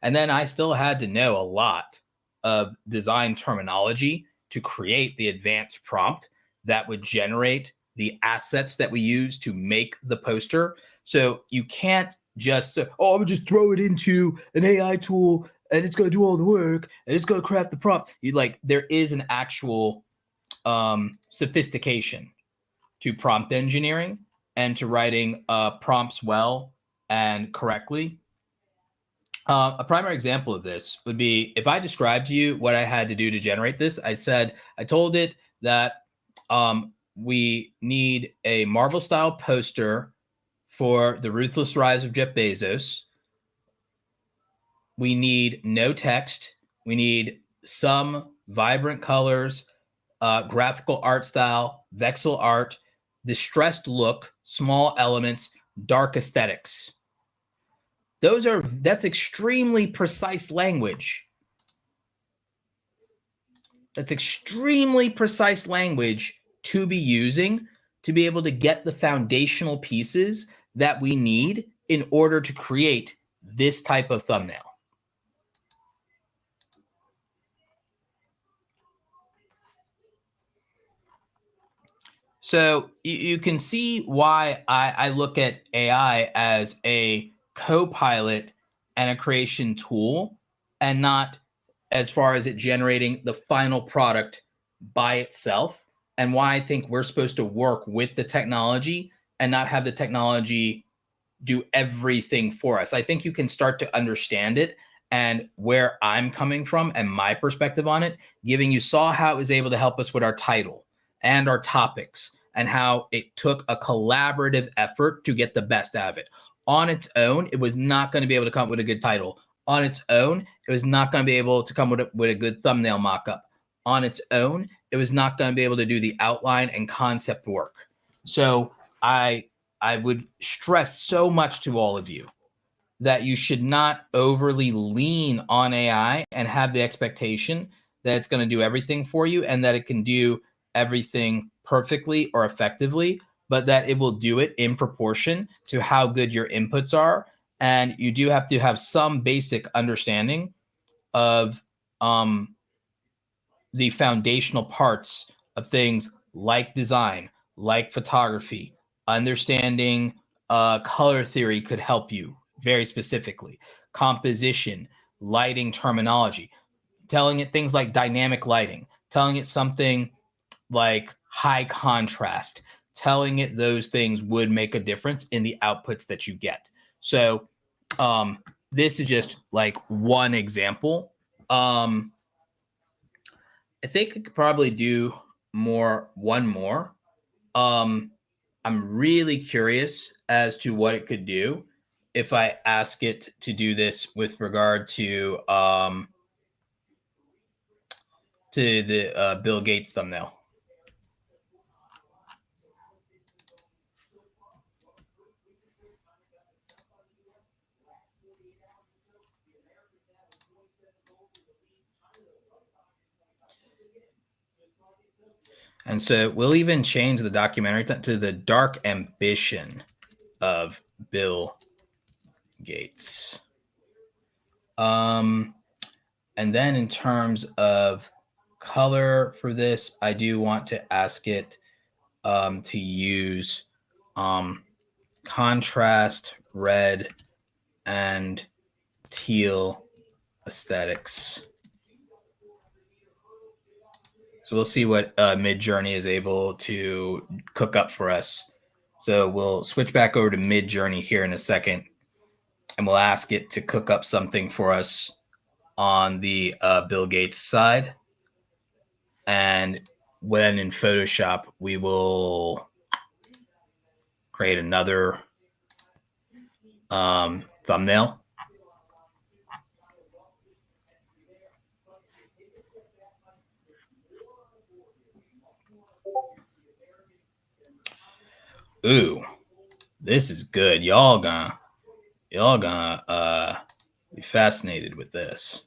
And then I still had to know a lot of design terminology to create the advanced prompt that would generate the assets that we use to make the poster. So you can't just, I'm gonna just throw it into an AI tool and it's gonna do all the work and it's gonna craft the prompt. There is an actual sophistication to prompt engineering and to writing prompts well and correctly. A primary example of this would be if I described to you what I had to do to generate this. I told it that we need a Marvel style poster for the Ruthless Rise of Jeff Bezos. we need no text. We need some vibrant colors, graphical art style, vexel art, distressed look, small elements, dark aesthetics. That's extremely precise language. That's extremely precise language to be using to be able to get the foundational pieces that we need in order to create this type of thumbnail. So you can see why I look at AI as a co-pilot and a creation tool, and not as far as it generating the final product by itself, and why I think we're supposed to work with the technology and not have the technology do everything for us. I think you can start to understand it and where I'm coming from and my perspective on it, giving you saw how it was able to help us with our title and our topics and how it took a collaborative effort to get the best out of it. On its own, it was not going to be able to come up with a good title. On its own, it was not going to be able to come with a good thumbnail mock-up. On its own, it was not going to be able to do the outline and concept work. So I would stress so much to all of you that you should not overly lean on AI and have the expectation that it's going to do everything for you and that it can do everything perfectly or effectively, but that it will do it in proportion to how good your inputs are. And you do have to have some basic understanding of the foundational parts of things like design, like photography. Understanding color theory could help you very specifically. Composition, lighting terminology, telling it things like dynamic lighting, telling it something like high contrast, telling it those things would make a difference in the outputs that you get. So this is just like one example. I think I could probably do one more. I'm really curious as to what it could do if I ask it to do this with regard to the Bill Gates thumbnail. And so we'll even change the documentary to the dark ambition of Bill Gates. And then in terms of color for this, I do want to ask it to use contrast, red, and teal aesthetics. So we'll see what MidJourney is able to cook up for us. So we'll switch back over to MidJourney here in a second, and we'll ask it to cook up something for us on the Bill Gates side. And when in Photoshop, we will create another thumbnail. Ooh, this is good. Y'all gonna be fascinated with this.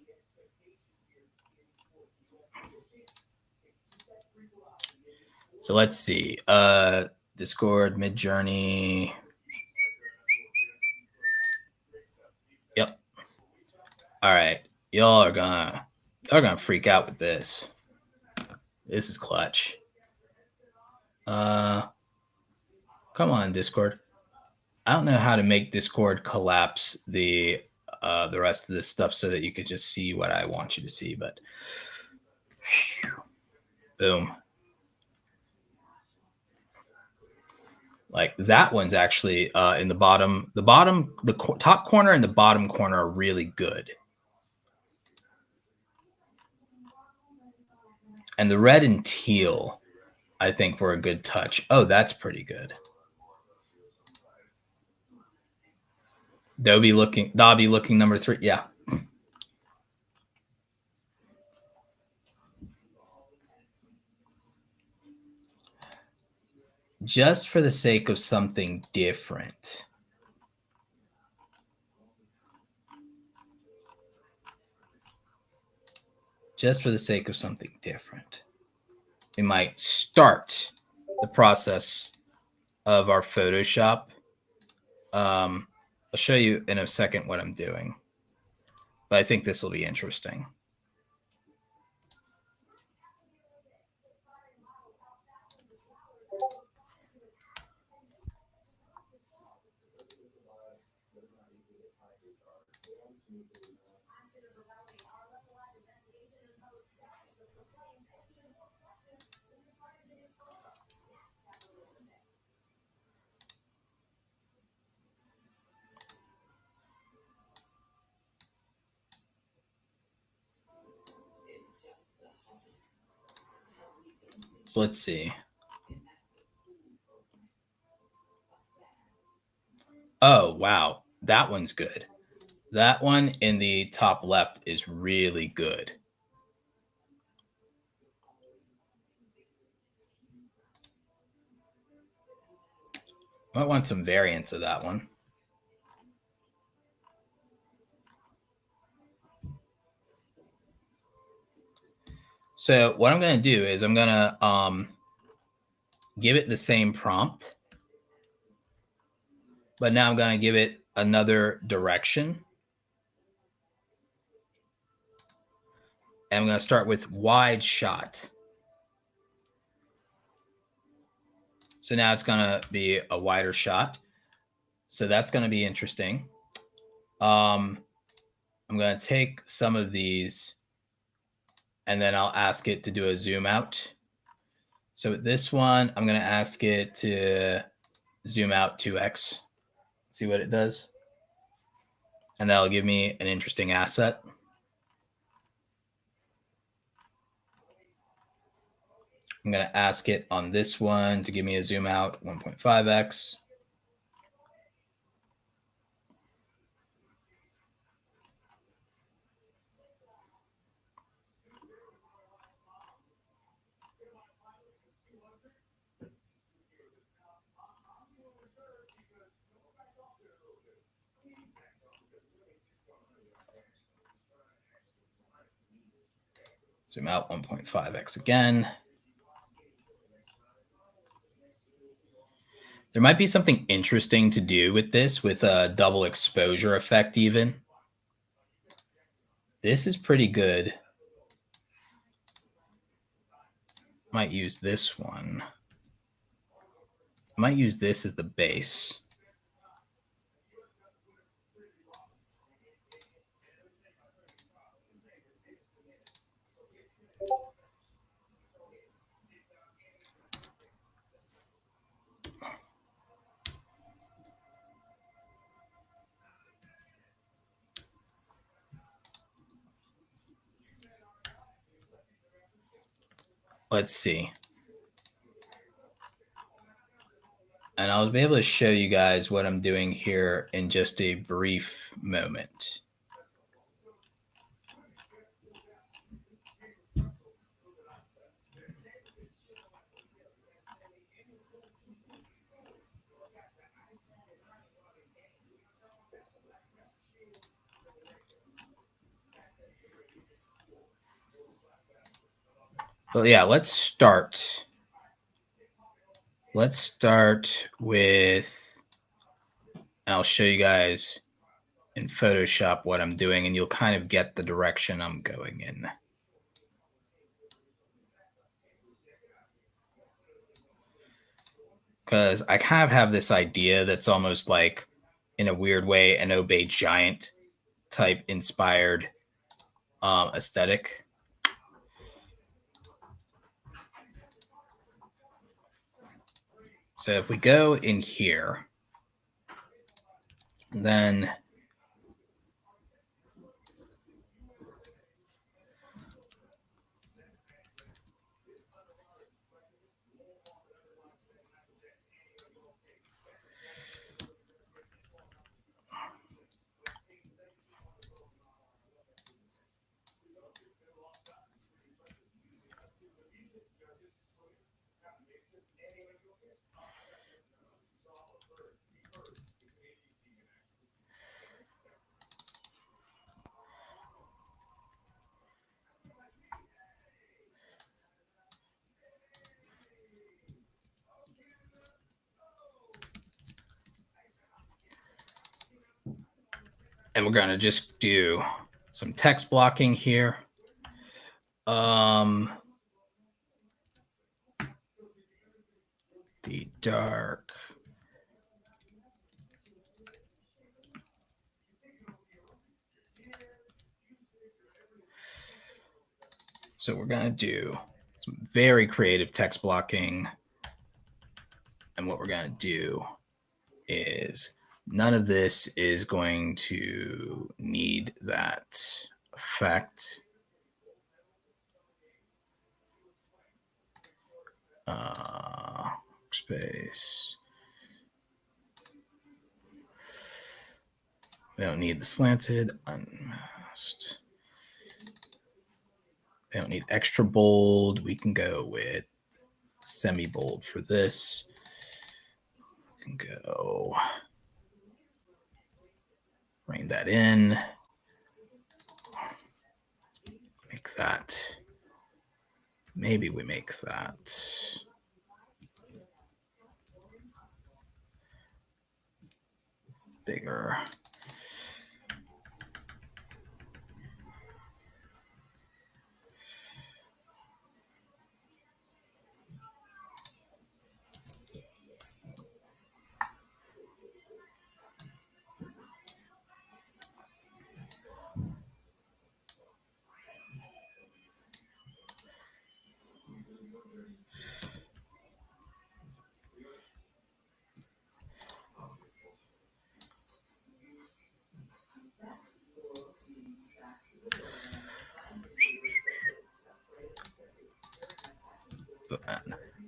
So let's see. Discord, MidJourney. Yep. All right. Y'all are gonna freak out with this. This is clutch. Come on, Discord. I don't know how to make Discord collapse the rest of this stuff so that you could just see what I want you to see, but boom. Like that one's actually in the bottom. The top corner and the bottom corner are really good. And the red and teal, I think, were a good touch. Oh, that's pretty good. Dobby looking number 3. Yeah. just for the sake of something different. Just for the sake of something different, we might start the process of our Photoshop. I'll show you in a second what I'm doing, but I think this will be interesting. So let's see. Oh, wow. That one's good. That one in the top left is really good. Might want some variants of that one. So what I'm going to do is I'm going to give it the same prompt, but now I'm going to give it another direction. And I'm going to start with wide shot. So now it's going to be a wider shot. So that's going to be interesting. I'm going to take some of these and then I'll ask it to do a zoom out. So with this one, I'm going to ask it to zoom out 2x, see what it does. And that'll give me an interesting asset. I'm going to ask it on this one to give me a zoom out 1.5x. Zoom out 1.5x again. There might be something interesting to do with this, with a double exposure effect even. This is pretty good. Might use this one. I might use this as the base. Let's see. And I'll be able to show you guys what I'm doing here in just a brief moment. Well, yeah, let's start. Let's start with, and I'll show you guys in Photoshop what I'm doing, and you'll kind of get the direction I'm going in. Because I kind of have this idea that's almost like, in a weird way, an Obey Giant type inspired aesthetic. So if we go in here, then And we're going to just do some text blocking here. The dark. So we're going to do some very creative text blocking. And what we're going to do is none of this is going to need that effect. Space. We don't need the slanted, unmasked. We don't need extra bold. We can go with semi-bold for this. We can go bring that in. Make that. Maybe we make that bigger.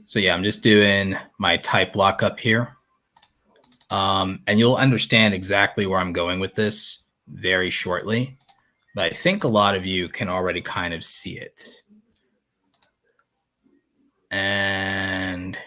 So yeah, I'm just doing my type lockup here. And you'll understand exactly where I'm going with this very shortly. But I think a lot of you can already kind of see it. And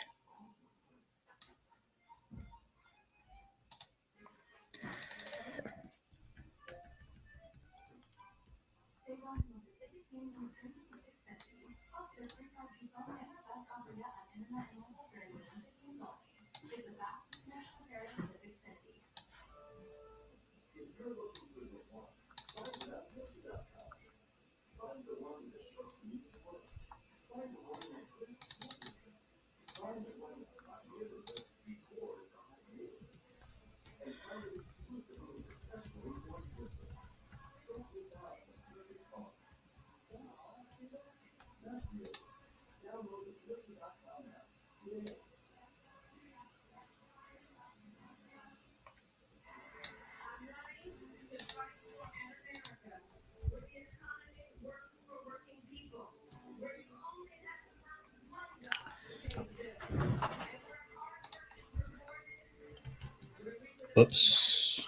oops.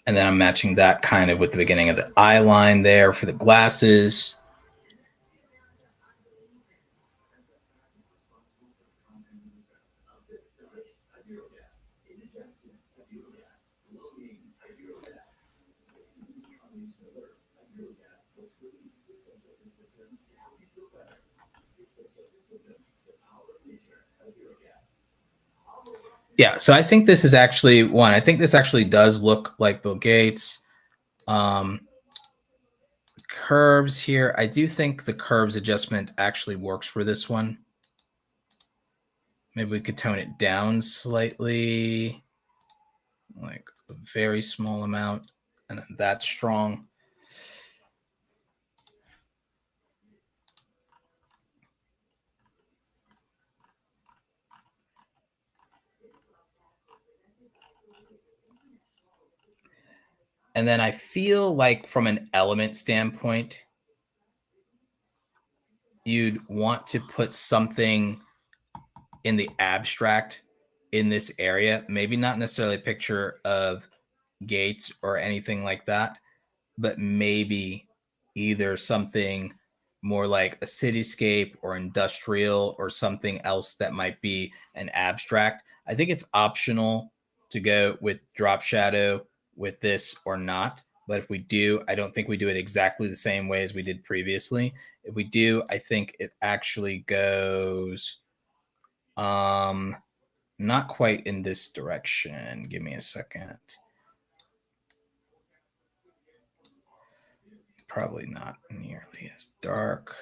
And then I'm matching that kind of with the beginning of the eye line there for the glasses. Yeah, so I think this is actually one. I think this actually does look like Bill Gates. Curves here. I do think the curves adjustment actually works for this one. Maybe we could tone it down slightly, like a very small amount, and then that's strong. And then I feel like from an element standpoint, you'd want to put something in the abstract in this area, maybe not necessarily a picture of Gates or anything like that, but maybe either something more like a cityscape or industrial or something else that might be an abstract. I think it's optional to go with drop shadow with this or not. But if we do, I don't think we do it exactly the same way as we did previously. If we do, I think it actually goes not quite in this direction. Give me a second. Probably not nearly as dark.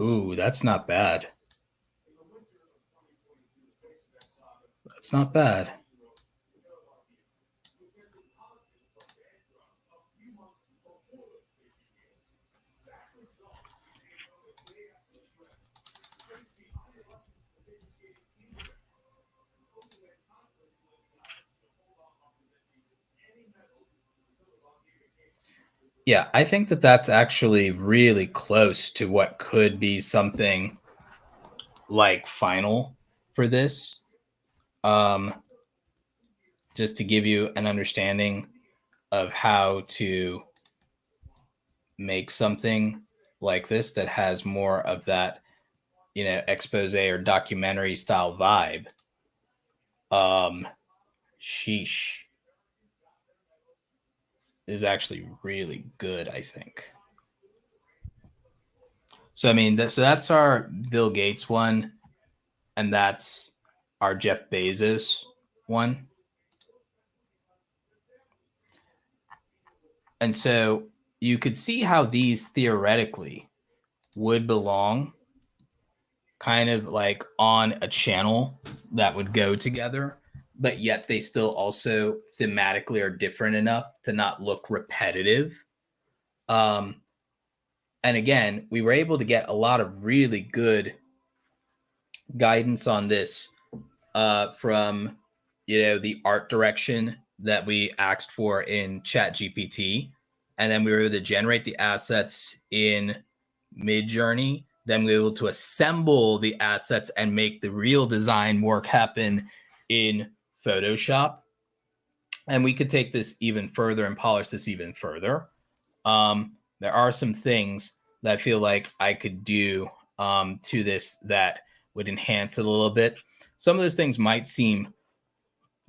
Ooh, that's not bad. That's not bad. Yeah, I think that that's actually really close to what could be something like final for this. Just to give you an understanding of how to make something like this that has more of that, you know, expose or documentary style vibe. Sheesh is actually really good, I think. So I mean, so that's our Bill Gates one, and that's our Jeff Bezos one. And so you could see how these theoretically would belong kind of like on a channel that would go together, but yet they still also thematically are different enough to not look repetitive. And again, we were able to get a lot of really good guidance on this from, you know, the art direction that we asked for in ChatGPT, and then we were able to generate the assets in MidJourney. Then we were able to assemble the assets and make the real design work happen in Photoshop. And we could take this even further and polish this even further. There are some things that I feel like I could do to this that would enhance it a little bit. Some of those things might seem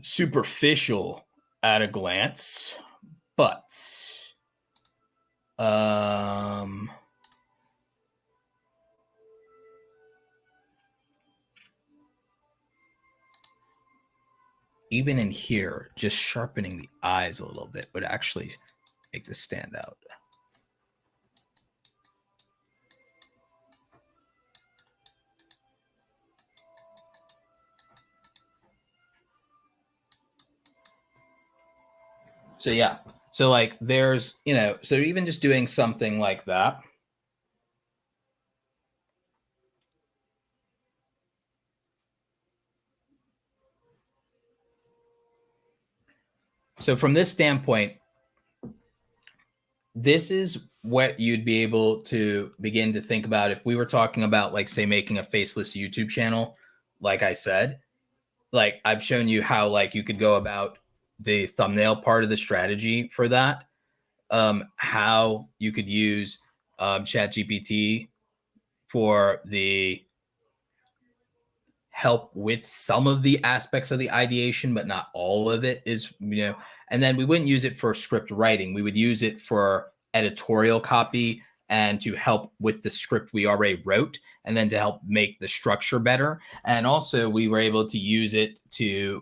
superficial at a glance, but even in here, just sharpening the eyes a little bit would actually make this stand out. So yeah, so like there's, you know, so even just doing something like that. So from this standpoint, this is what you'd be able to begin to think about if we were talking about, like, say, making a faceless YouTube channel. Like I said, like I've shown you how like you could go about the thumbnail part of the strategy for that, how you could use ChatGPT for the help with some of the aspects of the ideation, but not all of it is, you know, and then we wouldn't use it for script writing. We would use it for editorial copy and to help with the script we already wrote, and then to help make the structure better. And also we were able to use it to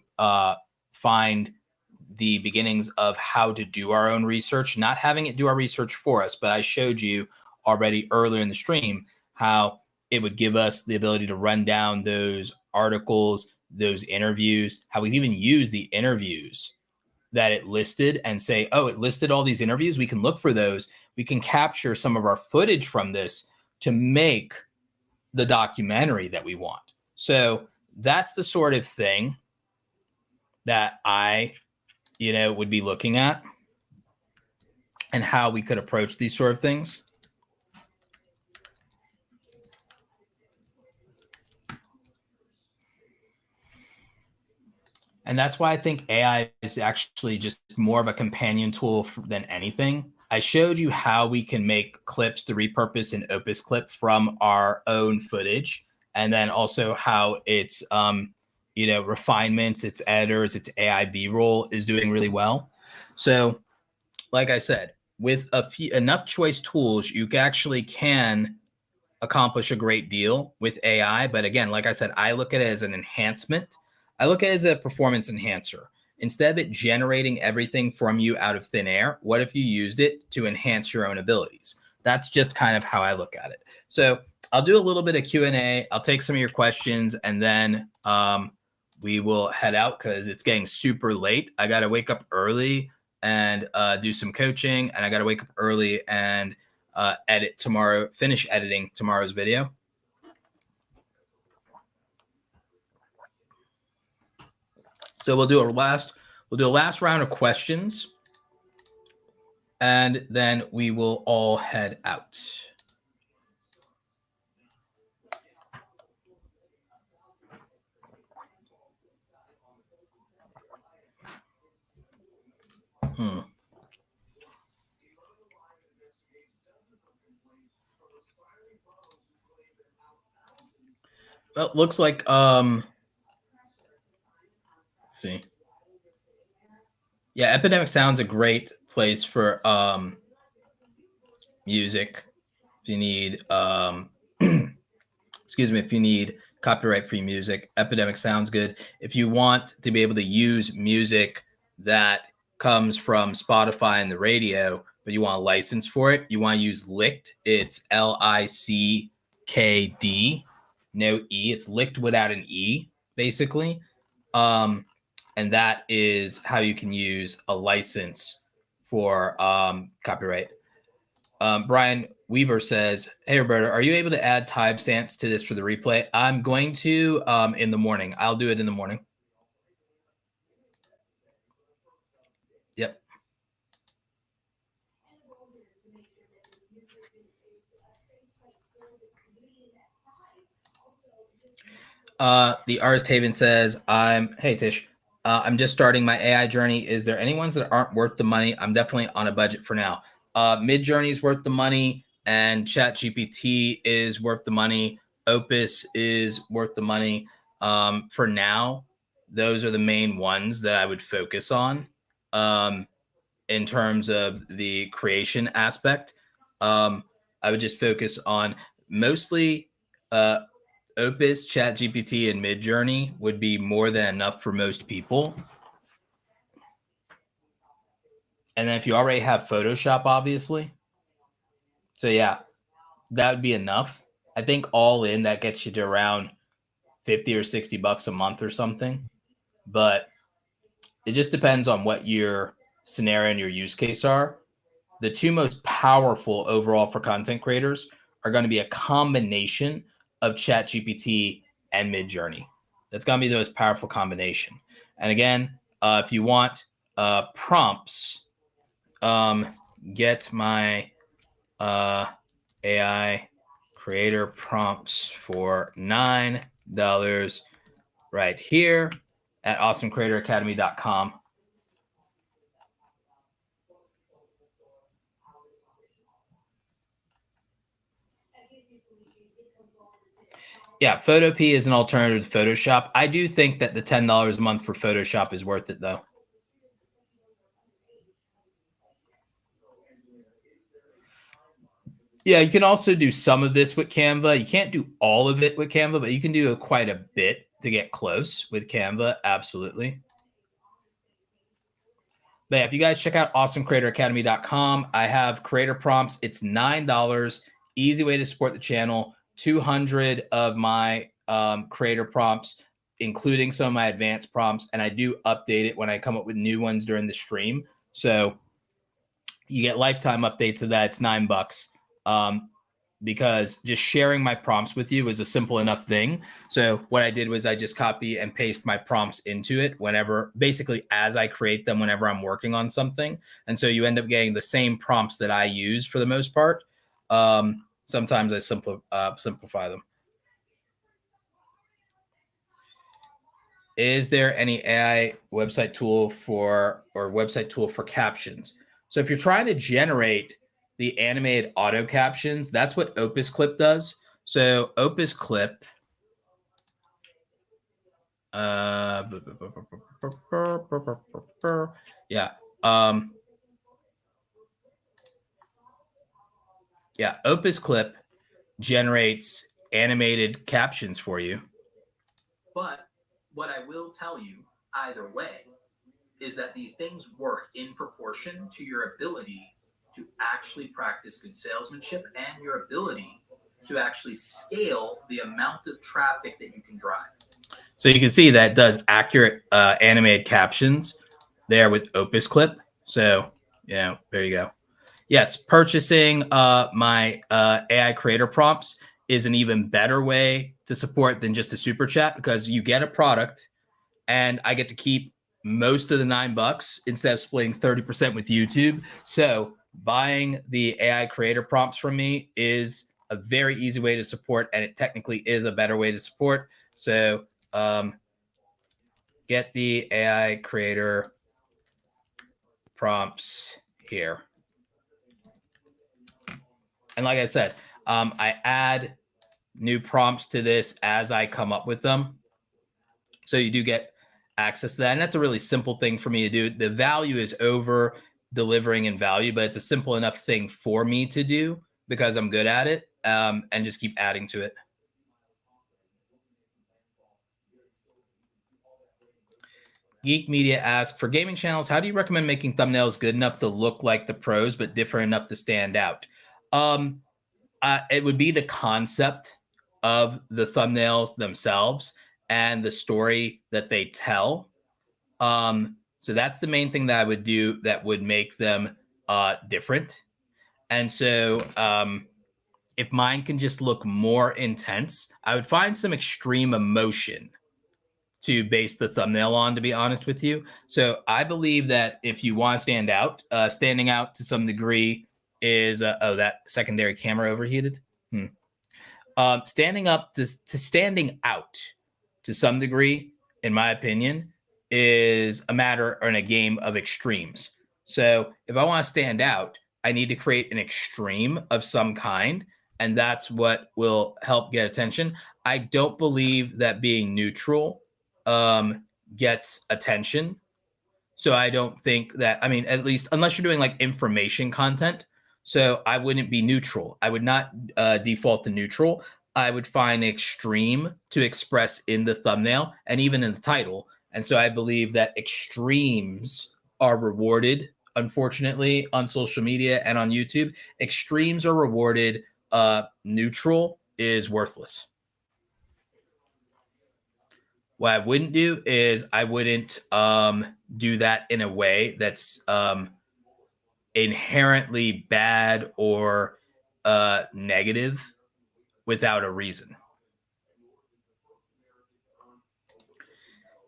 find the beginnings of how to do our own research, not having it do our research for us, but I showed you already earlier in the stream how it would give us the ability to run down those articles those interviews, how we even use the interviews that it listed and say, oh, it listed all these interviews. We can look for those. We can capture some of our footage from this to make the documentary that we want. So that's the sort of thing that I, would be looking at and how we could approach these sort of things. And that's why I think AI is actually just more of a companion tool than anything. I showed you how we can make clips to repurpose in OpusClip from our own footage, and then also how its refinements, its editors, its AI B-roll is doing really well. So, like I said, with enough choice tools, you actually can accomplish a great deal with AI. But again, like I said, I look at it as an enhancement. I look at it as a performance enhancer. Instead of it generating everything from you out of thin air, what if you used it to enhance your own abilities? That's just kind of how I look at it. So I'll do a little bit of Q&A. I'll take some of your questions, and then we will head out because it's getting super late. I got to wake up early and do some coaching, and I got to wake up early and finish editing tomorrow's video. So we'll do a last round of questions, and then we will all head out. Well, it looks like let's see. Yeah, Epidemic Sound's a great place for music. If you need excuse me, if you need copyright-free music, Epidemic sounds good. If you want to be able to use music that comes from Spotify and the radio, but you want a license for it, you want to use Lickd. It's Lickd, no E. It's Lickd without an E, basically. And that is how you can use a license for copyright. Brian Weber says, hey, Roberto, are you able to add timestamps to this for the replay? I'm going to in the morning. I'll do it in the morning. Yep. The artist Haven says, hey, Tish, I'm just starting my AI journey. Is there any ones that aren't worth the money? I'm definitely on a budget for now. MidJourney is worth the money, and ChatGPT is worth the money. Opus is worth the money. For now, those are the main ones that I would focus on in terms of the creation aspect. I would just focus on mostly Opus, ChatGPT, and MidJourney would be more than enough for most people. And then if you already have Photoshop, obviously. So yeah, that would be enough. I think all in, that gets you to around 50 or 60 bucks a month or something. But it just depends on what your scenario and your use case are. The two most powerful overall for content creators are going to be a combination of ChatGPT and MidJourney. That's going to be the most powerful combination. And again, if you want prompts, get my AI creator prompts for $9 right here at awesomecreatoracademy.com. Yeah, Photopea is an alternative to Photoshop. I do think that the $10 a month for Photoshop is worth it, though. Yeah, you can also do some of this with Canva. You can't do all of it with Canva, but you can do quite a bit to get close with Canva. Absolutely. But yeah, if you guys check out awesomecreatoracademy.com, I have creator prompts. It's $9. Easy way to support the channel. 200 of my creator prompts including some of my advanced prompts, and I do update it when I come up with new ones during the stream. So you get lifetime updates of that. It's $9. Because just sharing my prompts with you is a simple enough thing. So what I did was I just copy and paste my prompts into it whenever, basically as I create them, whenever I'm working on something. And so you end up getting the same prompts that I use for the most part. Sometimes I simplify them. Is there any AI website tool for captions? So if you're trying to generate the animated auto captions, that's what OpusClip does. So OpusClip, yeah, OpusClip generates animated captions for you. But what I will tell you either way is that these things work in proportion to your ability to actually practice good salesmanship and your ability to actually scale the amount of traffic that you can drive. So you can see that it does accurate animated captions there with OpusClip. So, yeah, there you go. Yes, purchasing my AI creator prompts is an even better way to support than just a super chat, because you get a product and I get to keep most of the $9 instead of splitting 30% with YouTube. So buying the AI creator prompts from me is a very easy way to support, and it technically is a better way to support. So get the AI creator prompts here. And like I said, I add new prompts to this as I come up with them. So you do get access to that. And that's a really simple thing for me to do. The value is over delivering in value, but it's a simple enough thing for me to do because I'm good at it, and just keep adding to it. Geek Media asks, for gaming channels, how do you recommend making thumbnails good enough to look like the pros, but different enough to stand out? It would be the concept of the thumbnails themselves and the story that they tell. So that's the main thing that I would do that would make them different. And so if mine can just look more intense, I would find some extreme emotion to base the thumbnail on, to be honest with you. So I believe that if you want to stand out, standing out to some degree is, oh, that secondary camera overheated. Standing out to some degree, in my opinion, is a matter in a game of extremes. So if I want to stand out, I need to create an extreme of some kind, and that's what will help get attention. I don't believe that being neutral gets attention. So I don't think that, I mean, at least unless you're doing like information content. So I wouldn't be neutral. I would not default to neutral. I would find extreme to express in the thumbnail and even in the title. And so I believe that extremes are rewarded, unfortunately, on social media and on YouTube. Extremes are rewarded. Neutral is worthless. What I wouldn't do is I wouldn't do that in a way that's inherently bad or negative without a reason.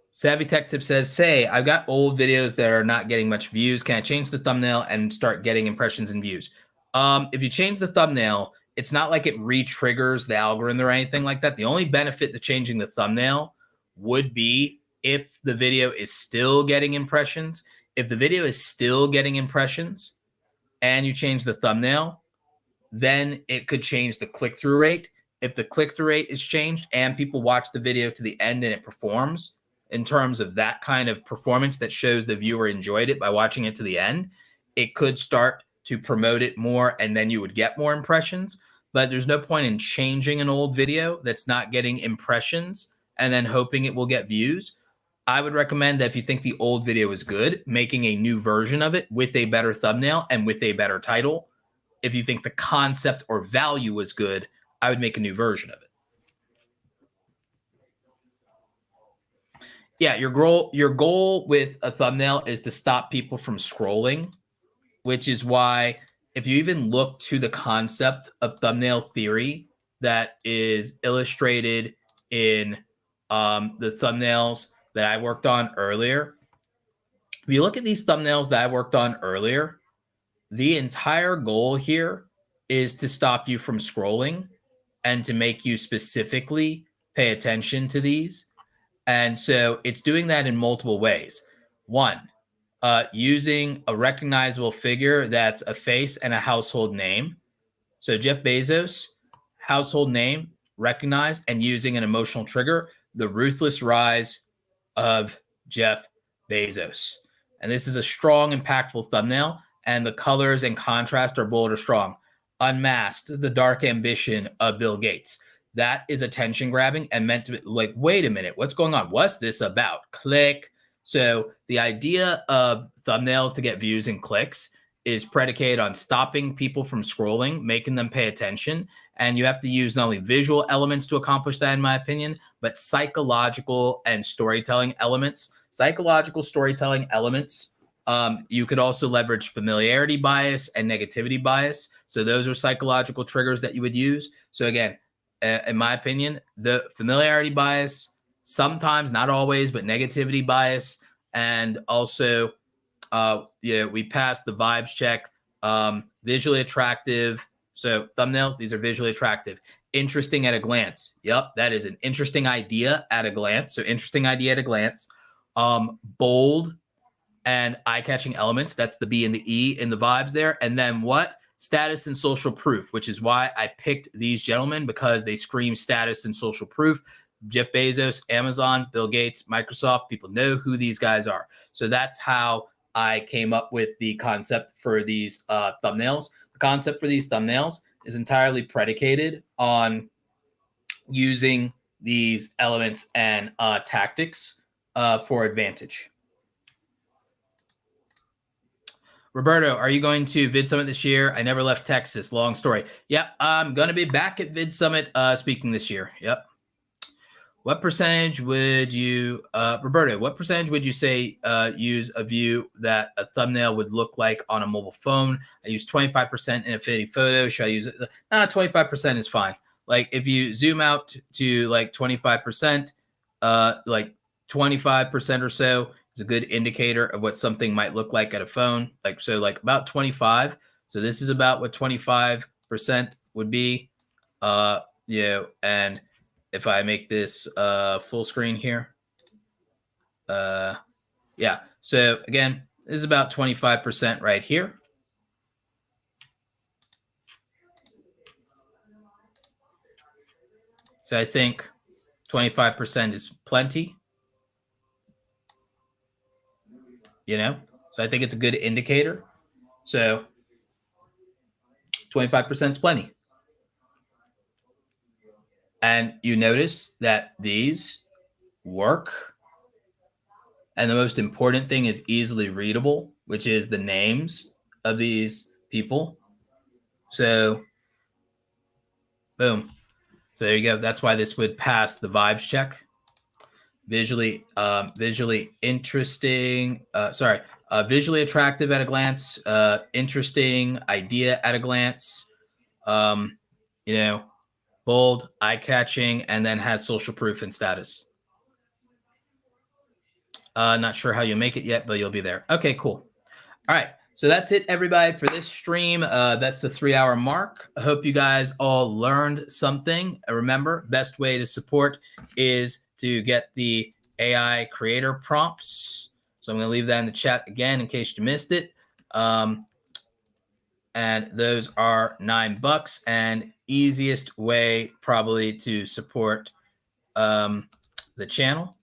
Savvy Tech Tip says, say, I've got old videos that are not getting much views. Can I change the thumbnail and start getting impressions and views? If you change the thumbnail, it's not like it re-triggers the algorithm or anything like that. The only benefit to changing the thumbnail would be if the video is still getting impressions. If the video is still getting impressions and you change the thumbnail, then it could change the click-through rate. If the click-through rate is changed and people watch the video to the end and it performs in terms of that kind of performance that shows the viewer enjoyed it by watching it to the end, it could start to promote it more and then you would get more impressions. But there's no point in changing an old video that's not getting impressions and then hoping it will get views. I would recommend that if you think the old video is good, making a new version of it with a better thumbnail and with a better title. If you think the concept or value was good, I would make a new version of it. Yeah, your goal with a thumbnail is to stop people from scrolling, which is why if you even look to the concept of thumbnail theory that is illustrated in the thumbnails that I worked on earlier, if you look at these thumbnails that I worked on earlier, the entire goal here is to stop you from scrolling and to make you specifically pay attention to these. And so it's doing that in multiple ways. One, using a recognizable figure that's a face and a household name. So Jeff Bezos, household name, recognized, and using an emotional trigger, the ruthless rise of Jeff Bezos. And this is a strong, impactful thumbnail, and the colors and contrast are bold or strong. Unmasked, the dark ambition of Bill Gates. That is attention grabbing and meant to be like, wait a minute, what's going on? What's this about? Click. So the idea of thumbnails to get views and clicks is predicated on stopping people from scrolling, making them pay attention. And you have to use not only visual elements to accomplish that, in my opinion, but psychological and storytelling elements. Psychological storytelling elements. You could also leverage familiarity bias and negativity bias. So those are psychological triggers that you would use. So again, in my opinion, the familiarity bias, sometimes, not always, but negativity bias, and also we passed the vibes check. Visually attractive. So thumbnails, these are visually attractive. Interesting at a glance. Yep, that is an interesting idea at a glance. So interesting idea at a glance. Bold and eye-catching elements. That's the B and the E in the vibes there. And then what? Status and social proof, which is why I picked these gentlemen, because they scream status and social proof. Jeff Bezos, Amazon, Bill Gates, Microsoft, people know who these guys are. So that's how I came up with the concept for these thumbnails. The concept for these thumbnails is entirely predicated on using these elements and tactics for advantage. Roberto, are you going to Vid Summit this year? I never left Texas. Long story. Yep, I'm going to be back at Vid Summit speaking this year. Yep. What percentage would you, Roberto, what percentage would you say use a view that a thumbnail would look like on a mobile phone? I use 25% in Affinity Photo. Should I use it? 25% is fine. Like if you zoom out to like 25%, like 25% or so is a good indicator of what something might look like at a phone. Like, so like about 25. So this is about what 25% would be, and if I make this full screen here, yeah. So again, this is about 25% right here. So I think 25% is plenty. So I think it's a good indicator. So 25% is plenty. And you notice that these work. And the most important thing is easily readable, which is the names of these people. So boom. So there you go. That's why this would pass the vibes check. Visually interesting. Visually attractive at a glance. Interesting idea at a glance. Bold, eye-catching, and then has social proof and status. Not sure how you'll make it yet, but you'll be there. Okay, cool. All right. So that's it, everybody, for this stream. That's the 3-hour mark. I hope you guys all learned something. Remember, best way to support is to get the AI creator prompts. So I'm going to leave that in the chat again in case you missed it. And those are $9, and easiest way probably to support the channel.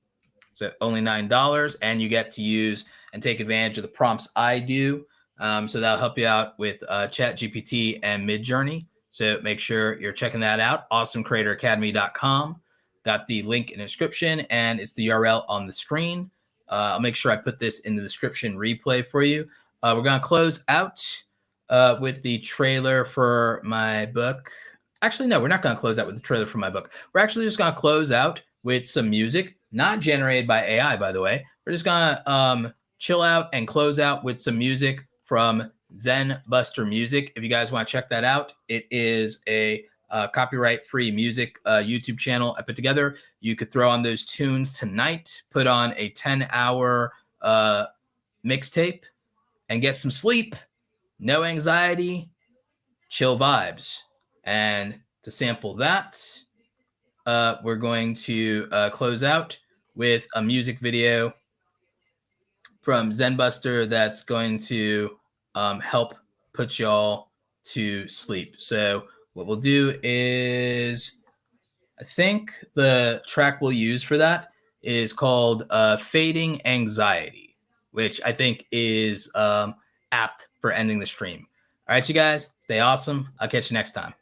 So only $9, and you get to use and take advantage of the prompts I do. So that'll help you out with ChatGPT and MidJourney. So make sure you're checking that out. AwesomeCreatorAcademy.com. Got the link in the description, and it's the URL on the screen. I'll make sure I put this in the description replay for you. We're going to close out with the trailer for my book. Actually, no, we're not going to close out with the trailer for my book. We're actually just going to close out with some music not generated by AI, by the way. We're just gonna chill out and close out with some music from Zen Buster Music. If you guys want to check that out, it is a copyright-free music YouTube channel I put together. You could throw on those tunes tonight, put on a 10-hour mixtape, and get some sleep. No anxiety, chill vibes. And to sample that, we're going to close out with a music video from Zenbuster that's going to help put y'all to sleep. So what we'll do is, I think the track we'll use for that is called Fading Anxiety, which I think is apt for ending the stream. All right, you guys, stay awesome. I'll catch you next time.